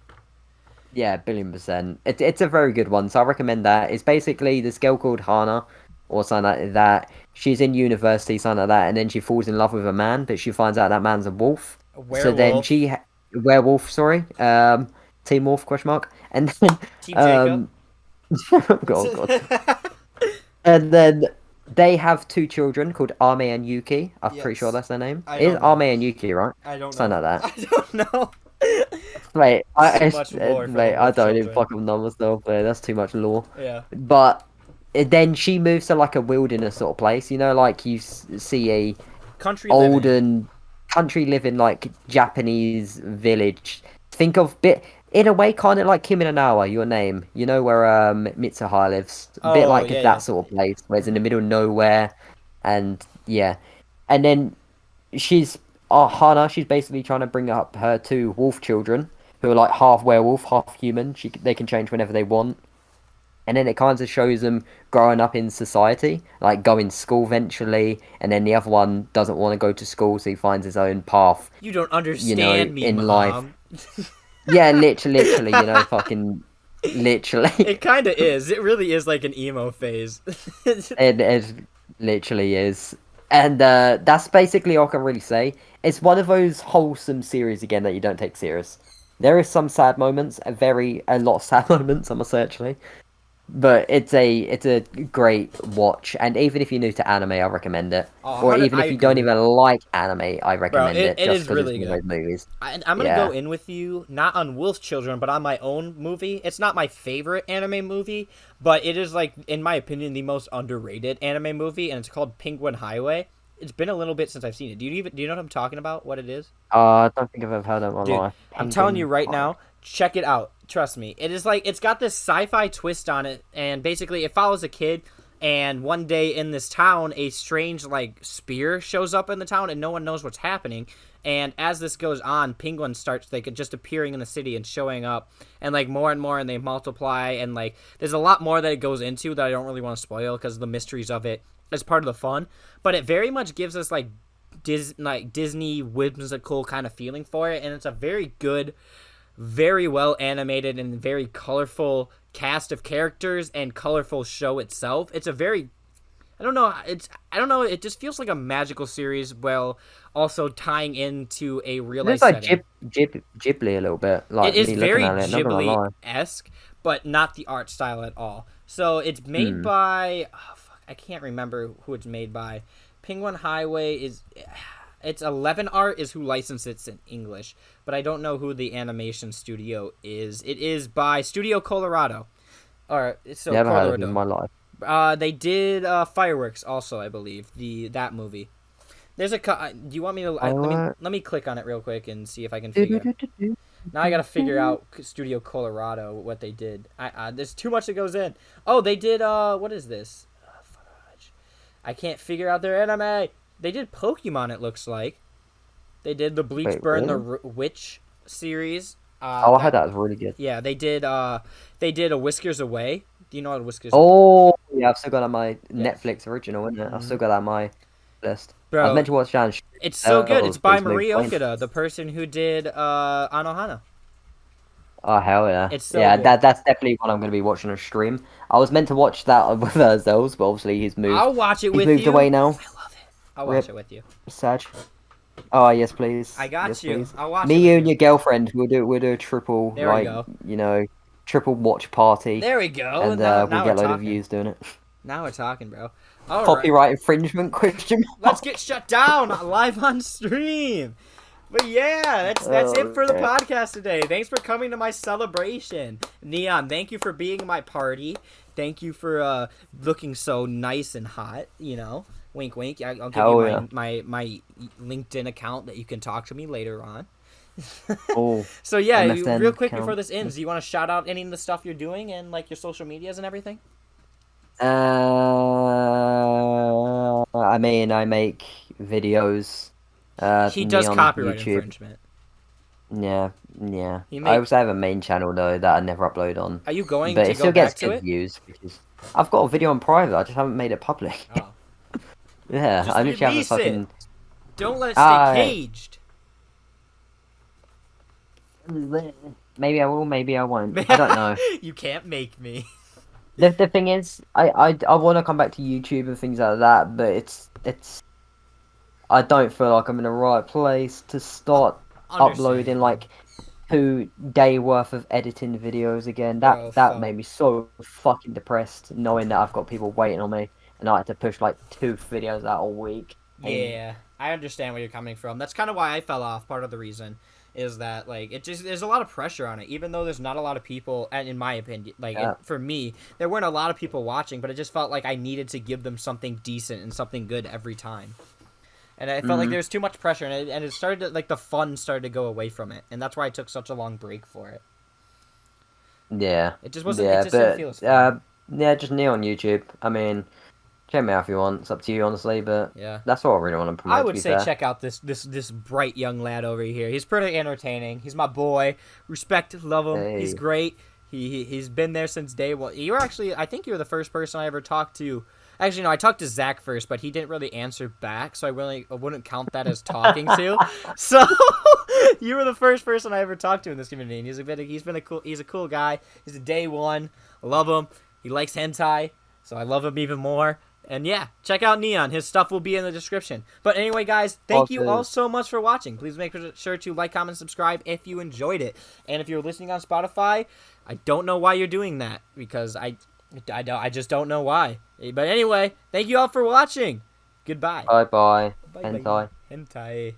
Speaker 2: Yeah, 1,000,000,000%. It's a very good one, so I recommend that. It's basically this girl called Hana, or something like that. She's in university, something like that, and then she falls in love with a man, but she finds out that man's a wolf.
Speaker 1: A
Speaker 2: So then
Speaker 1: werewolf,
Speaker 2: werewolf, sorry, Team Wolf question mark, and then
Speaker 1: Team Jacob.
Speaker 2: um, oh god, and then they have two children called Ame and Yuki. I'm pretty sure
Speaker 1: Yes,
Speaker 2: that's their name.
Speaker 1: I
Speaker 2: It is
Speaker 1: don't know.
Speaker 2: Ame and Yuki, right?
Speaker 1: I don't
Speaker 2: Something
Speaker 1: know.
Speaker 2: like that.
Speaker 1: I don't know.
Speaker 2: Mate,
Speaker 1: Too much lore for the
Speaker 2: mate, I
Speaker 1: Wolf
Speaker 2: don't even
Speaker 1: Children.
Speaker 2: fucking know myself, but that's too much lore.
Speaker 1: Yeah.
Speaker 2: But then she moves to like a wilderness sort of place, you know, like you see a
Speaker 1: Country living.
Speaker 2: olden country living like Japanese village. Think of bit in a way kind of like Kim in Your Name, you know, where Mitsuha lives. A bit
Speaker 1: Oh
Speaker 2: like
Speaker 1: yeah, yeah.
Speaker 2: that sort of place where it's in the middle of nowhere, and yeah, and then she's Hana. She's basically trying to bring up her two wolf children who are like half werewolf, half human. They can change whenever they want, and then it kind of shows them growing up in society, like going to school eventually, and then the other one doesn't want to go to school, so he finds his own path,
Speaker 1: You don't
Speaker 2: you know,
Speaker 1: understand me,
Speaker 2: in life.
Speaker 1: mom.
Speaker 2: Yeah, literally, you know, fucking literally,
Speaker 1: It kind of is. It really is like an emo phase.
Speaker 2: it literally is. And that's basically all I can really say. It's one of those wholesome series again that you don't take serious. There is some sad moments, a lot of sad moments, I must say actually. But it's a great watch, and even if you're new to anime, I recommend it. Or even
Speaker 1: I
Speaker 2: if you don't
Speaker 1: agree.
Speaker 2: even like anime, I
Speaker 1: Bro,
Speaker 2: recommend it
Speaker 1: it
Speaker 2: just
Speaker 1: is
Speaker 2: because it's
Speaker 1: really
Speaker 2: one of
Speaker 1: good.
Speaker 2: those movies.
Speaker 1: I'm gonna
Speaker 2: Yeah.
Speaker 1: go in with you, not on Wolf Children, but on my own movie. It's not my favorite anime movie, but it is like, in my opinion, the most underrated anime movie, and it's called Penguin Highway. It's been a little bit since I've seen it. Do you know what I'm talking about? What it is?
Speaker 2: I don't think I've ever heard of it in my
Speaker 1: Dude,
Speaker 2: life.
Speaker 1: I'm telling you
Speaker 2: Penguin
Speaker 1: right
Speaker 2: High.
Speaker 1: now, check it out. Trust me. It is like it's got this sci-fi twist on it, and basically it follows a kid, and one day in this town a strange like spear shows up in the town and no one knows what's happening. And as this goes on, penguins starts like just appearing in the city and showing up, and like more and more, and they multiply, and like there's a lot more that it goes into that I don't really want to spoil because the mysteries of it is part of the fun. But it very much gives us like Disney whimsical kind of feeling for it, and it's a very good, very well animated and very colorful cast of characters and colorful show itself. It's a very I don't know, it just feels like a magical series while also tying into a real life
Speaker 2: Looks like
Speaker 1: setting.
Speaker 2: Ghibli a little bit,
Speaker 1: It
Speaker 2: like
Speaker 1: is
Speaker 2: me looking
Speaker 1: very
Speaker 2: at it, not gonna lie.
Speaker 1: Ghibli-esque, but not the art style at all. So it's made
Speaker 2: Hmm.
Speaker 1: by I can't remember who it's made by. Penguin Highway is it's 11 Art is who licensed it in English, but I don't know who the animation studio is. It is by Studio Colorado. Or so
Speaker 2: Never heard of it in
Speaker 1: Colorado.
Speaker 2: my life.
Speaker 1: They did Fireworks also, I believe, that movie. There's a do you want me to let me click on it real quick and see if I can figure out. Now I gotta figure out Studio Colorado what they did. There's too much that goes in. Oh, they did what is this? I can't figure out their anime. They did Pokemon, it looks like. They did the Bleach
Speaker 2: Wait,
Speaker 1: Burn
Speaker 2: really?
Speaker 1: the Witch series.
Speaker 2: Oh, I heard that was really good.
Speaker 1: Yeah, they did a Whiskers Away. Do you know what Whiskers Away?
Speaker 2: Oh, yeah, I've still got that on my
Speaker 1: Yeah.
Speaker 2: Netflix original, isn't it? I've
Speaker 1: Mhm.
Speaker 2: still got that on my list. I was
Speaker 1: Bro,
Speaker 2: meant to watch that.
Speaker 1: it's so good. It's by
Speaker 2: Please move
Speaker 1: Marie
Speaker 2: on.
Speaker 1: Okada, the person who did Anohana.
Speaker 2: Oh hell yeah!
Speaker 1: It's so
Speaker 2: Yeah,
Speaker 1: good.
Speaker 2: that's definitely one I'm going to be watching on stream. I was meant to watch that with Zels, but obviously
Speaker 1: I'll watch it
Speaker 2: He's
Speaker 1: with
Speaker 2: moved
Speaker 1: you.
Speaker 2: away now.
Speaker 1: I love it. I'll
Speaker 2: Rip.
Speaker 1: watch it with you.
Speaker 2: Sad. Oh yes, please.
Speaker 1: I got
Speaker 2: Yes,
Speaker 1: you.
Speaker 2: please.
Speaker 1: I'll watch it
Speaker 2: Me,
Speaker 1: with
Speaker 2: you,
Speaker 1: you.
Speaker 2: and your girlfriend. We'll do a triple
Speaker 1: There we go.
Speaker 2: triple watch party,
Speaker 1: There we go.
Speaker 2: and
Speaker 1: Now
Speaker 2: we'll
Speaker 1: we're
Speaker 2: get a load of
Speaker 1: talking.
Speaker 2: views doing it.
Speaker 1: Now we're talking, bro. All right.
Speaker 2: Copyright infringement question.
Speaker 1: Let's get shut down live on stream. But yeah, that's it for the
Speaker 2: Okay.
Speaker 1: podcast today. Thanks for coming to my celebration. Neon, thank you for being my party. Thank you for looking so nice and hot, you know. Wink wink. I'll give
Speaker 2: Hell
Speaker 1: you
Speaker 2: yeah.
Speaker 1: my LinkedIn account that you can talk to me later on.
Speaker 2: Oh,
Speaker 1: So yeah,
Speaker 2: MSN
Speaker 1: real quick
Speaker 2: account.
Speaker 1: before this ends, do you want to shout out any of the stuff you're doing and like your social medias and everything?
Speaker 2: I mean, I make videos.
Speaker 1: He
Speaker 2: Me
Speaker 1: does
Speaker 2: on
Speaker 1: copyright
Speaker 2: YouTube.
Speaker 1: infringement.
Speaker 2: Yeah, yeah.
Speaker 1: You
Speaker 2: I
Speaker 1: make.
Speaker 2: also have a main channel though that I never upload on,
Speaker 1: Are you going
Speaker 2: but
Speaker 1: to
Speaker 2: it
Speaker 1: go
Speaker 2: still
Speaker 1: back
Speaker 2: gets
Speaker 1: to
Speaker 2: good
Speaker 1: it?
Speaker 2: views because I've got a video on private. I just haven't made it public.
Speaker 1: Oh.
Speaker 2: Yeah,
Speaker 1: Just
Speaker 2: I literally haven't
Speaker 1: release it.
Speaker 2: fucking.
Speaker 1: Don't let it stay
Speaker 2: Ah,
Speaker 1: caged.
Speaker 2: Maybe I will, maybe I won't. I don't know.
Speaker 1: You can't make me.
Speaker 2: The thing is, I want to come back to YouTube and things like that, but it's I don't feel like I'm in the right place to start uploading
Speaker 1: Understandable.
Speaker 2: like 2 day worth of editing videos again.
Speaker 1: Bro,
Speaker 2: That
Speaker 1: fuck.
Speaker 2: made me so fucking depressed knowing that I've got people waiting on me and I had to push like 2 videos out a week.
Speaker 1: Yeah, I understand where you're coming from. That's kind of why I fell off. Part of the reason is that like there's a lot of pressure on it, even though there's not a lot of people. And in my opinion, like
Speaker 2: Yeah.
Speaker 1: for me, there weren't a lot of people watching, but it just felt like I needed to give them something decent and something good every time. And I felt like
Speaker 2: Mhm.
Speaker 1: there was too much pressure, and it started to, like the fun started to go away from it, and that's why I took such a long break for it.
Speaker 2: Yeah.
Speaker 1: It just wasn't.
Speaker 2: Yeah,
Speaker 1: It just didn't feel as fun.
Speaker 2: yeah, just me on YouTube. I mean, check me out if you want. It's up to you, honestly, but
Speaker 1: Yeah.
Speaker 2: that's all I really want to promote.
Speaker 1: I
Speaker 2: to
Speaker 1: would
Speaker 2: be
Speaker 1: say
Speaker 2: fair.
Speaker 1: check out this bright young lad over here. He's pretty entertaining. He's my boy. Respect, love him. He's
Speaker 2: Hey.
Speaker 1: great. He's been there since day one. You were actually, I think you were the first person I ever talked to. Actually, no, I talked to Zach first, but he didn't really answer back, so I wouldn't count that as talking to. So you were the first person I ever talked to in this community, and he's a cool guy. He's a day one. I love him. He likes hentai, so I love him even more. And yeah, check out Neon. His stuff will be in the description. But anyway, guys, thank you all so much for watching. Please make sure to like, comment, subscribe if you enjoyed it. And if you're listening on Spotify, I don't know why you're doing that, because I just don't know why. But anyway, thank you all for watching. Goodbye.
Speaker 2: Bye bye.
Speaker 1: Bye
Speaker 2: Hentai.
Speaker 1: bye. Hentai.